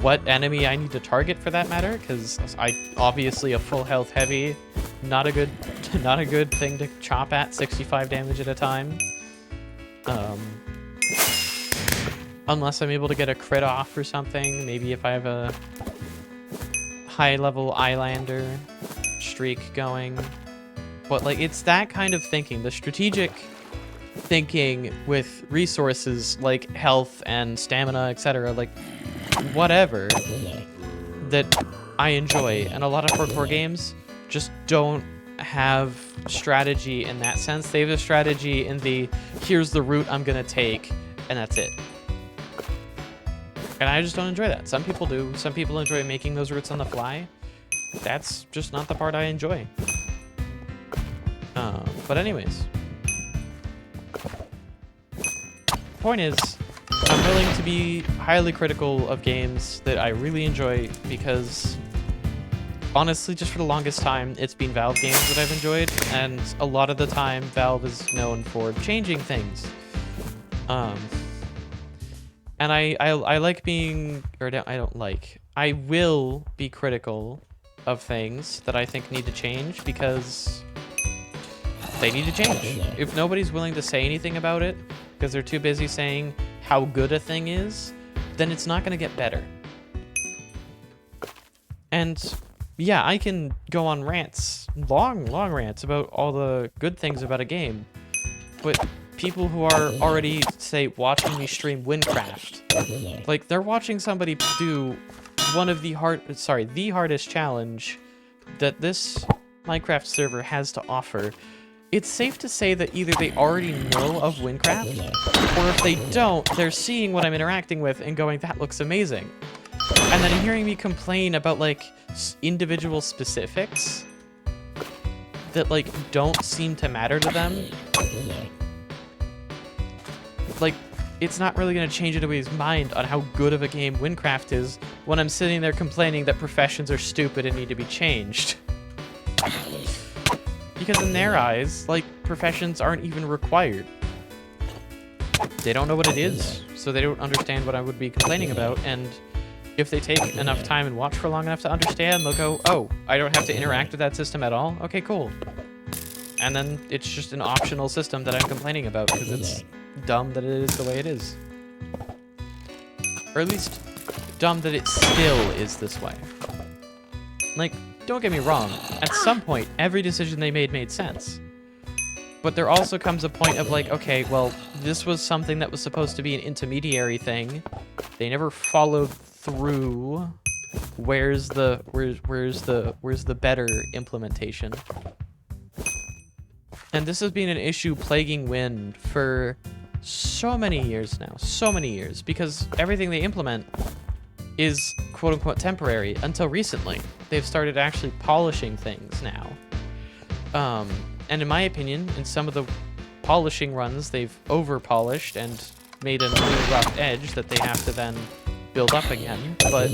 What enemy I need to target for that matter, because I obviously a full health heavy, not a good thing to chop at 65 damage at a time. Unless I'm able to get a crit off or something. Maybe if I have a high-level Eyelander streak going. But, like, it's that kind of thinking. The strategic thinking with resources like health and stamina, etc. Like, whatever. That I enjoy. And a lot of hardcore games just don't have strategy in that sense. They have a strategy in the, here's the route I'm going to take, and that's it. And I just don't enjoy that. Some people do. Some people enjoy making those routes on the fly. That's just not the part I enjoy. But anyways. Point is, I'm willing to be highly critical of games that I really enjoy because, honestly, just for the longest time, it's been Valve games that I've enjoyed. And a lot of the time, Valve is known for changing things. And I like being, or I don't like, I will be critical of things that I think need to change because they need to change. If nobody's willing to say anything about it because they're too busy saying how good a thing is, then it's not going to get better. And yeah, I can go on rants, long rants about all the good things about a game, but people who are already, say, watching me stream Wynncraft, like, they're watching somebody do one of the hardest challenge that this Minecraft server has to offer. It's safe to say that either they already know of Wynncraft, or if they don't, they're seeing what I'm interacting with and going, that looks amazing. And then hearing me complain about, like, individual specifics that, like, don't seem to matter to them. Like, it's not really going to change anybody's mind on how good of a game Wynncraft is when I'm sitting there complaining that professions are stupid and need to be changed. Because in their eyes, like, professions aren't even required. They don't know what it is, so they don't understand what I would be complaining about, and if they take enough time and watch for long enough to understand, they'll go, oh, I don't have to interact with that system at all? Okay, cool. And then it's just an optional system that I'm complaining about, because it's dumb that it is the way it is. Or at least, dumb that it still is this way. Like, don't get me wrong, at some point, every decision they made sense. But there also comes a point of like, okay, well, this was something that was supposed to be an intermediary thing. They never followed through. Where's the better implementation? And this has been an issue plaguing Wynn for so many years now, so many years, because everything they implement is quote-unquote temporary until recently. They've started actually polishing things now. And in my opinion, in some of the polishing runs, they've over-polished and made a new rough edge that they have to then build up again. But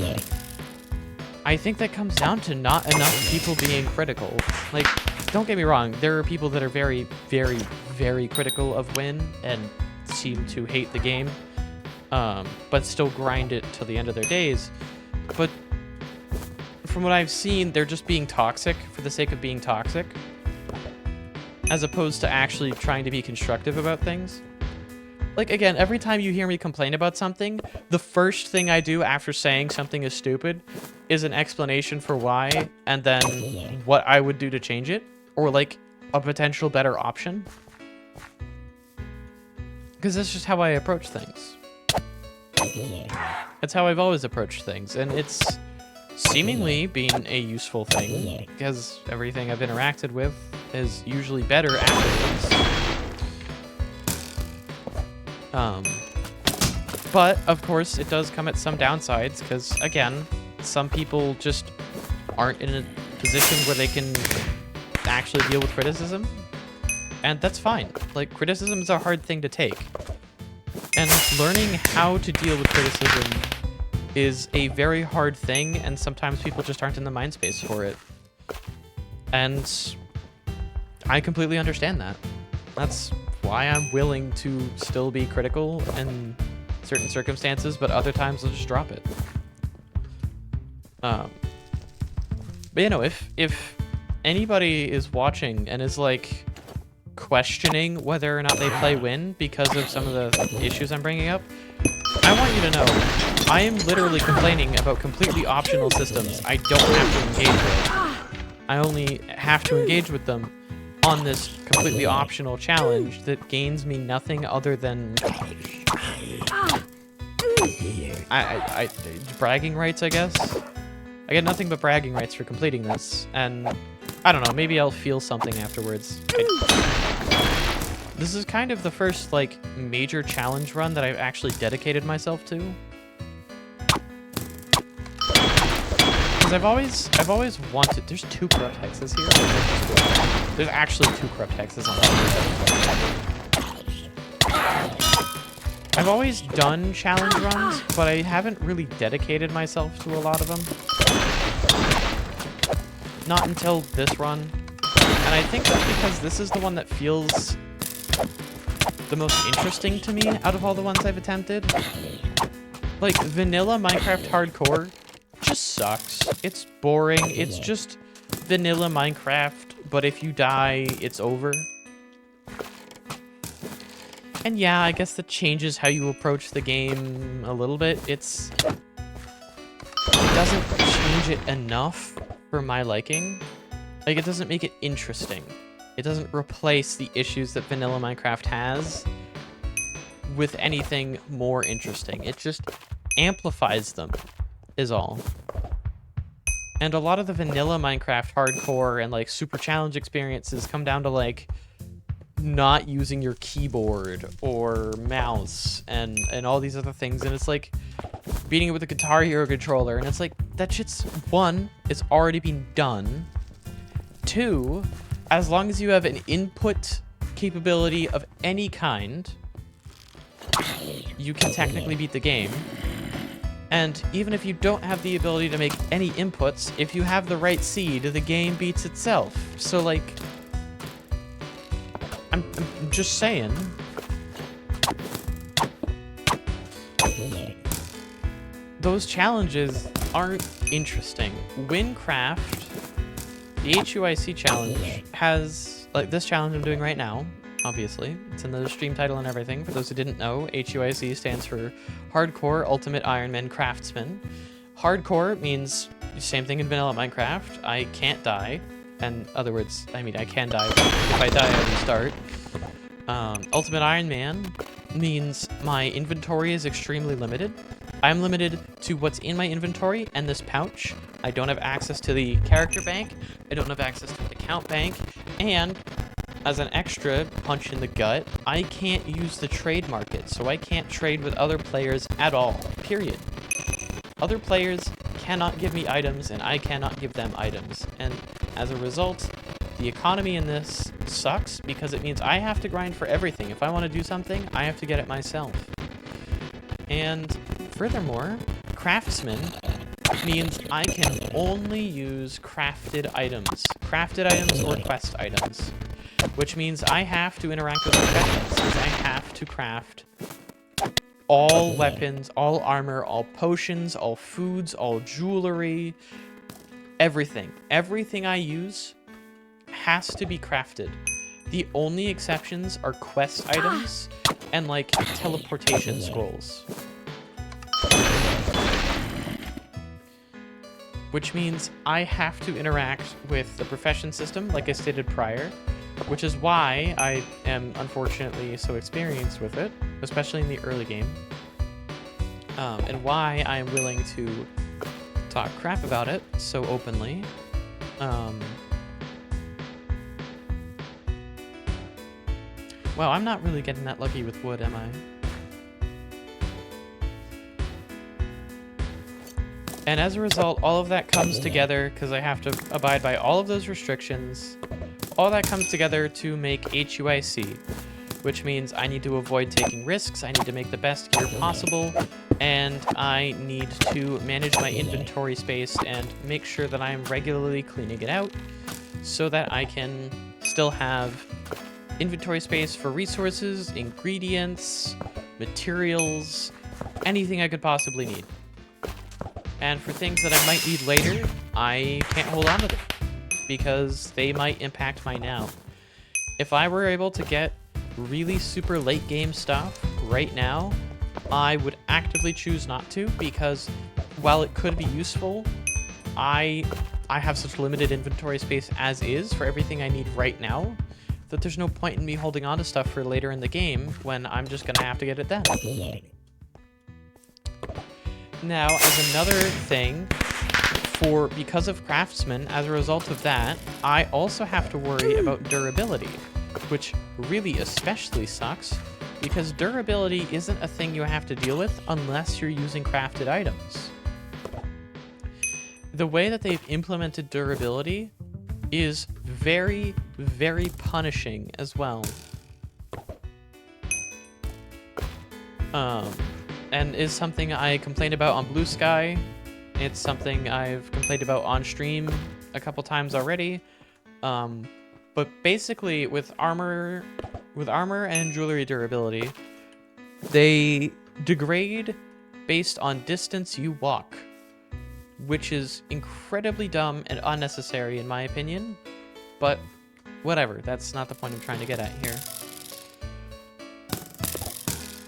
I think that comes down to not enough people being critical. Like, don't get me wrong, there are people that are very, very, very critical of Wynn and seem to hate the game, but still grind it till the end of their days. But from what I've seen, they're just being toxic for the sake of being toxic, as opposed to actually trying to be constructive about things. Like, again, every time you hear me complain about something, the first thing I do after saying something is stupid is an explanation for why, and then what I would do to change it, or, like, a potential better option. Because that's just how I approach things. That's how I've always approached things, and it's seemingly been a useful thing, because everything I've interacted with is usually better afterwards. But, of course, it does come at some downsides, because, again, some people just aren't in a position where they can actually deal with criticism, and that's fine. Like, criticism is a hard thing to take, and learning how to deal with criticism is a very hard thing, and sometimes people just aren't in the mind space for it. And I completely understand that. That's why I'm willing to still be critical in certain circumstances, but other times I'll just drop it. But you know, if anybody is watching and is like questioning whether or not they play Win because of some of the issues I'm bringing up, I want you to know, I am literally complaining about completely optional systems I don't have to engage with. I only have to engage with them on this completely optional challenge that gains me nothing other than bragging rights, I guess. I get nothing but bragging rights for completing this, and I don't know, maybe I'll feel something afterwards. This is kind of the first, like, major challenge run that I've actually dedicated myself to. Because I've always wanted... There's 2 corrupt hexes here. There's actually 2 corrupt hexes on that. I've always done challenge runs, but I haven't really dedicated myself to a lot of them. Not until this run. And I think that's because this is the one that feels the most interesting to me out of all the ones I've attempted. Like, vanilla Minecraft hardcore just sucks. It's boring. It's just vanilla Minecraft, but if you die, it's over. And yeah, I guess that changes how you approach the game a little bit. It doesn't change it enough for my liking. Like, it doesn't make it interesting. It doesn't replace the issues that vanilla Minecraft has with anything more interesting. It just amplifies them, is all. And a lot of the vanilla Minecraft hardcore and, like, super challenge experiences come down to, like, not using your keyboard or mouse and all these other things. And it's like beating it with a Guitar Hero controller. And it's like, that shit's, 1, it's already been done. 2, as long as you have an input capability of any kind, you can technically beat the game. And even if you don't have the ability to make any inputs, if you have the right seed, the game beats itself. So, like, I'm just saying. Those challenges aren't interesting. Wynncraft, the HUIC challenge, has, like, this challenge I'm doing right now, obviously. It's in the stream title and everything. For those who didn't know, HUIC stands for Hardcore Ultimate Ironman Craftsman. Hardcore means same thing in vanilla Minecraft. I can't die. In other words, I mean, I can die, but if I die, I restart. Ultimate Iron Man means my inventory is extremely limited. I'm limited to what's in my inventory and this pouch. I don't have access to the character bank. I don't have access to the account bank. And as an extra punch in the gut, I can't use the trade market, so I can't trade with other players at all, period. Other players cannot give me items, and I cannot give them items. And as a result, the economy in this sucks because it means I have to grind for everything. If I want to do something, I have to get it myself. And furthermore, craftsman means I can only use crafted items or quest items, which means I have to interact with professionals, because I have to craft all weapons, all armor, all potions, all foods, all jewelry, everything. Everything I use has to be crafted. The only exceptions are quest items and, like, teleportation scrolls. Which means I have to interact with the profession system, like I stated prior, which is why I am unfortunately so experienced with it, especially in the early game, and why I am willing to talk crap about it so openly. Well, I'm not really getting that lucky with wood, am I? And as a result, all of that comes together, because I have to abide by all of those restrictions. All that comes together to make HUIC, which means I need to avoid taking risks, I need to make the best gear possible, and I need to manage my inventory space and make sure that I am regularly cleaning it out so that I can still have inventory space for resources, ingredients, materials, anything I could possibly need. And for things that I might need later, I can't hold on to them because they might impact my now. If I were able to get really super late game stuff right now, I would actively choose not to, because while it could be useful, I have such limited inventory space as is for everything I need right now that there's no point in me holding on to stuff for later in the game when I'm just gonna have to get it done. Now, as another thing, because of Craftsman, as a result of that, I also have to worry about durability, which really especially sucks, because durability isn't a thing you have to deal with unless you're using crafted items. The way that they've implemented durability is very, very punishing as well. And is something I complained about on Blue Sky. It's something I've complained about on stream a couple times already. But basically, with armor and jewelry durability, they degrade based on distance you walk, which is incredibly dumb and unnecessary in my opinion. But whatever, that's not the point I'm trying to get at here.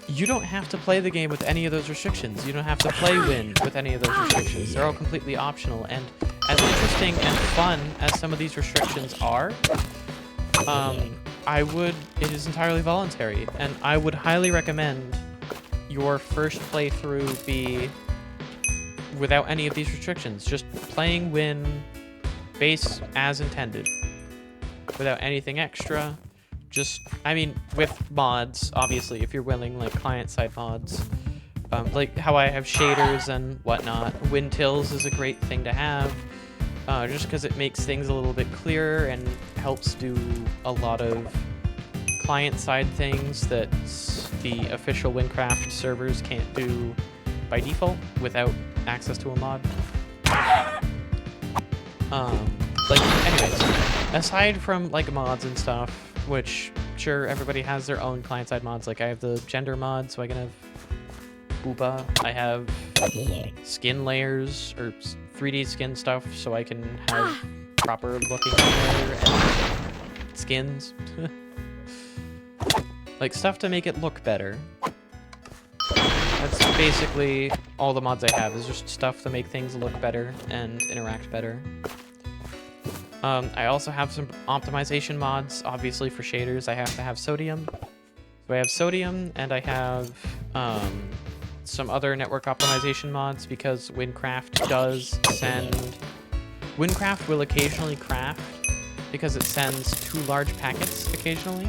You don't have to play the game with any of those restrictions. You don't have to play Wynn with any of those restrictions. They're all completely optional. And as interesting and fun as some of these restrictions are, it is entirely voluntary. And I would highly recommend your first playthrough be without any of these restrictions. Just playing Wynn base as intended, without anything extra. Just, I mean, with mods, obviously, if you're willing, like client-side mods. Like how I have shaders and whatnot. Windtills is a great thing to have, just because it makes things a little bit clearer and helps do a lot of client-side things that the official Wynncraft servers can't do by default without access to a mod. Anyways, aside from like mods and stuff, which sure everybody has their own client-side mods. Like I have the gender mod, so I can have Booba. I have skin layers or 3D skin stuff, so I can have proper looking hair and skins. Like stuff to make it look better. That's basically all the mods I have, is just stuff to make things look better and interact better. I also have some optimization mods, obviously for shaders. I have to have sodium. So I have sodium, and I have some other network optimization mods because Wynncraft does send... Wynncraft will occasionally craft because it sends too large packets occasionally.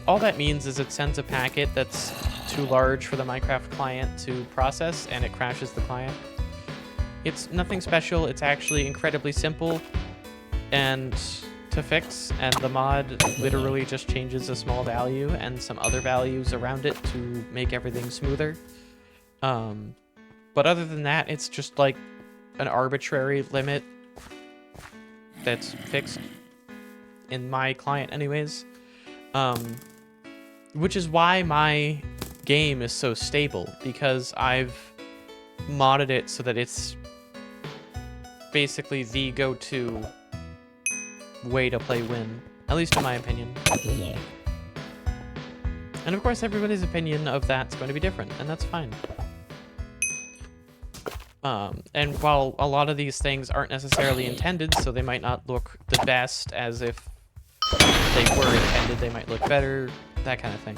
All that means is it sends a packet that's too large for the Minecraft client to process, and it crashes the client. It's nothing special, it's actually incredibly simple and to fix, and the mod literally just changes a small value and some other values around it to make everything smoother. But other than that, it's just like an arbitrary limit that's fixed in my client anyways. Which is why my game is so stable, because I've modded it so that it's basically the go-to way to play Wynn, at least in my opinion. And of course, everybody's opinion of that's going to be different, and that's fine. And while a lot of these things aren't necessarily intended, so they might not look the best as if they were intended, they might look better, that kind of thing.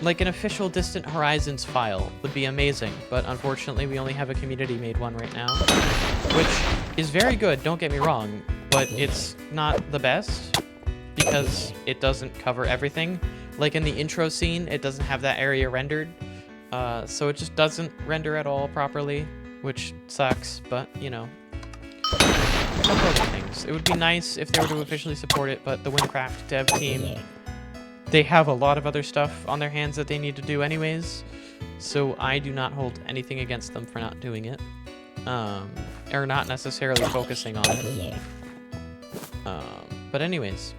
Like an official Distant Horizons file would be amazing, but unfortunately we only have a community-made one right now, which is very good, don't get me wrong, but it's not the best because it doesn't cover everything. Like in the intro scene, it doesn't have that area rendered, so it just doesn't render at all properly, which sucks, but, you know. A couple other things. It would be nice if they were to officially support it, but the Wynncraft dev team they have a lot of other stuff on their hands that they need to do anyways, so I do not hold anything against them for not doing it, or not necessarily focusing on it. But anyways,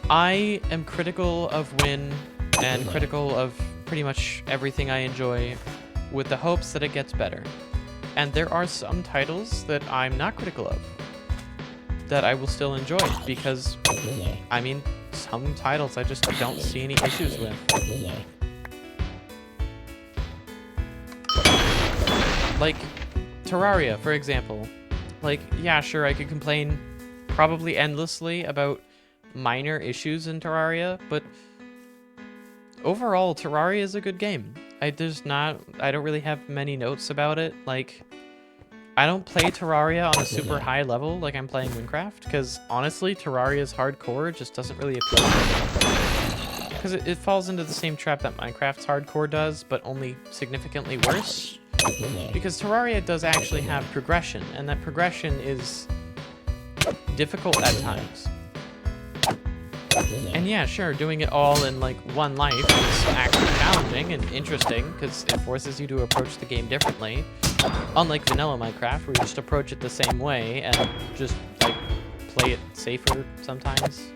I am critical of Wynn and critical of pretty much everything I enjoy with the hopes that it gets better. And there are some titles that I'm not critical of that I will still enjoy because, I mean, some titles I just don't see any issues with. Like Terraria, for example. Like, yeah, sure, I could complain probably endlessly about minor issues in Terraria, but overall, Terraria is a good game. I don't really have many notes about it. Like, I don't play Terraria on a super high level like I'm playing Wynncraft, because honestly, Terraria's hardcore just doesn't really appeal to me. Because it falls into the same trap that Minecraft's hardcore does, but only significantly worse. Because Terraria does actually have progression, and that progression is difficult at times. And yeah, sure, doing it all in like one life is actually challenging and interesting because it forces you to approach the game differently. Unlike vanilla Minecraft, where you just approach it the same way and just like play it safer sometimes.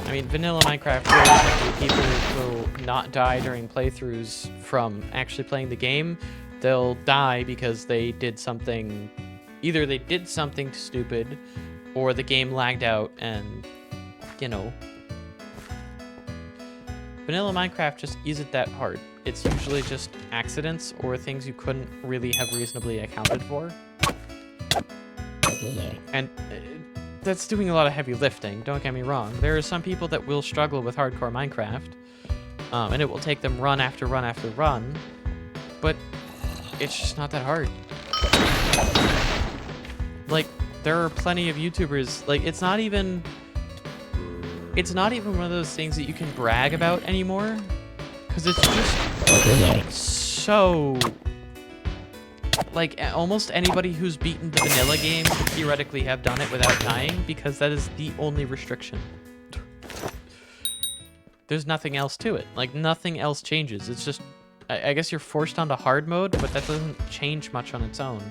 I mean, vanilla Minecraft, realistically, people will not die during playthroughs from actually playing the game. They'll die because they did something, either they did something stupid, or the game lagged out and, you know. Vanilla Minecraft just isn't that hard. It's usually just accidents or things you couldn't really have reasonably accounted for. And that's doing a lot of heavy lifting, don't get me wrong. There are some people that will struggle with hardcore Minecraft, and it will take them run after run after run, but it's just not that hard. Like, there are plenty of YouTubers, like, it's not even one of those things that you can brag about anymore, because it's just so, like, almost anybody who's beaten the vanilla game could theoretically have done it without dying, because that is the only restriction. There's nothing else to it. Like, nothing else changes. It's just, I guess you're forced onto hard mode, but that doesn't change much on its own.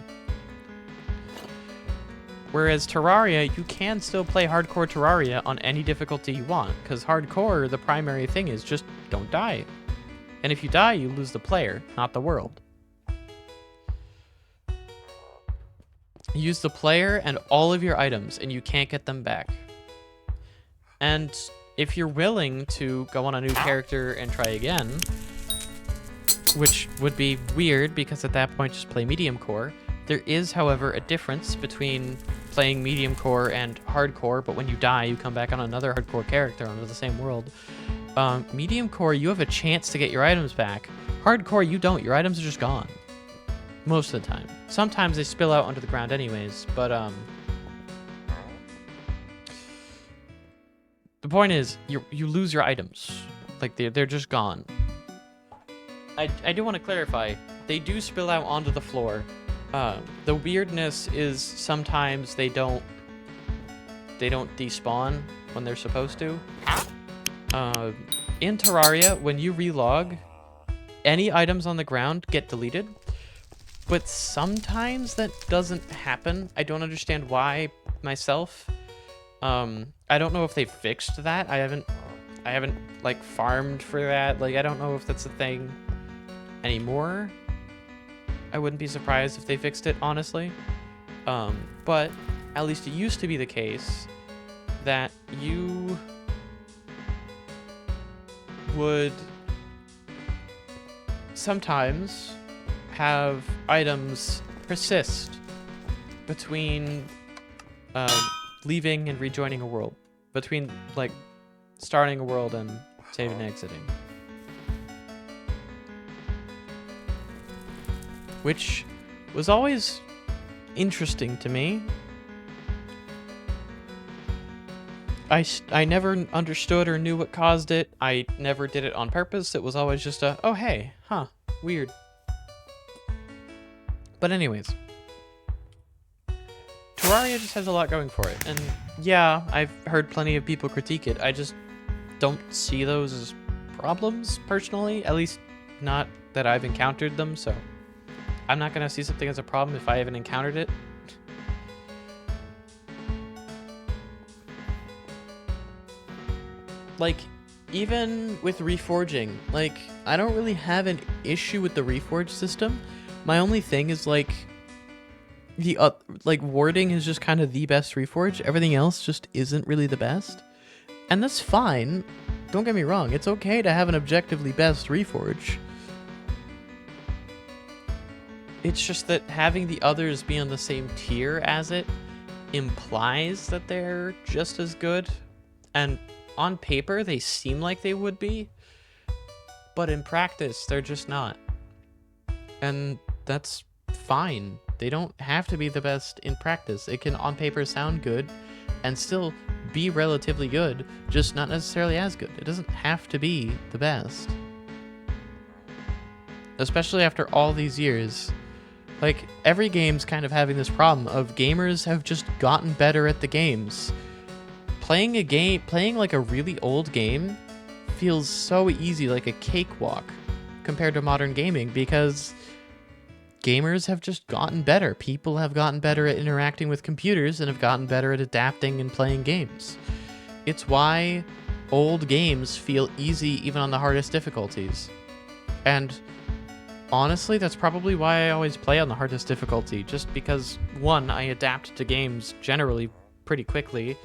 Whereas Terraria, you can still play hardcore Terraria on any difficulty you want, because hardcore, the primary thing is just don't die. And if you die, you lose the player, not the world. Use the player and all of your items, and you can't get them back. And if you're willing to go on a new character and try again, which would be weird because at that point just play medium core, there is, however, a difference between playing medium core and hardcore, but when you die, you come back on another hardcore character onto the same world. Medium core, you have a chance to get your items back. Hardcore, you don't. Your items are just gone. Most of the time. Sometimes they spill out onto the ground anyways, but the point is, you lose your items. Like, they're just gone. I do want to clarify, they do spill out onto the floor. The weirdness is sometimes they don't despawn when they're supposed to. In Terraria, when you relog, any items on the ground get deleted, but sometimes that doesn't happen. I don't understand why myself. I don't know if they fixed that. I haven't like farmed for that. Like, I don't know if that's a thing anymore. I wouldn't be surprised if they fixed it, honestly. But at least it used to be the case that you would sometimes have items persist between leaving and rejoining a world. Between, like, starting a world and saving and exiting. Which was always interesting to me. I never understood or knew what caused it. I never did it on purpose. It was always just a, oh hey, huh, weird. But anyways. Terraria Terraria just has a lot going for it. And yeah, I've heard plenty of people critique it. I just don't see those as problems, personally. At least not that I've encountered them, so I'm not going to see something as a problem if I haven't encountered it. Like, even with reforging, like, I don't really have an issue with the reforge system. My only thing is, like, the warding is just kind of the best reforge. Everything else just isn't really the best. And that's fine. Don't get me wrong. It's okay to have an objectively best reforge. It's just that having the others be on the same tier as it implies that they're just as good. And on paper, they seem like they would be. But in practice, they're just not. And that's fine. They don't have to be the best in practice. It can, on paper, sound good and still be relatively good, just not necessarily as good. It doesn't have to be the best. Especially after all these years. Like, every game's kind of having this problem of gamers have just gotten better at the games. Playing like a really old game feels so easy, like a cakewalk, compared to modern gaming, because gamers have just gotten better. People have gotten better at interacting with computers and have gotten better at adapting and playing games. It's why old games feel easy even on the hardest difficulties. And honestly, that's probably why I always play on the hardest difficulty, just because, one, I adapt to games generally pretty quickly,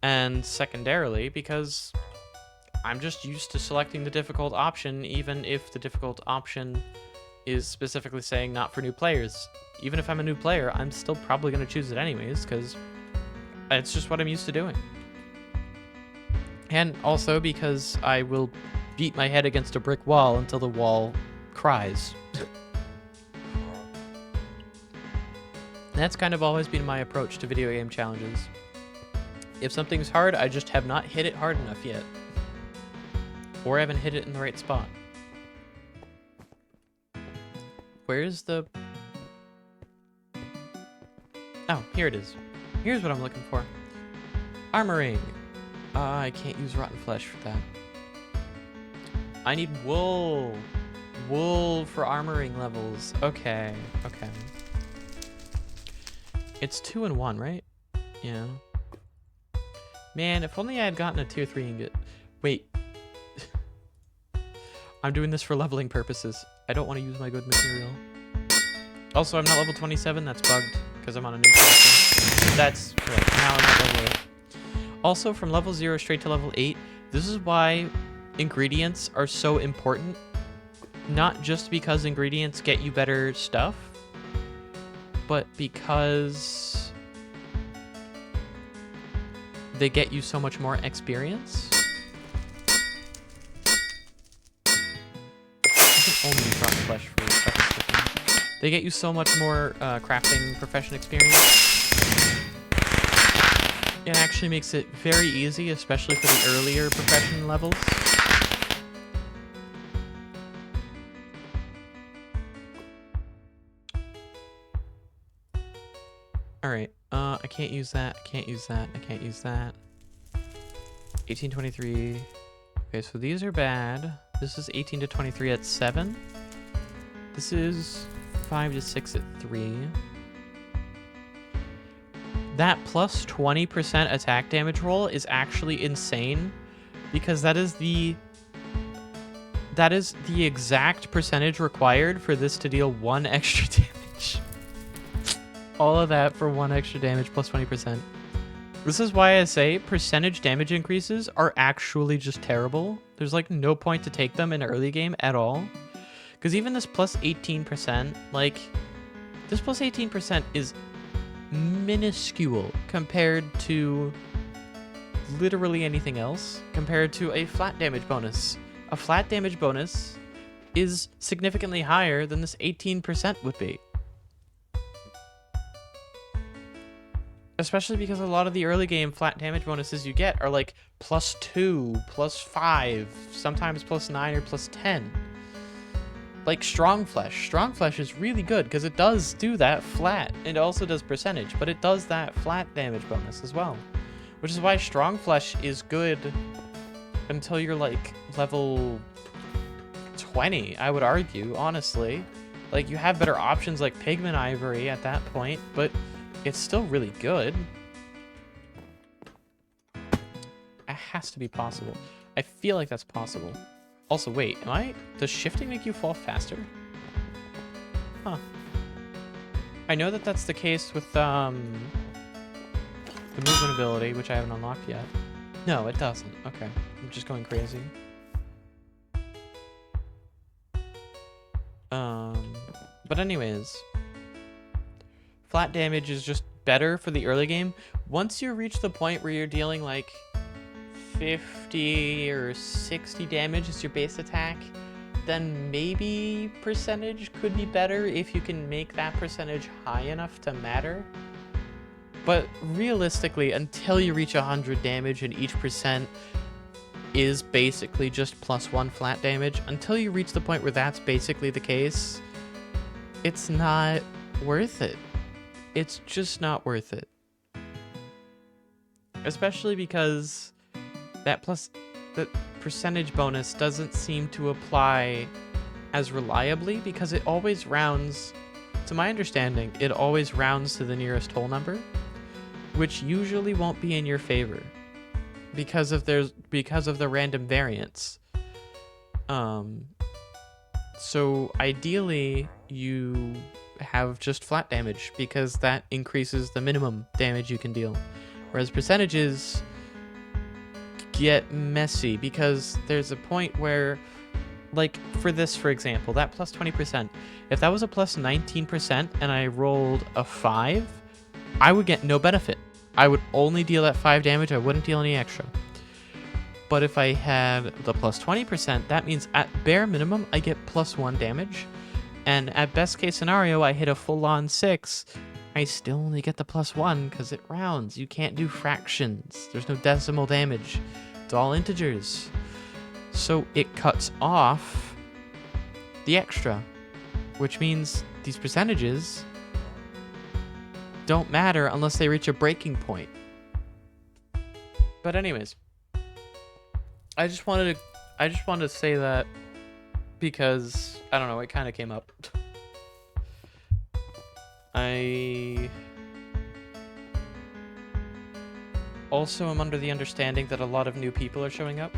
and secondarily, because I'm just used to selecting the difficult option, even if the difficult option is specifically saying not for new players. Even if I'm a new player, I'm still probably going to choose it anyways, because it's just what I'm used to doing. And also because I will beat my head against a brick wall until the wall cries. That's kind of always been my approach to video game challenges. If something's hard, I just have not hit it hard enough yet. Or I haven't hit it in the right spot. Where's the... Oh, here it is. Here's what I'm looking for. Armoring. I can't use rotten flesh for that. I need wool. Wool for armoring levels. Okay, okay. It's 2 and 1, right? Yeah. Man, if only I had gotten a tier 3 ingot. Wait. I'm doing this for leveling purposes. I don't want to use my good material. Also, I'm not level 27. That's bugged because I'm on a new character. That's correct. Now I'm at level 8. Also, from level 0 straight to level 8, this is why ingredients are so important. Not just because ingredients get you better stuff, but because they get you so much more experience. Only use rotten flesh for stuff. They get you so much more crafting profession experience. It actually makes it very easy, especially for the earlier profession levels. Alright, I can't use that, I can't use that, I can't use that. 1823. Okay, so these are bad. This is 18 to 23 at 7. This is 5 to 6 at 3. That plus 20% attack damage roll is actually insane, because that is the exact percentage required for this to deal 1 extra damage. All of that for 1 extra damage plus 20%. This is why I say percentage damage increases are actually just terrible. There's like no point to take them in early game at all. Because even this plus 18%, like, this plus 18% is minuscule compared to literally anything else, compared to a flat damage bonus. A flat damage bonus is significantly higher than this 18% would be. Especially because a lot of the early game flat damage bonuses you get are like +2, +5, sometimes +9 or +10. Like strong flesh. Strong flesh is really good because it does do that flat. It also does percentage, but it does that flat damage bonus as well. Which is why strong flesh is good until you're like level 20, I would argue, honestly. Like, you have better options like pigment ivory at that point, but it's still really good. It has to be possible. I feel like that's possible. Also, wait, does shifting make you fall faster? Huh. I know that that's the case with, the movement ability, which I haven't unlocked yet. No, it doesn't. Okay. I'm just going crazy. But anyways, flat damage is just better for the early game. Once you reach the point where you're dealing like 50 or 60 damage as your base attack, then maybe percentage could be better if you can make that percentage high enough to matter. But realistically, until you reach 100 damage and each percent is basically just +1 flat damage, until you reach the point where that's basically the case, it's not worth it. It's just not worth it. Especially because that percentage bonus doesn't seem to apply as reliably, because it always rounds, to my understanding, it always rounds to the nearest whole number, which usually won't be in your favor because of the random variance. So ideally you have just flat damage because that increases the minimum damage you can deal, whereas percentages get messy because there's a point where, like for this, for example, that +20%, if that was a +19% and I rolled a 5, I would get no benefit. I would only deal that 5 damage. I wouldn't deal any extra. But if I had the +20%, that means at bare minimum, I get +1 damage. And at best case scenario, I hit a full-on 6. I still only get the +1 because it rounds. You can't do fractions. There's no decimal damage. It's all integers. So it cuts off the extra, which means these percentages don't matter unless they reach a breaking point. But anyways, I just wanted to say that because I don't know, it kind of came up. I also am under the understanding that a lot of new people are showing up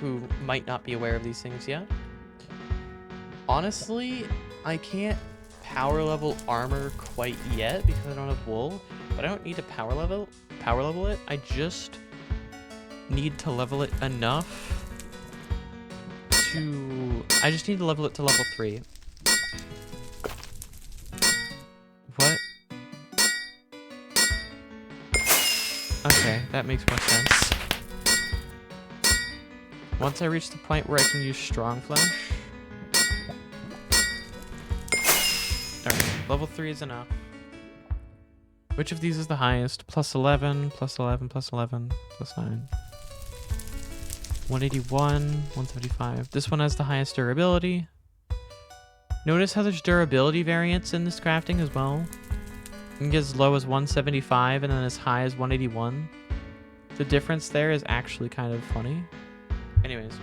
who might not be aware of these things yet. Honestly, I can't power level armor quite yet because I don't have wool, but I don't need to power level it. I just need to level it enough to... I just need to level it to level 3. What? Okay, that makes more sense. Once I reach the point where I can use strong flesh... Alright, level 3 is enough. Which of these is the highest? +11, +11, +11, +9. 181, 175. This one has the highest durability. Notice how there's durability variance in this crafting as well. You can get as low as 175 and then as high as 181. The difference there is actually kind of funny. Anyways.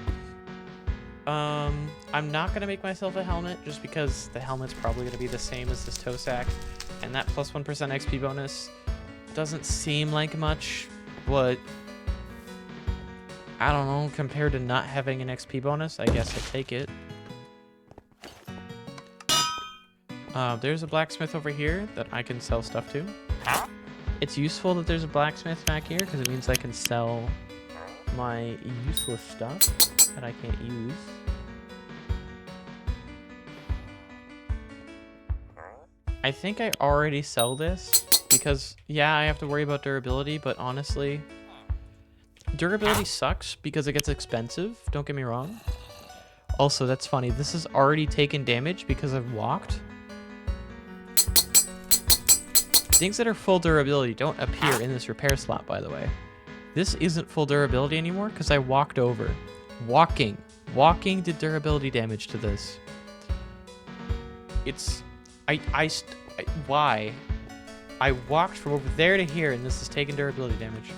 I'm not going to make myself a helmet just because the helmet's probably going to be the same as this toe sack. And that +1% XP bonus doesn't seem like much, but I don't know, compared to not having an XP bonus, I guess I'll take it. There's a blacksmith over here that I can sell stuff to. It's useful that there's a blacksmith back here because it means I can sell my useless stuff that I can't use. I think I already sell this because, yeah, I have to worry about durability, but honestly, durability sucks because it gets expensive. Don't get me wrong. Also, that's funny. This has already taken damage because I've walked. Things that are full durability don't appear in this repair slot, by the way. This isn't full durability anymore because I walked over. Walking Walking did durability damage to this. It's... why? I walked from over there to here, and this is taking durability damage.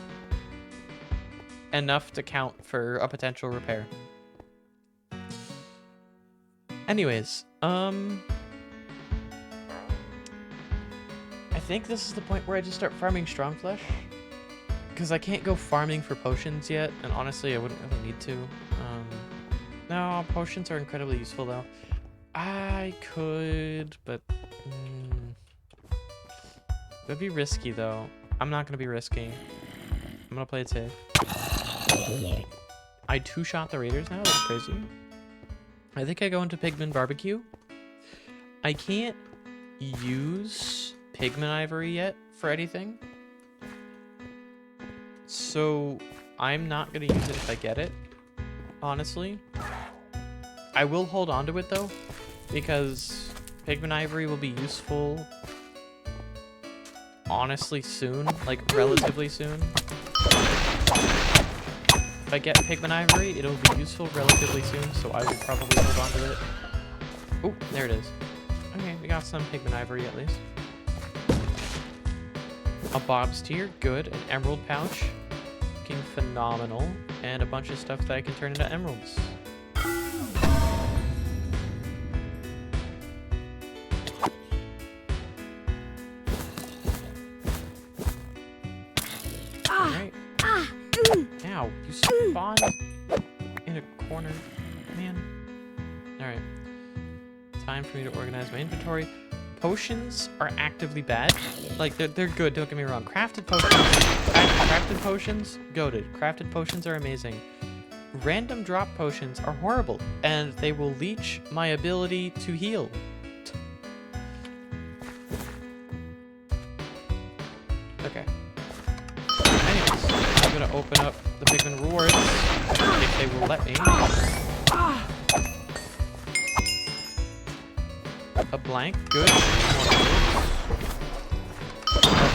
Enough to count for a potential repair. Anyways, I think this is the point where I just start farming strong flesh. Because I can't go farming for potions yet, and honestly, I wouldn't really need to. No, potions are incredibly useful, though. I could, but... it would be risky, though. I'm not going to be risky. I'm going to play it safe. I two-shot the raiders now? That's crazy. I think I go into Pigman Barbecue. I can't use Pigman Ivory yet for anything. So I'm not going to use it if I get it, honestly. I will hold on to it, though, because Pigman Ivory will be useful, honestly, soon. Like, relatively soon. If I get Pigman Ivory, it'll be useful relatively soon, so I will probably hold on to it. Oh, there it is. Okay, we got some Pigman Ivory at least. A Bob's Tier, good. An Emerald Pouch, looking phenomenal. And a bunch of stuff that I can turn into emeralds. Alright. Ow, you spawned in a corner, man. Alright. Time for me to organize my inventory. Potions are actively bad. Like, they're good, don't get me wrong. Crafted potions, goated. Crafted potions are amazing. Random drop potions are horrible, and they will leech my ability to heal. Okay. Anyways, I'm gonna open up the Pigman rewards, if they will let me. A blank, good.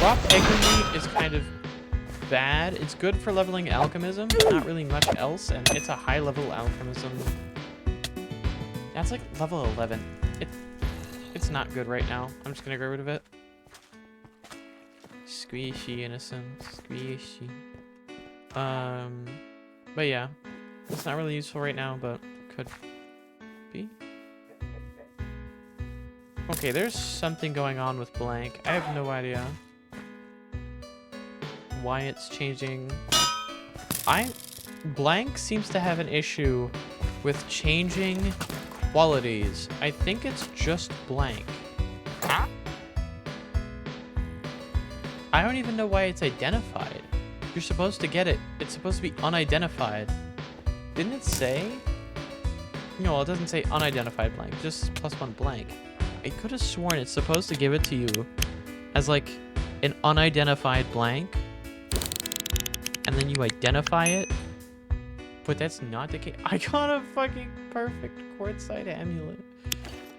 Raw Pigman is kind of bad. It's good for leveling alchemism, not really much else, and it's a high level alchemism. That's like level 11. It's not good right now. I'm just gonna get rid of it. Squishy innocent, squishy. But yeah, it's not really useful right now, but could be. Okay, there's something going on with blank. I have no idea why it's changing. Blank seems to have an issue with changing qualities. I think it's just blank. I don't even know why it's identified. You're supposed to get it. It's supposed to be unidentified. Didn't it say? No, it doesn't say unidentified blank, just +1 blank. I could have sworn it's supposed to give it to you as like an unidentified blank, and then you identify it, but that's not the case. I got a fucking perfect quartzite amulet.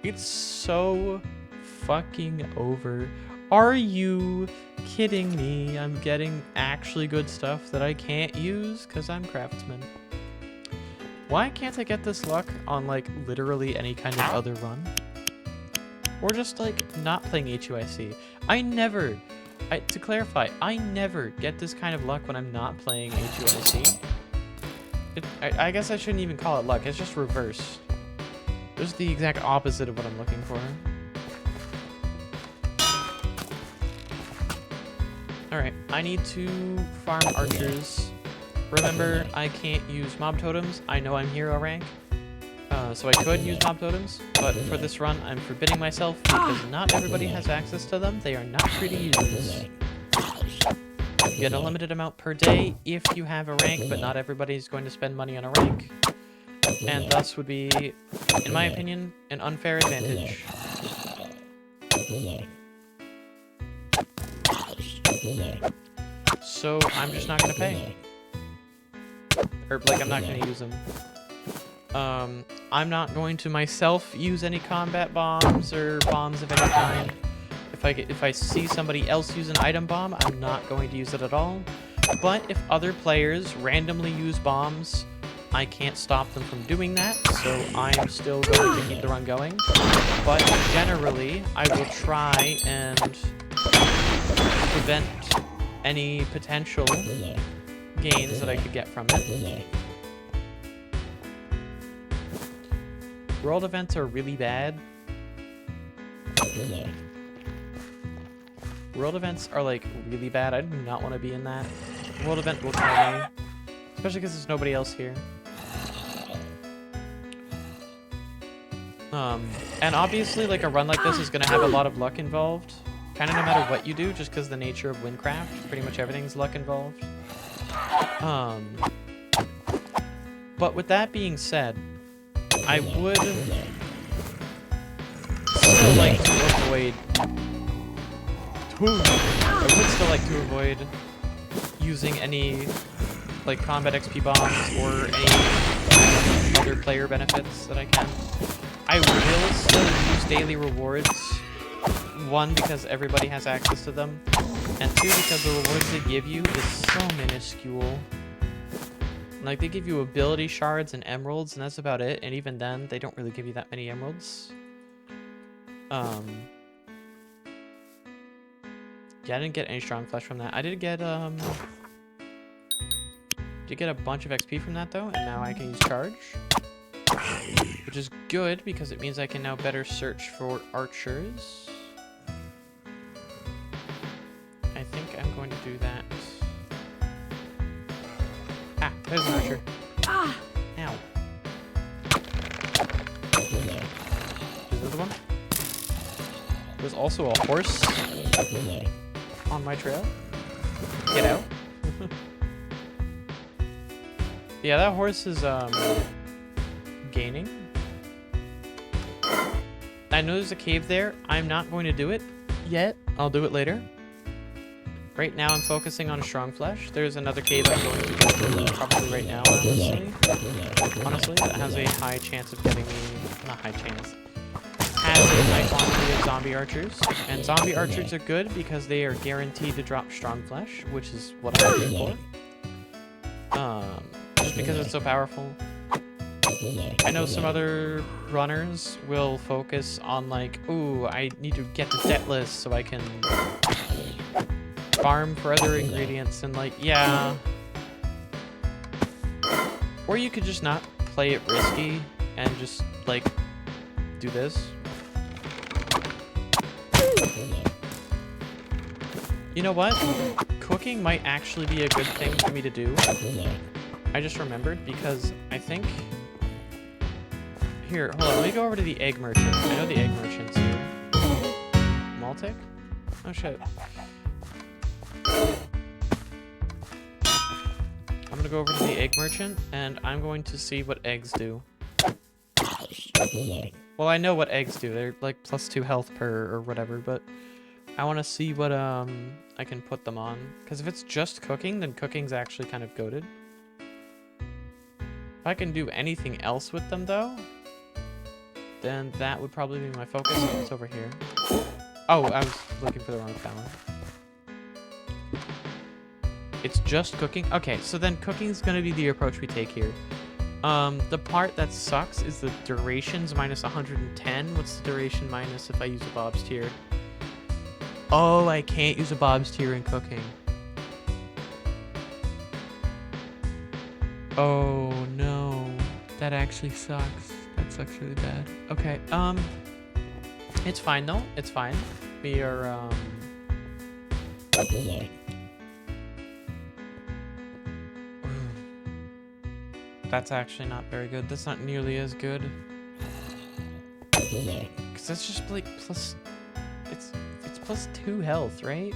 It's so fucking over. Are you kidding me? I'm getting actually good stuff that I can't use because I'm craftsman. Why can't I get this luck on like literally any kind of other run? Or just like not playing HUIC. To clarify, I never get this kind of luck when I'm not playing HUIC. I guess I shouldn't even call it luck, it's just reversed. It's the exact opposite of what I'm looking for. Alright, I need to farm archers. Remember, I can't use mob totems. I know I'm hero rank. So I could use mob totems, but for this run, I'm forbidding myself because not everybody has access to them. They are not free to use. You get a limited amount per day if you have a rank, but not everybody's going to spend money on a rank. And thus would be, in my opinion, an unfair advantage. So I'm just not going to pay. Or, like, I'm not going to use them. I'm not going to myself use any combat bombs or bombs of any kind. If I see somebody else use an item bomb, I'm not going to use it at all. But if other players randomly use bombs I can't stop them from doing that, so I'm still going to keep the run going. But generally, I will try and prevent any potential gains that I could get from it. World events are really bad. World events are, like, really bad. I do not want to be in that. World event will kill me. Especially because there's nobody else here. And obviously, like, a run like this is going to have a lot of luck involved. Kind of no matter what you do, just because the nature of Wynncraft, pretty much everything's luck involved. But with that being said, I would still like to avoid... I would still like to avoid using any, like, combat XP bombs or any other player benefits that I can. I will still use daily rewards. One, because everybody has access to them. And two, because the rewards they give you is so minuscule. Like, they give you ability shards and emeralds, and that's about it. And even then, they don't really give you that many emeralds. Yeah, I didn't get any strong flesh from that. I did get a bunch of XP from that, though, and now I can use charge. Which is good, because it means I can now better search for archers. I think I'm going to do that. Ah, there's an archer. Ah! Ow. There's another one. There's also a horse on my trail. Get out. Yeah, that horse is, gaining. I know there's a cave there. I'm not going to do it yet. I'll do it later. Right now, I'm focusing on strong flesh. There's another cave I'm going to go to probably right now, honestly, that has a high chance of getting me... Not high chance. Has a high quantity of zombie archers. And zombie archers are good because they are guaranteed to drop strong flesh, which is what I'm looking for. Just because it's so powerful. I know some other runners will focus on, like, ooh, I need to get to Deathless so I can farm for other ingredients, and, like, yeah. Or you could just not play it risky and just, like, do this. You know what? Cooking might actually be a good thing for me to do. I just remembered, because I think... Here, hold on, let me go over to the egg merchant. I know the egg merchant's here. Maltic? Oh shit. I'm gonna go over to the egg merchant, and I'm going to see what eggs do. Well, I know what eggs do. They're like +2 health per or whatever, but I want to see what I can put them on. Because if it's just cooking, then cooking's actually kind of goated. If I can do anything else with them, though, then that would probably be my focus. Oh, it's over here. Oh, I was looking for the wrong tower. It's just cooking? Okay, so then cooking's going to be the approach we take here. The part that sucks is the duration's minus 110. What's the duration minus if I use a Bob's tier? Oh, I can't use a Bob's tier in cooking. Oh, no. That actually sucks. That sucks really bad. Okay, it's fine, though. It's fine. We are, That's actually not very good. That's not nearly as good. Because that's just, like, plus... It's +2 health, right?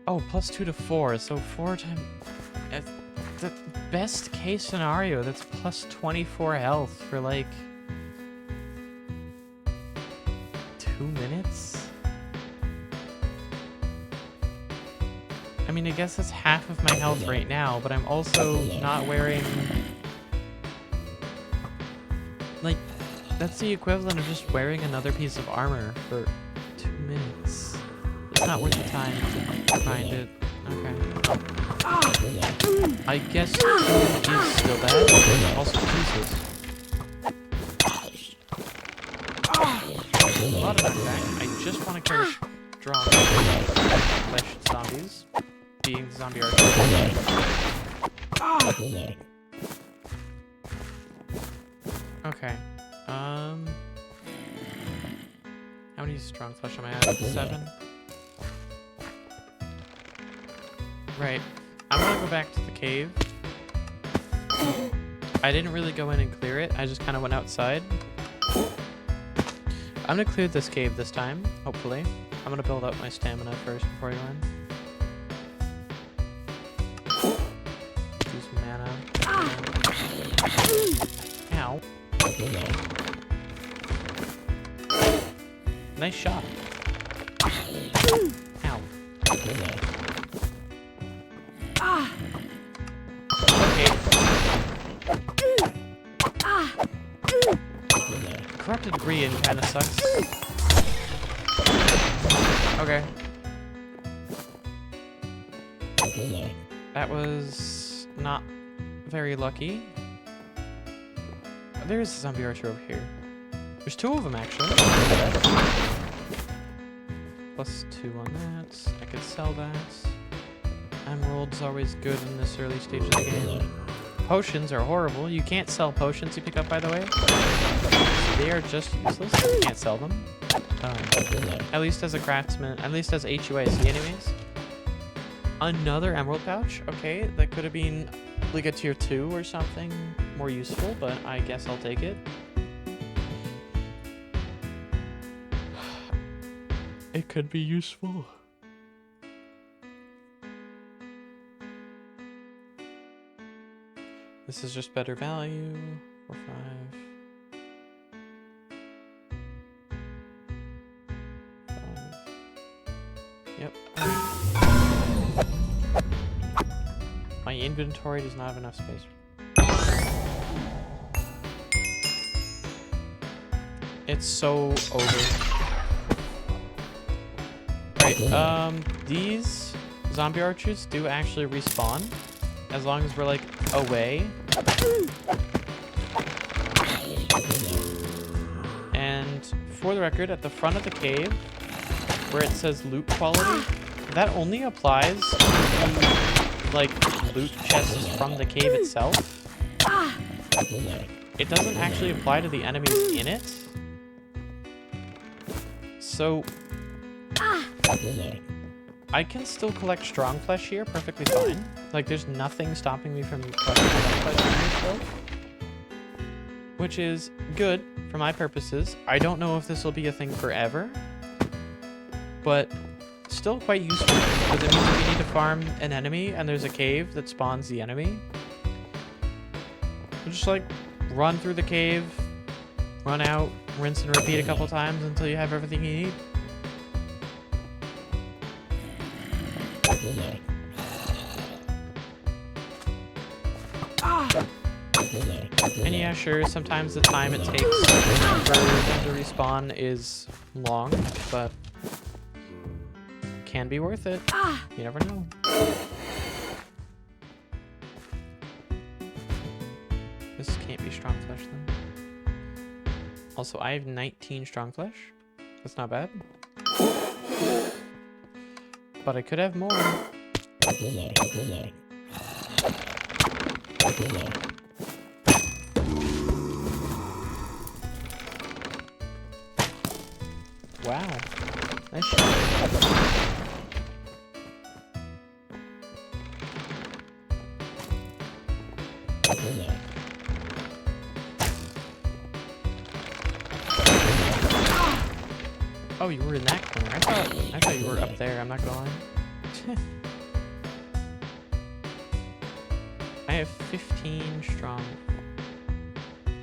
Oh, +2 to 4. So 4 times... The best case scenario, that's +24 health for, like... 2 minutes? I mean, I guess that's half of my health right now, but I'm also not wearing... Like, that's the equivalent of just wearing another piece of armor for 2 minutes. It's not worth the time to find it. Okay. I guess 2 is still bad. Also, Jesus. A lot of knockback. I just want to kill strong flesh zombies. Being zombie archers. Okay. How many strong flesh am I at? 7? Right. I'm gonna go back to the cave. I didn't really go in and clear it. I just kind of went outside. I'm gonna clear this cave this time, hopefully. I'm gonna build up my stamina first before I go in. Do some mana. Ow. Nice shot. Ow. Okay. Corrupted degree kind of sucks. Okay. That was not very lucky. There's a zombie archer over here. There's 2 of them actually. Plus 2 on that. I could sell that. Emerald's always good in this early stage of the game. Potions are horrible. You can't sell potions you pick up, by the way. They are just useless. You can't sell them. At least as a craftsman, at least as HUIC anyways. Another emerald pouch? Okay, that could have been like a tier 2 or something more useful, but I guess I'll take it. It could be useful. This is just better value. 4, 5. 5. Yep. My inventory does not have enough space. It's so over. Right, these zombie archers do actually respawn as long as we're like away. And for the record, at the front of the cave where it says loot quality, that only applies to like loot chests from the cave itself. It doesn't actually apply to the enemies in it. So I can still collect strong flesh here perfectly fine. Like there's nothing stopping me from collecting strong flesh here still. Which is good for my purposes. I don't know if this will be a thing forever, but still quite useful because it means if you need to farm an enemy and there's a cave that spawns the enemy, you just like run through the cave, run out, rinse and repeat a couple times until you have everything you need. And yeah, sure, sometimes the time it takes for them to respawn is long, but can be worth it. You never know. This can't be strong flesh then. Also, I have 19 strong flesh. That's not bad. But I could have more. Wow. Nice shot. Oh, you were in that corner. I thought you were up there. I'm not gonna lie. I have 15 strong.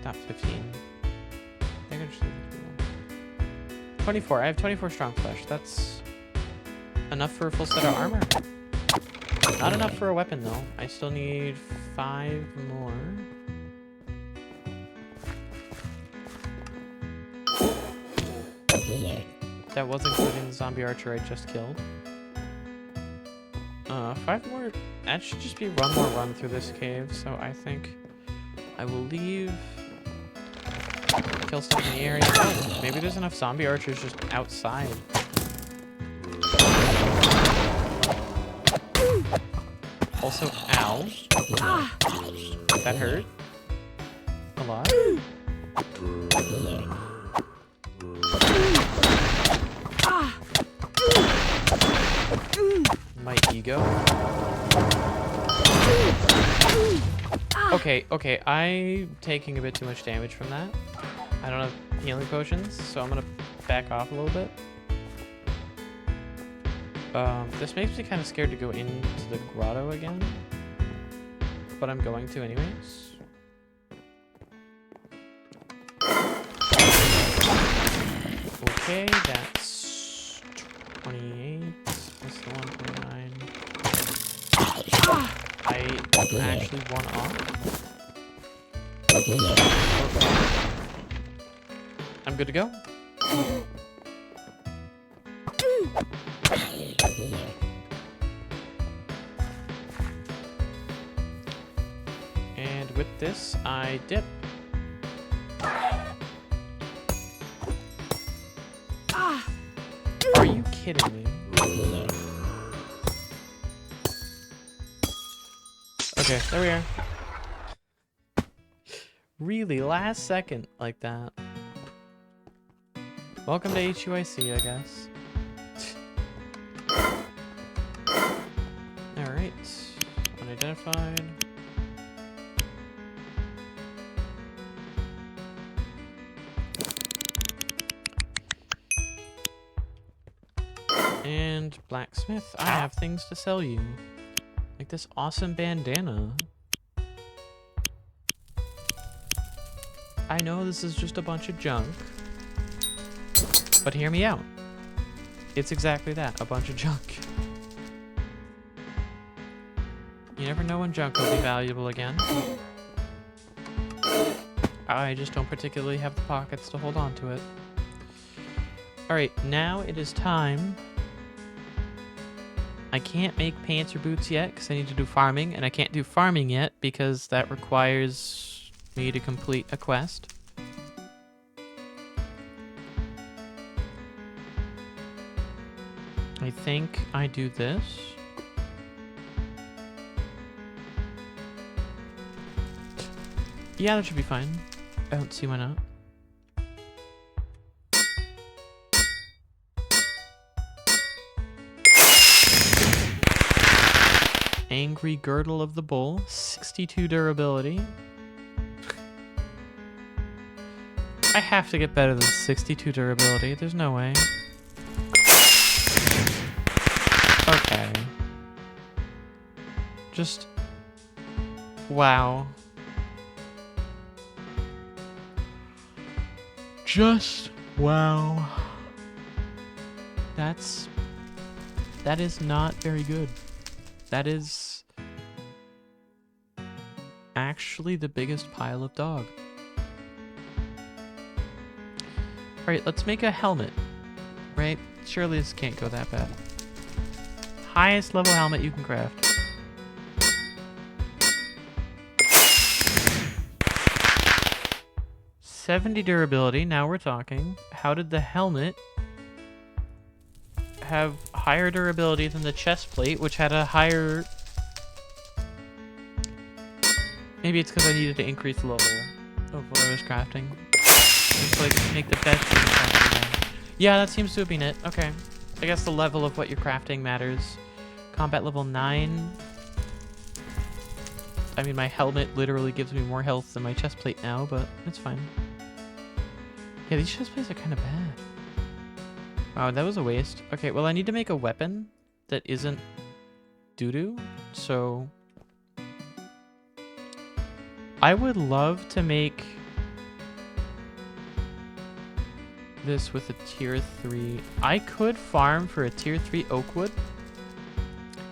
Not 15. I think I just need 24. I have 24 strong flesh. That's enough for a full set of armor. Not enough for a weapon though. I still need 5 more. That was including the zombie archer I just killed. 5 more. That should just be one more run through this cave. So I think I will leave. Kill stuff in the area. Oh, maybe there's enough zombie archers just outside. Also, ow. That hurt. A lot. My ego. Okay, I'm taking a bit too much damage from that. I don't have healing potions, so I'm gonna back off a little bit. This makes me kind of scared to go into the grotto again, but I'm going to anyways. Okay, that's 28 plus the 129. I actually won off. I'm good to go. And with this, I dip. Are you kidding me? Okay, there we are. Really, last second like that. Welcome to HUIC, I guess. Alright. Unidentified. And blacksmith, I have things to sell you. Like this awesome bandana. I know this is just a bunch of junk, but hear me out. It's exactly that, a bunch of junk. You never know when junk will be valuable again. I just don't particularly have the pockets to hold on to it. Alright, now it is time. I can't make pants or boots yet because I need to do farming, and I can't do farming yet because that requires me to complete a quest. I think I do this. Yeah, that should be fine. I don't see why not. Angry Girdle of the Bull, 62 durability. I have to get better than 62 durability. There's no way. Okay. Just... wow. Just... wow. That is not very good. That is actually the biggest pile of dog. Alright, let's make a helmet. Right? Surely this can't go that bad. Highest level helmet you can craft. $70 durability, now we're talking. How did the helmet have higher durability than the chest plate, which had a higher... Maybe it's because I needed to increase the level of what I was crafting. Just like make the best use of crafting. Yeah, that seems to have been it. Okay. I guess the level of what you're crafting matters. Combat level 9. I mean, my helmet literally gives me more health than my chest plate now, but it's fine. Yeah, these chest plates are kind of bad. Wow, that was a waste. Okay, well, I need to make a weapon that isn't doo-doo, so... I would love to make this with a tier 3. I could farm for a tier 3 oak wood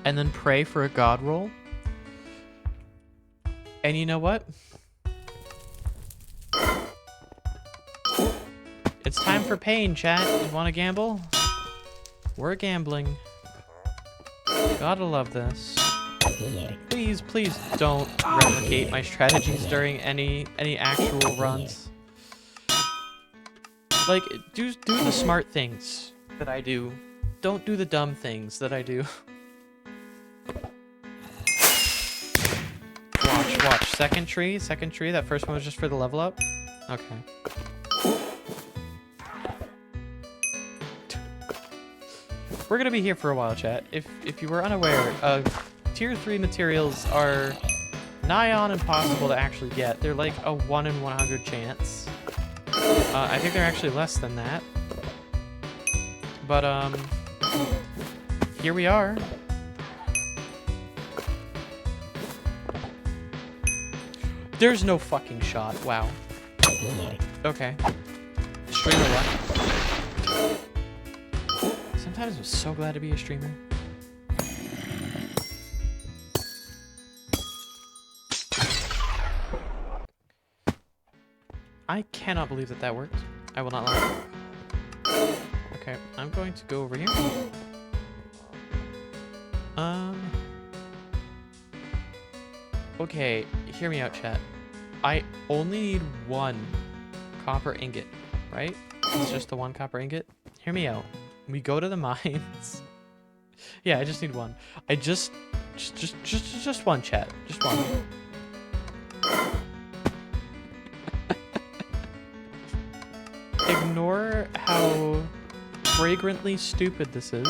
and then pray for a god roll. And you know what? It's time for pain, chat. You want to gamble? We're gambling. Gotta love this. Please, please don't replicate my strategies during any actual runs. Like, do the smart things that I do. Don't do the dumb things that I do. Watch. Second tree. That first one was just for the level up. Okay. We're gonna be here for a while, chat. If you were unaware, tier 3 materials are nigh on impossible to actually get. They're like a 1 in 100 chance. I think they're actually less than that. But, here we are. There's no fucking shot. Wow. Okay. Streamer luck. Sometimes I'm so glad to be a streamer. I cannot believe that worked. I will not lie. Okay, I'm going to go over here. Okay, hear me out, chat. I only need 1 copper ingot, right? It's just the 1 copper ingot. Hear me out. We go to the mines. Yeah, I just need 1. I just 1, chat. Just 1. Ignore how fragrantly stupid this is.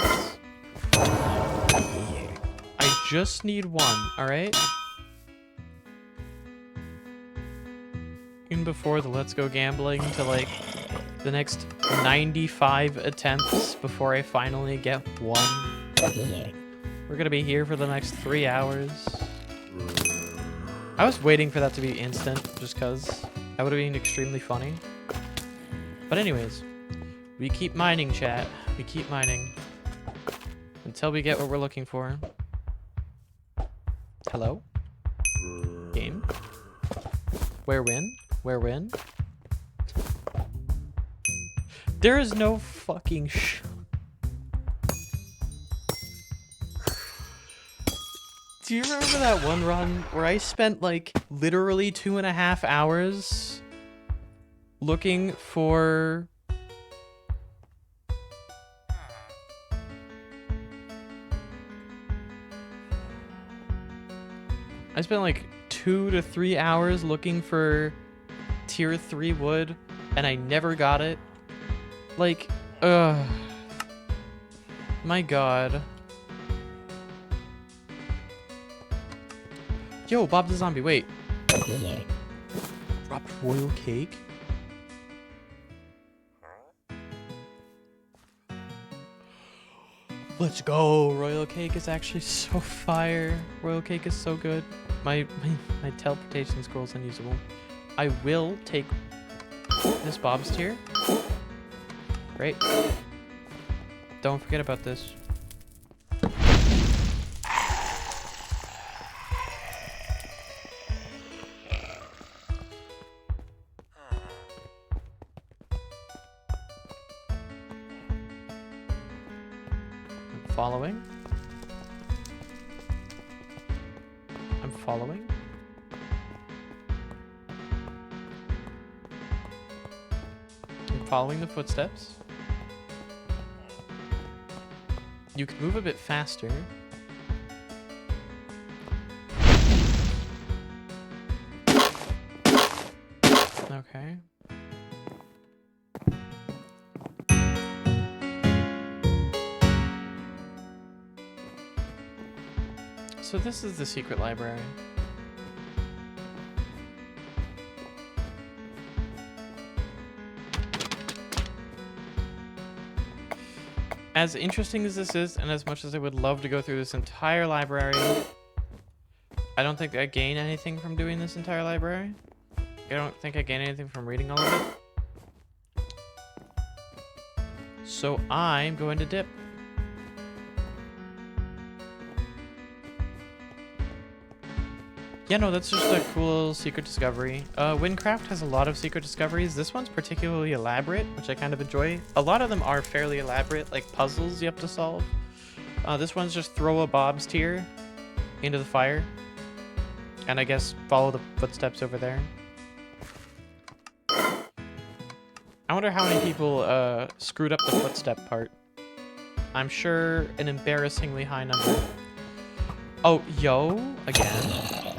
I just need 1, alright? Even before the let's go gambling to like the next 95 attempts before I finally get 1. We're gonna be here for the next 3 hours. I was waiting for that to be instant just cause that would have been extremely funny. But anyways, we keep mining, chat. We keep mining until we get what we're looking for. Hello? Game? Where win? Where win? There is no fucking Do you remember that one run where I spent like literally 2.5 hours looking for I spent like 2 to 3 hours looking for tier 3 wood and I never got it. Like, my god. Yo, Bob the Zombie, wait. Dropped royal cake? Let's go! Royal cake is actually so fire. Royal cake is so good. My teleportation scroll is unusable. I will take this Bob's tier. Great. Don't forget about this. Following. I'm following. I'm following the footsteps. You could move a bit faster. Okay. So this is the secret library. As interesting as this is, and as much as I would love to go through this entire library, I don't think I gain anything from doing this entire library. I don't think I gain anything from reading all of it. So I'm going to dip. Yeah, no, that's just a cool secret discovery. Wynncraft has a lot of secret discoveries. This one's particularly elaborate, which I kind of enjoy. A lot of them are fairly elaborate, like puzzles you have to solve. This one's just throw a Bob's tier into the fire. And I guess follow the footsteps over there. I wonder how many people screwed up the footstep part. I'm sure an embarrassingly high number. Oh, yo, again.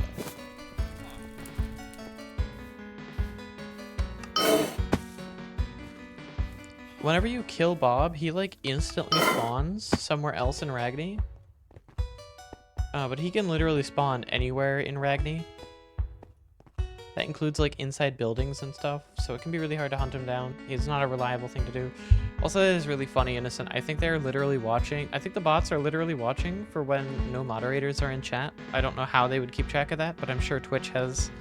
Whenever you kill Bob, he like instantly spawns somewhere else in Ragni. But he can literally spawn anywhere in Ragni. That includes like inside buildings and stuff, so it can be really hard to hunt him down. He's not a reliable thing to do. Also, it is really funny, Innocent. I think they're literally watching. I think the bots are literally watching for when no moderators are in chat. I don't know how they would keep track of that, but I'm sure Twitch has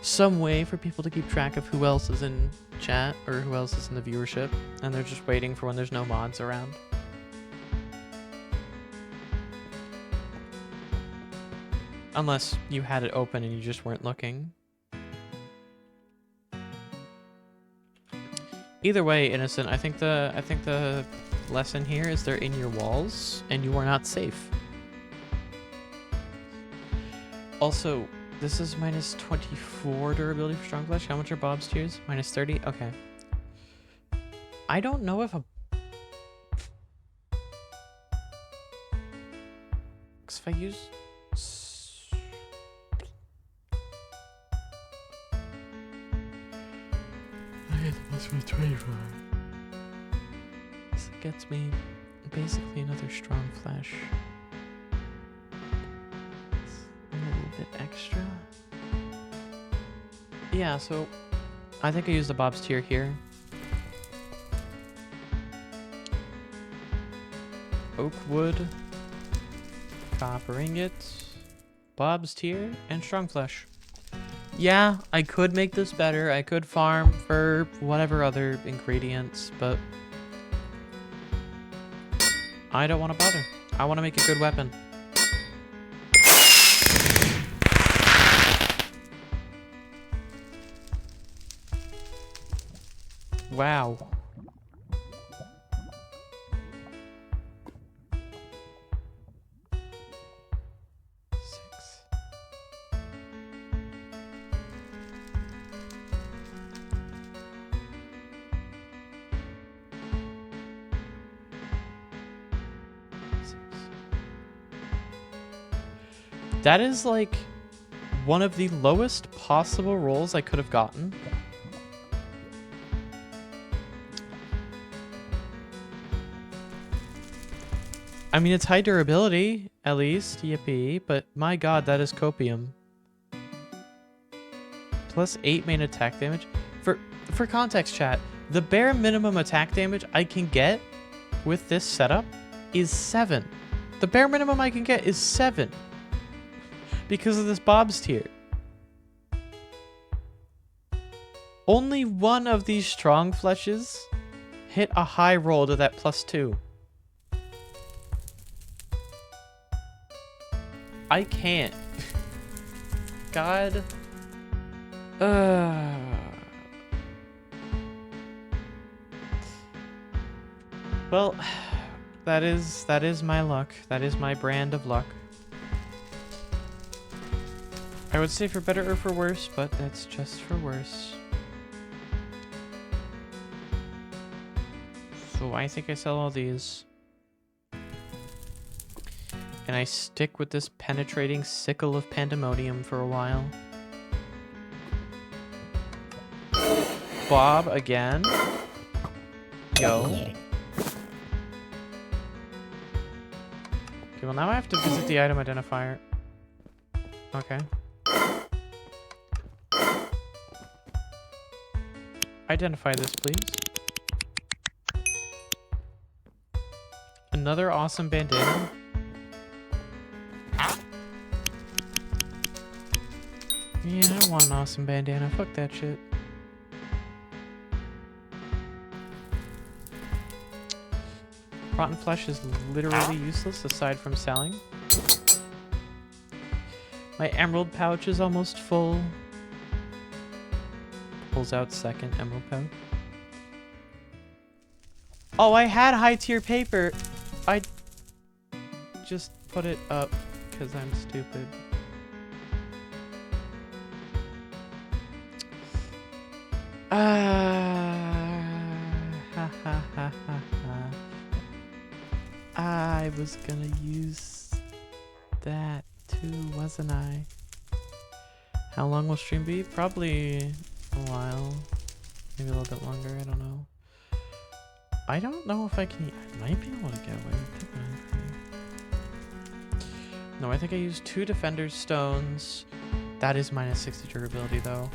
some way for people to keep track of who else is in chat or who else is in the viewership, and they're just waiting for when there's no mods around. Unless you had it open and you just weren't looking. Either way, Innocent, I think the lesson here is they're in your walls and you are not safe. Also, this is minus 24 durability for Strong Flesh. How much are Bob's tiers? Minus 30? Okay. I don't know if a... Because if I use... Plus 25. This gets me basically another Strong Flesh. A little bit extra. Yeah, so I think I use the Bob's tier here. Oak wood, copper ingot, Bob's tier, and Strong Flesh. Yeah, I could make this better. I could farm for whatever other ingredients, but I don't want to bother. I want to make a good weapon. Wow. That is like one of the lowest possible rolls I could have gotten. I mean, it's high durability, at least, yippee, but my god, that is copium. Plus 8 main attack damage. For context, chat, the bare minimum attack damage I can get with this setup is 7. The bare minimum I can get is 7. Because of this Bob's tier. Only one of these Strong Fleshes hit a high roll to that +2. I can't. God. Well, that is my luck. That is my brand of luck. I would say for better or for worse, but that's just for worse. So I think I sell all these. And I stick with this penetrating sickle of pandemonium for a while. Bob again. Go. Okay, well now I have to visit the item identifier. Okay. Identify this, please. Another awesome bandana. Yeah, I don't want an awesome bandana. Fuck that shit. Rotten flesh is literally useless aside from selling. My emerald pouch is almost full. Pulls out second emerald pouch. Oh, I had high tier paper. just put it up because I'm stupid. I was gonna use that too, wasn't I? How long will stream be? Probably a while. Maybe a little bit longer, I don't know. I don't know if I can... I might be able to get away with it. No, I think I used 2 Defender's Stones. That is minus 60 durability, though.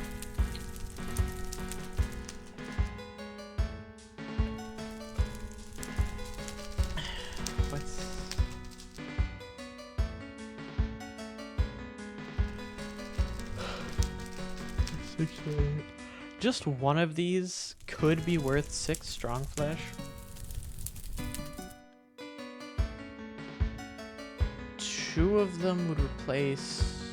What's... Just one of these could be worth 6 strong flesh. Two of them would replace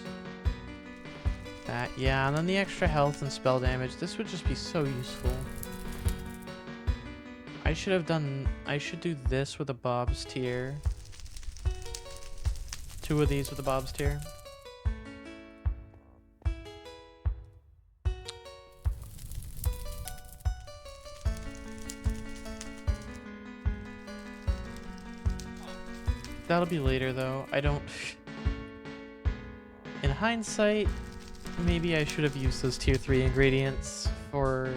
that. Yeah, and then the extra health and spell damage. This would just be so useful. I should do this with a Bob's tier. 2 of these with a Bob's tier. That'll be later, though. I don't... In hindsight, maybe I should have used those tier 3 ingredients for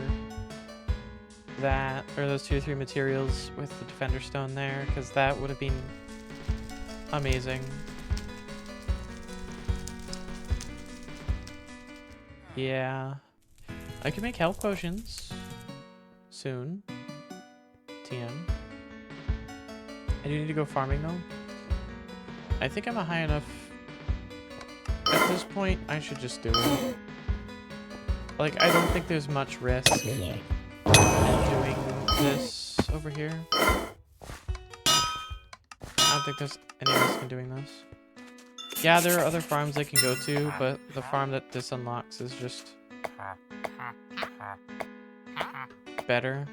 that, or those tier 3 materials with the Defender Stone there, because that would have been amazing. Yeah. I can make health potions soon. TM. I do need to go farming, though. I think I'm a high enough... At this point, I should just do it. Like, I don't think there's much risk in doing this over here. I don't think there's any risk in doing this. Yeah, there are other farms I can go to, but the farm that this unlocks is just... better.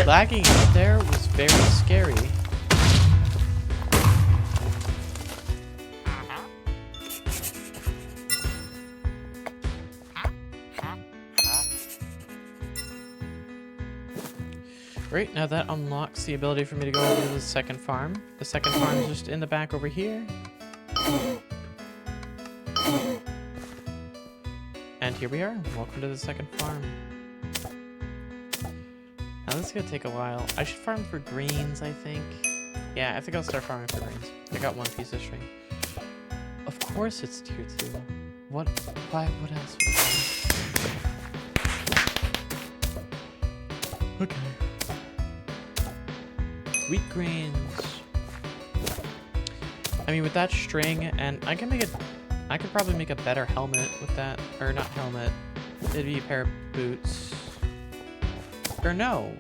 Lagging out there was very scary. Right, now that unlocks the ability for me to go over to the second farm. The second farm is just in the back over here. And here we are. Welcome to the second farm. Now this is gonna take a while. I should farm for greens, I think. Yeah, I think I'll start farming for greens. I got 1 piece of string. Of course it's tier 2. What? Why? What else would it be? Okay. Wheat greens. I mean, with that string, and I could probably make a better helmet with that. Or not helmet. It'd be a pair of boots. Or no,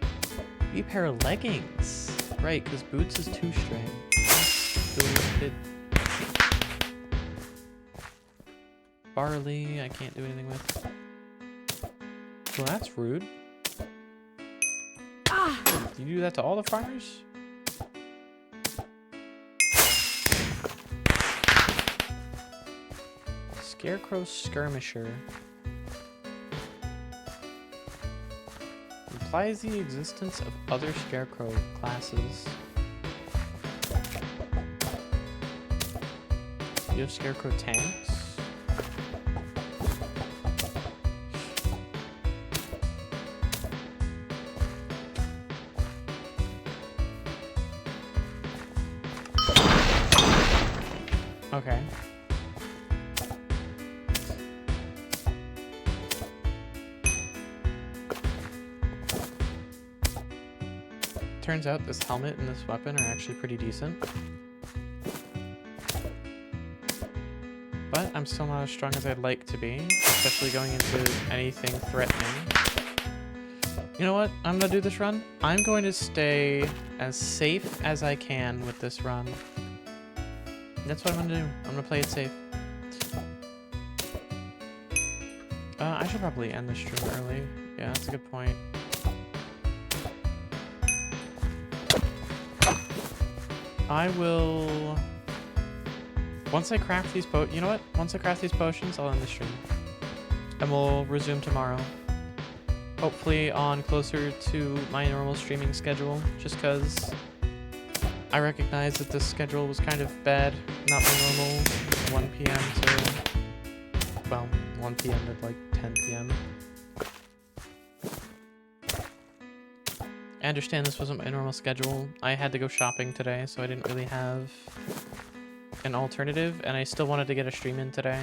be a pair of leggings. Right, because boots is 2 string. Stupid. Barley, I can't do anything with. Well, that's rude. Ah! Do you do that to all the farmers? Scarecrow Skirmisher. Implies the existence of other Scarecrow classes. You have Scarecrow tanks? Okay. Turns out this helmet and this weapon are actually pretty decent. but I'm still not as strong as I'd like to be, especially going into anything threatening. You know what? I'm gonna do this run. I'm going to stay as safe as I can with this run. That's what I'm gonna do. I'm gonna play it safe. I should probably end the stream early. Yeah, that's a good point. I will... Once I craft these you know what? Once I craft these potions, I'll end the stream. And we'll resume tomorrow. Hopefully on closer to my normal streaming schedule, just because I recognize that this schedule was kind of bad. Not my normal 1 p.m. to, well, 1 p.m. to like 10 p.m. I understand this wasn't my normal schedule. I had to go shopping today, so I didn't really have an alternative, and I still wanted to get a stream in today.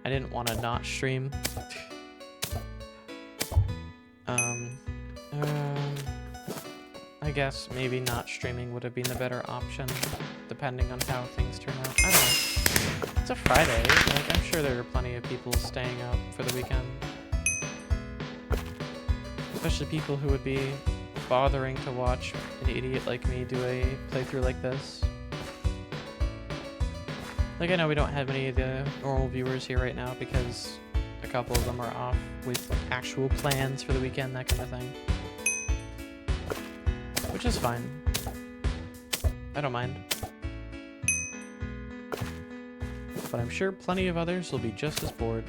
I didn't want to not stream. I guess maybe not streaming would have been the better option, depending on how things turn out. I don't know. It's a Friday. Like, I'm sure there are plenty of people staying up for the weekend. Especially people who would be bothering to watch an idiot like me do a playthrough like this. Like, I know we don't have any of the normal viewers here right now because a couple of them are off with actual plans for the weekend, that kind of thing. Which is fine. I don't mind. But I'm sure plenty of others will be just as bored.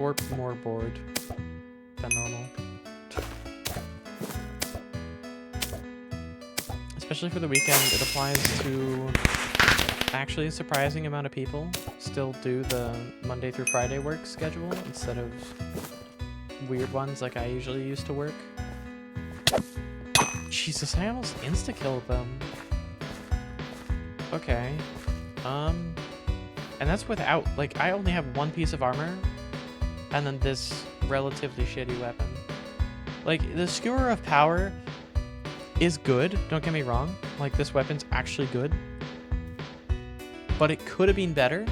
Or more bored than normal. Especially for the weekend, it applies to actually a surprising amount of people still do the Monday through Friday work schedule instead of weird ones like I usually used to work. Jesus, I almost insta-killed them. Okay. And that's without, like, I only have one piece of armor and then this relatively shitty weapon. Like, the Skewer of Power is good, don't get me wrong. Like, this weapon's actually good. But it could have been better.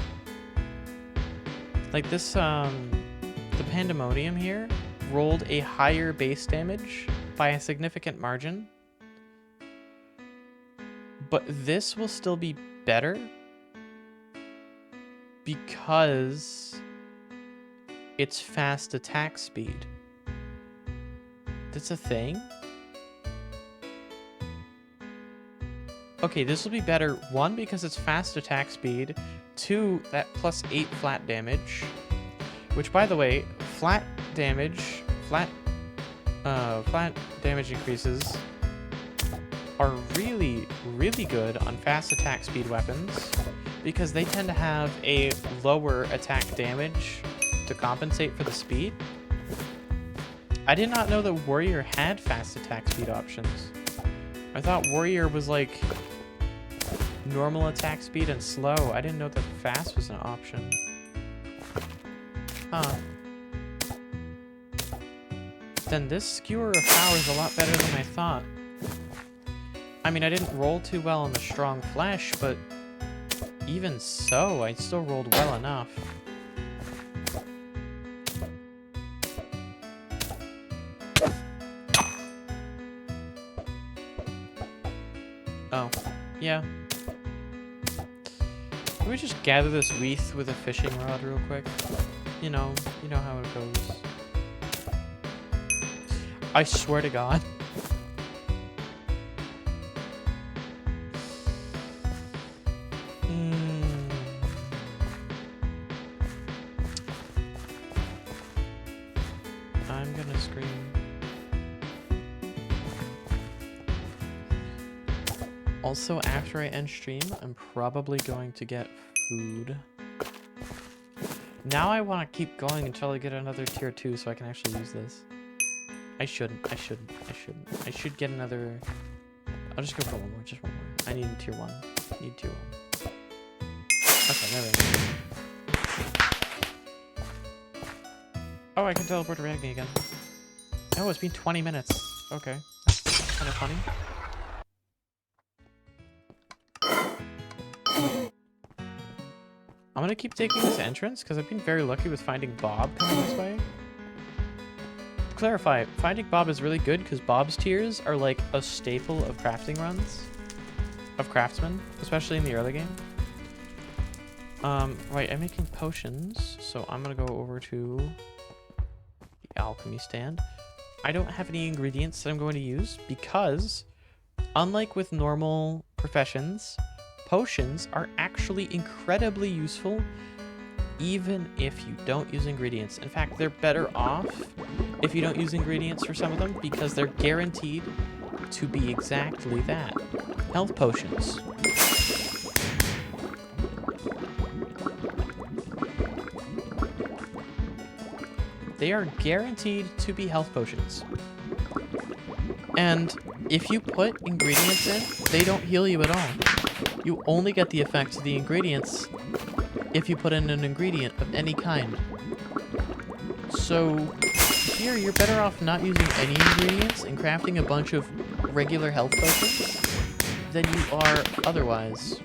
Like, this, the Pandemonium here rolled a higher base damage by a significant margin. But this will still be better because it's fast attack speed. That's a thing? Okay, this will be better, 1, because it's fast attack speed, 2, that plus 8 flat damage, which, by the way, flat damage increases are really, really good on fast attack speed weapons because they tend to have a lower attack damage to compensate for the speed. I did not know that Warrior had fast attack speed options. I thought Warrior was like normal attack speed and slow. I didn't know that fast was an option. Huh. Then this Skewer of Power is a lot better than I thought. I mean, I didn't roll too well on the Strong Flesh, but even so, I still rolled well enough. Oh, yeah. Can we just gather this wreath with a fishing rod real quick? You know how it goes. I swear to God. I'm gonna scream. Also, after I end stream, I'm probably going to get food. Now I want to keep going until I get another tier 2 so I can actually use this. I should get another... I'll just go for one more, just one more. I need tier 1. Need tier 1. Okay, there we go. Oh, I can teleport to Ragni again. Oh, it's been 20 minutes. Okay. That's kind of funny. I'm gonna keep taking this entrance because I've been very lucky with finding Bob coming this way. To clarify, finding Bob is really good because Bob's tiers are like a staple of crafting runs. Of craftsmen, especially in the early game. Right, I'm making potions, so I'm gonna go over to the alchemy stand. I don't have any ingredients that I'm going to use because, unlike with normal professions, potions are actually incredibly useful even if you don't use ingredients. In fact, they're better off if you don't use ingredients for some of them because they're guaranteed to be exactly that. Health potions. They are guaranteed to be health potions. And if you put ingredients in, they don't heal you at all. You only get the effect of the ingredients if you put in an ingredient of any kind. So here you're better off not using any ingredients and crafting a bunch of regular health potions than you are otherwise.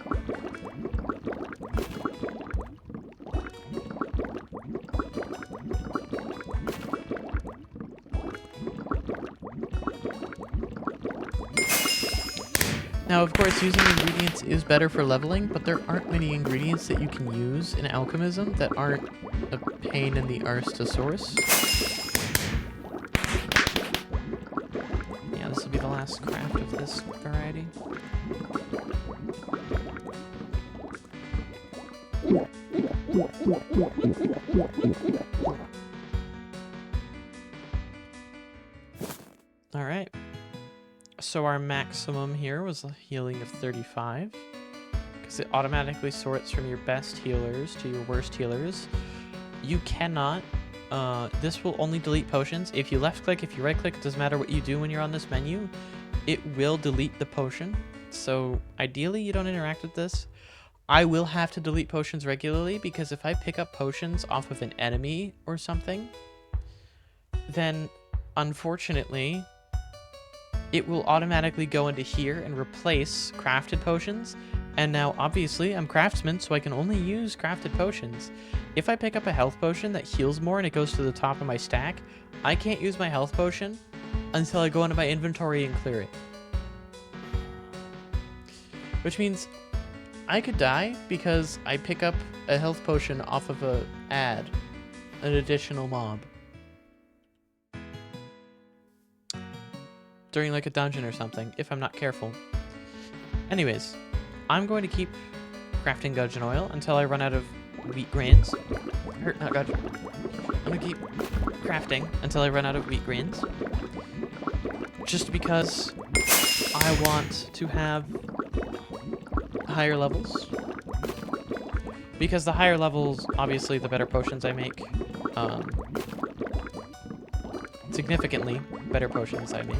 Now, of course, using ingredients is better for leveling, but there aren't many ingredients that you can use in alchemism that aren't a pain in the arse to source. Yeah, this will be the last craft of this variety. All right. So our maximum here was a healing of 35 because it automatically sorts from your best healers to your worst healers. You cannot, this will only delete potions. If you left click, if you right click, it doesn't matter what you do when you're on this menu, it will delete the potion. So ideally you don't interact with this. I will have to delete potions regularly because if I pick up potions off of an enemy or something, then unfortunately it will automatically go into here and replace crafted potions. And now, obviously, I'm craftsman, so I can only use crafted potions. If I pick up a health potion that heals more and it goes to the top of my stack, I can't use my health potion until I go into my inventory and clear it. Which means I could die because I pick up a health potion off of an additional mob. During like a dungeon or something, if I'm not careful. Anyways, I'm going to keep crafting gudgeon oil until I run out of wheat grains. Not gudgeon. I'm gonna keep crafting until I run out of wheat grains. Just because I want to have higher levels. Because the higher levels, obviously, the better potions I make. Significantly better potions I make.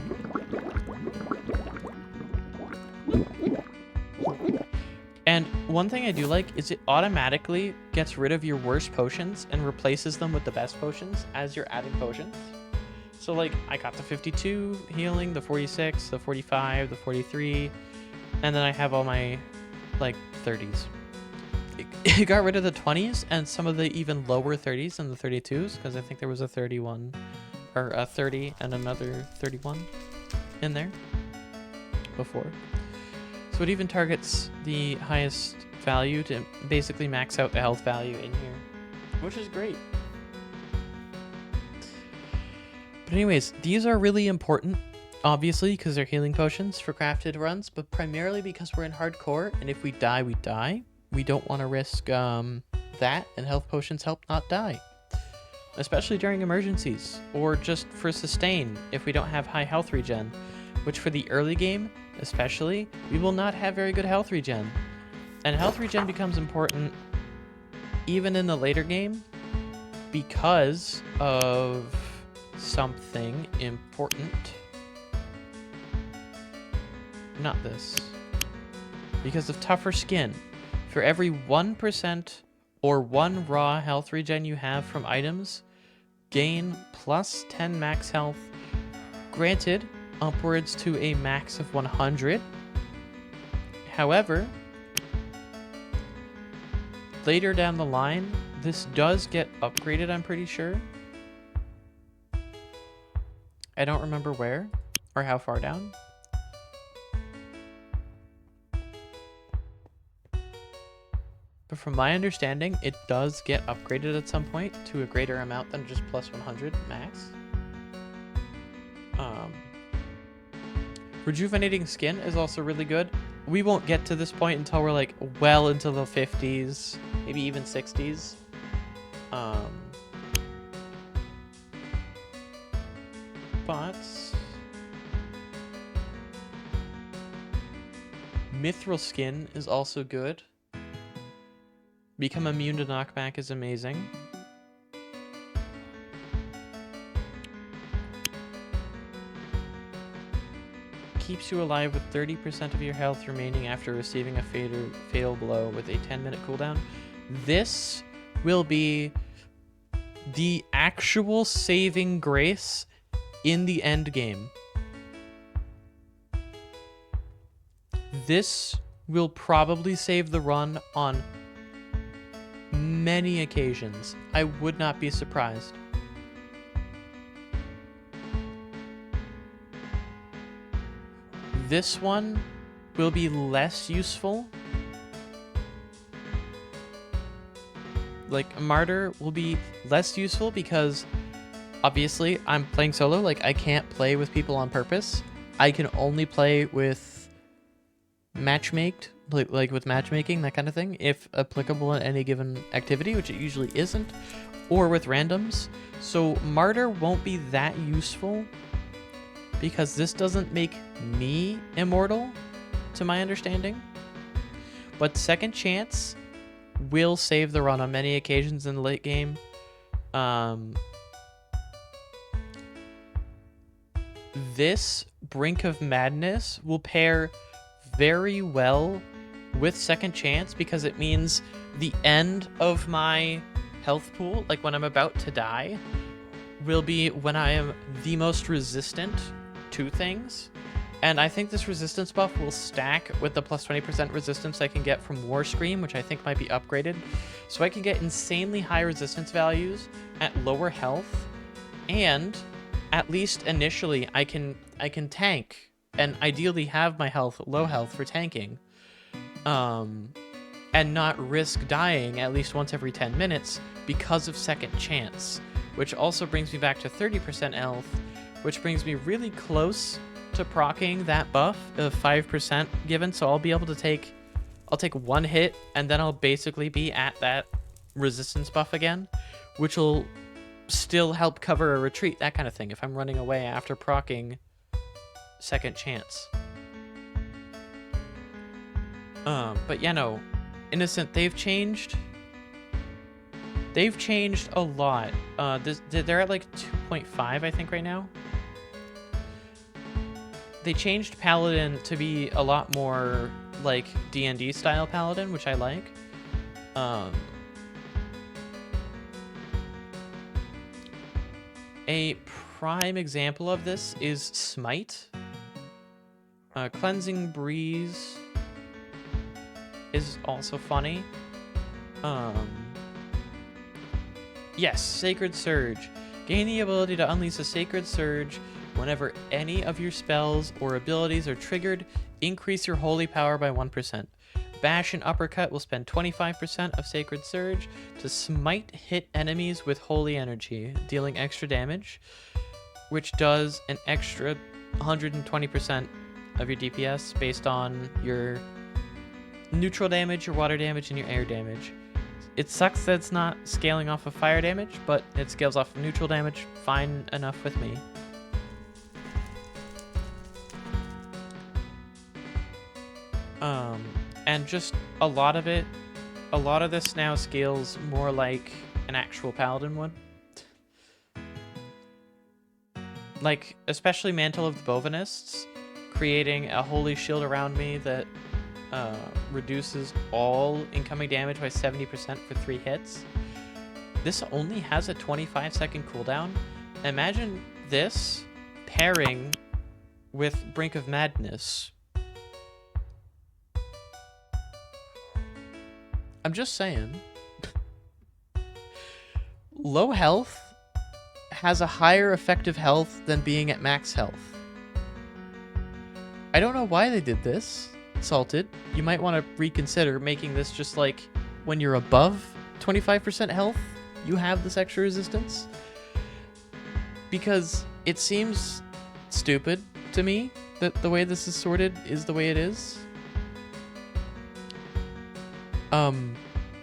And one thing I do like is it automatically gets rid of your worst potions and replaces them with the best potions as you're adding potions. So like I got the 52 healing, the 46, the 45, the 43, and then I have all my like 30s. It got rid of the 20s and some of the even lower 30s and the 32s because I think there was a 31 or a 30 and another 31 in there before. So it even targets the highest value to basically max out the health value in here, which is great. But anyways, these are really important, obviously, because they're healing potions for crafted runs, but primarily because we're in hardcore, and if we die, we die. We don't want to risk that, and health potions help not die. Especially during emergencies, or just for sustain if we don't have high health regen, which for the early game, especially, we will not have very good health regen. And health regen becomes important even in the later game because of something important. Not this. Because of tougher skin. For every 1% or 1 raw health regen you have from items, gain plus 10 max health. Granted, upwards to a max of 100. However, later down the line, this does get upgraded, I'm pretty sure. I don't remember where or how far down. But from my understanding, it does get upgraded at some point to a greater amount than just plus 100 max. Rejuvenating skin is also really good. We won't get to this point until we're like well into the 50s, maybe even 60s. But mithril skin is also good. Become immune to knockback is amazing. Keeps you alive with 30% of your health remaining after receiving a fatal blow with a 10-minute cooldown. This will be the actual saving grace in the end game. This will probably save the run on many occasions. I would not be surprised. This one will be less useful. Like, Martyr will be less useful because obviously I'm playing solo. Like, I can't play with people on purpose. I can only play with matchmaked, like with matchmaking, that kind of thing, if applicable in any given activity, which it usually isn't, or with randoms. So Martyr won't be that useful because this doesn't make me immortal, to my understanding. But Second Chance will save the run on many occasions in the late game. This Brink of Madness will pair very well with Second Chance because it means the end of my health pool, like when I'm about to die, will be when I am the most resistant to things. And I think this resistance buff will stack with the plus 20% resistance I can get from War Scream, which I think might be upgraded. So I can get insanely high resistance values at lower health, and at least initially I can tank and ideally have my health low health for tanking, and not risk dying at least once every 10 minutes because of Second Chance, which also brings me back to 30% health, which brings me really close to proccing that buff of 5% given. So I'll be able to take one hit and then I'll basically be at that resistance buff again, which will still help cover a retreat, that kind of thing, if I'm running away after proccing Second Chance. But yeah, no, Innocent, they've changed a lot. They're at like 2.5, I think, right now. They changed Paladin to be a lot more like D&D style Paladin, which I like. A prime example of this is Smite. Cleansing Breeze is also funny. Yes, Sacred Surge. Gain the ability to unleash a Sacred Surge whenever any of your spells or abilities are triggered. Increase your holy power by 1%. Bash and Uppercut will spend 25% of Sacred Surge to smite hit enemies with holy energy, dealing extra damage, which does an extra 120% of your DPS based on your neutral damage, your water damage, and your air damage. It sucks that it's not scaling off of fire damage, but it scales off of neutral damage. Fine enough with me. And just a lot of this now scales more like an actual Paladin would. Like, especially Mantle of the Bovinists, creating a holy shield around me that reduces all incoming damage by 70% for 3 hits. This only has a 25-second cooldown. Imagine this pairing with Brink of Madness. I'm just saying. low health has a higher effective health than being at max health. I don't know why they did this, Salted. You might want to reconsider making this just like when you're above 25% health, you have this extra resistance. Because it seems stupid to me that the way this is sorted is the way it is.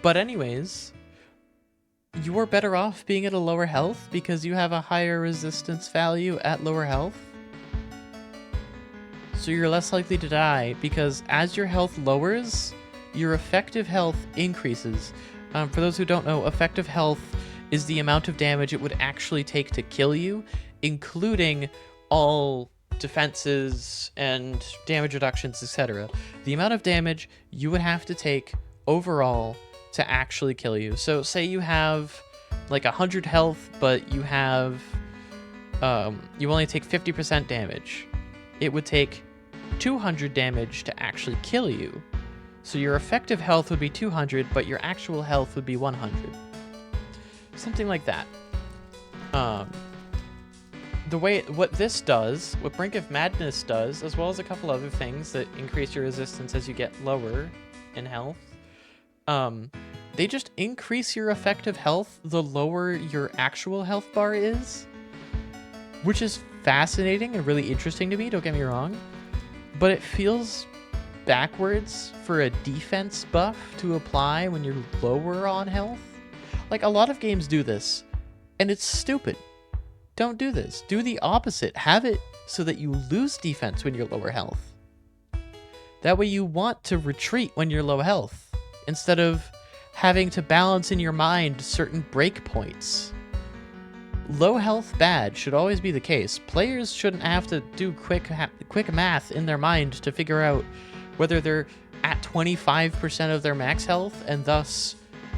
But anyways, you're better off being at a lower health because you have a higher resistance value at lower health. So you're less likely to die because as your health lowers, your effective health increases. For those who don't know, effective health is the amount of damage it would actually take to kill you, including all defenses and damage reductions, etc. The amount of damage you would have to take overall to actually kill you. So say you have like 100 health, but you have you only take 50% damage. It would take 200 damage to actually kill you. So your effective health would be 200, but your actual health would be 100. Something like that. What this does, what Brink of Madness does, as well as a couple other things that increase your resistance as you get lower in health, they just increase your effective health the lower your actual health bar is, which is fascinating and really interesting to me, don't get me wrong, but it feels backwards for a defense buff to apply when you're lower on health. Like, a lot of games do this, and it's stupid. Don't do this. Do the opposite. Have it so that you lose defense when you're lower health. That way you want to retreat when you're low health, instead of having to balance in your mind certain breakpoints. Low health bad should always be the case. Players shouldn't have to do quick math in their mind to figure out whether they're at 25% of their max health and thus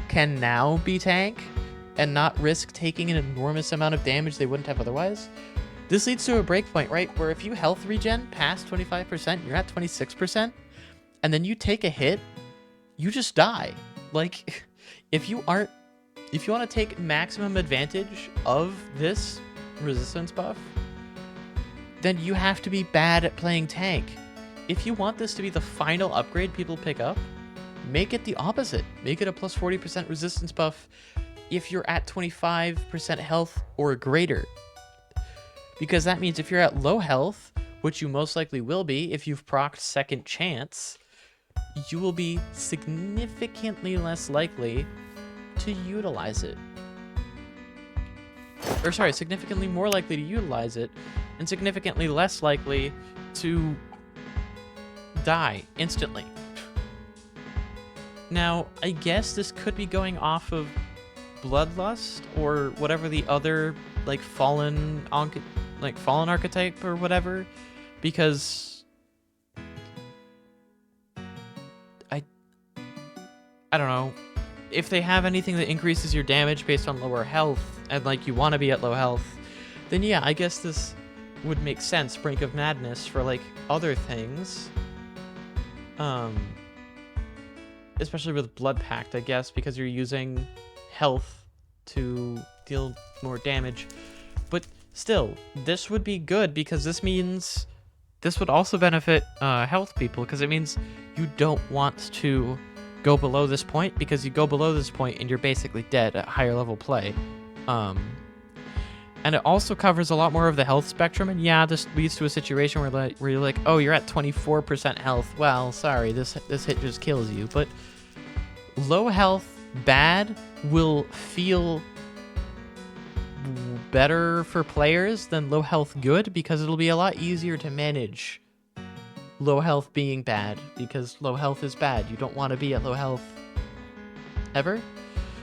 can now be tank and not risk taking an enormous amount of damage they wouldn't have otherwise. This leads to a breakpoint, right? Where if you health regen past 25%, you're at 26%, and then you take a hit, you just die. Like, if you want to take maximum advantage of this resistance buff, then you have to be bad at playing tank. If you want this to be the final upgrade people pick up, make it the opposite. Make it a plus 40% resistance buff if you're at 25% health or greater. Because that means if you're at low health, which you most likely will be if you've procced Second Chance, you will be significantly less likely to utilize it. Or sorry, significantly more likely to utilize it, and significantly less likely to die instantly. Now, I guess this could be going off of Bloodlust or whatever the other like fallen archetype or whatever, because I don't know if they have anything that increases your damage based on lower health and like you want to be at low health, then yeah, I guess this would make sense. Brink of Madness for like other things, especially with Blood Pact, I guess, because you're using health to deal more damage. But still, this would be good because this means this would also benefit health people, because it means you don't want to go below this point, because you go below this point and you're basically dead at higher level play. And it also covers a lot more of the health spectrum, and yeah, this leads to a situation where you're like, oh, you're at 24% health. Well, sorry, this hit just kills you. But low health bad will feel better for players than low health good, because it'll be a lot easier to manage low health being bad, because low health is bad. You don't want to be at low health ever.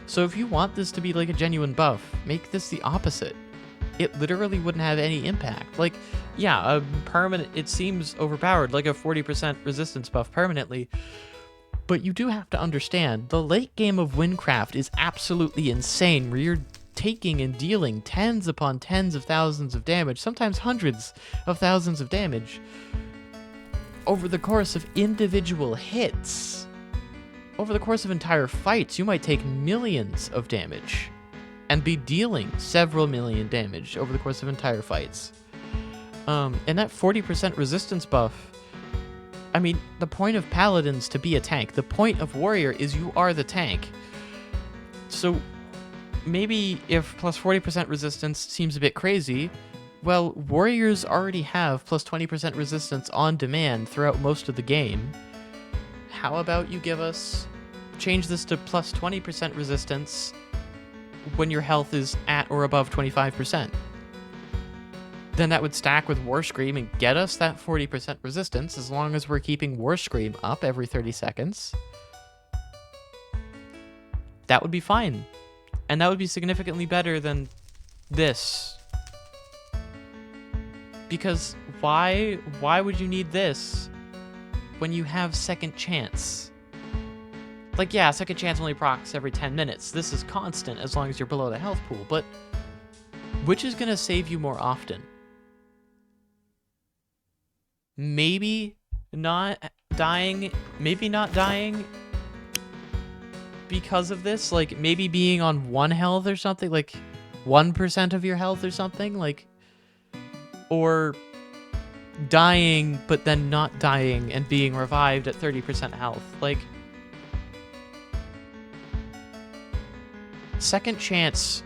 So if you want this to be like a genuine buff, make this the opposite. It literally wouldn't have any impact. Like, yeah, a permanent, it seems overpowered, like a 40% resistance buff permanently, but you do have to understand, the late game of Wynncraft is absolutely insane, where you're taking and dealing tens upon tens of thousands of damage, sometimes hundreds of thousands of damage, over the course of individual hits. Over the course of entire fights, you might take millions of damage. and be dealing several million damage over the course of entire fights. And that 40% resistance buff, I mean, the point of paladins to be a tank. The point of warrior is you are the tank. So maybe if plus 40% resistance seems a bit crazy, well, warriors already have plus 20% resistance on demand throughout most of the game. How about you change this to plus 20% resistance when your health is at or above 25%. Then that would stack with War Scream and get us that 40% resistance as long as we're keeping War Scream up every 30 seconds. That would be fine. And that would be significantly better than this. Because why would you need this when you have Second Chance? Like, yeah, Second Chance only procs every 10 minutes. This is constant as long as you're below the health pool, but which is going to save you more often? Maybe not dying because of this, like maybe being on 1 health or something, like 1% of your health or something, like, or dying but then not dying and being revived at 30% health. Like, Second Chance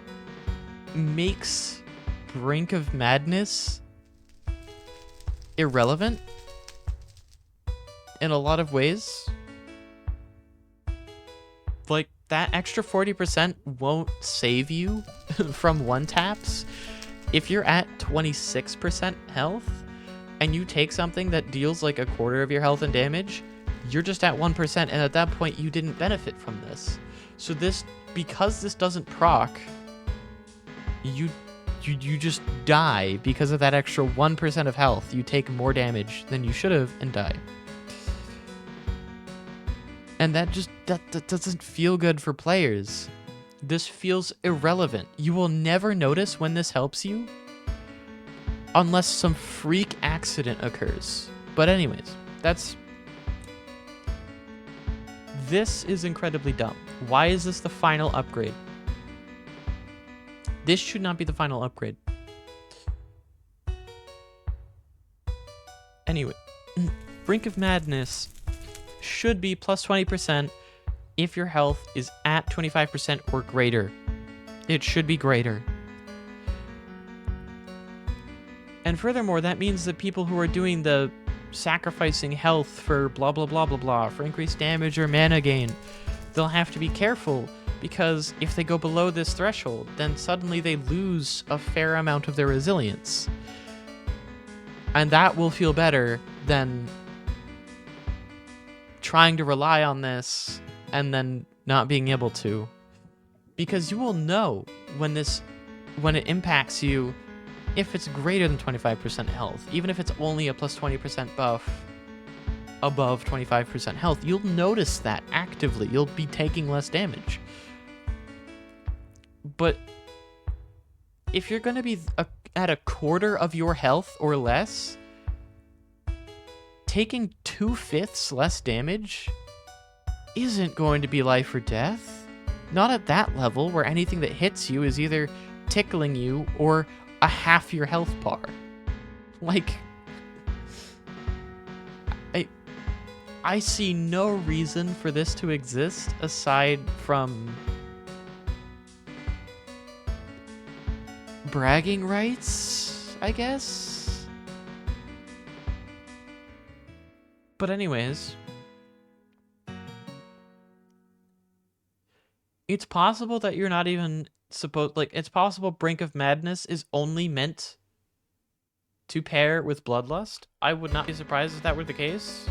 makes Brink of Madness irrelevant in a lot of ways. Like, that extra 40% won't save you from one-taps. If you're at 26% health and you take something that deals like a quarter of your health and damage, you're just at 1%, and at that point you didn't benefit from this. So because this doesn't proc, you just die because of that extra 1% of health. You take more damage than you should have and die. And that doesn't feel good for players. This feels irrelevant. You will never notice when this helps you unless some freak accident occurs. But anyways, this is incredibly dumb. Why is this the final upgrade? This should not be the final upgrade. Anyway, Brink of Madness should be plus 20% if your health is at 25% or greater. It should be greater. And furthermore, that means that people who are doing the sacrificing health for blah blah blah blah blah, for increased damage or mana gain, they'll have to be careful, because if they go below this threshold, then suddenly they lose a fair amount of their resilience. And that will feel better than trying to rely on this and then not being able to. Because you will know when it impacts you if it's greater than 25% health. Even if it's only a plus 20% buff above 25% health, you'll notice that actively. You'll be taking less damage. But if you're going to be at a quarter of your health or less, taking 2/5 less damage isn't going to be life or death. Not at that level where anything that hits you is either tickling you or a half your health bar. Like, I see no reason for this to exist aside from bragging rights, I guess. But anyways, it's possible that you're not even supposed, like, it's possible Brink of Madness is only meant to pair with Bloodlust. I would not be surprised if that were the case.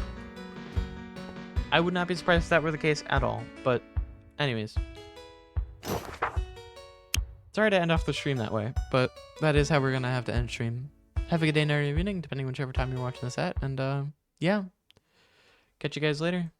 I would not be surprised if that were the case at all. But anyways, sorry to end off the stream that way, but that is how we're gonna have to end stream. Have a good day, night, or evening, depending on whichever time you're watching this at. And yeah, catch you guys later.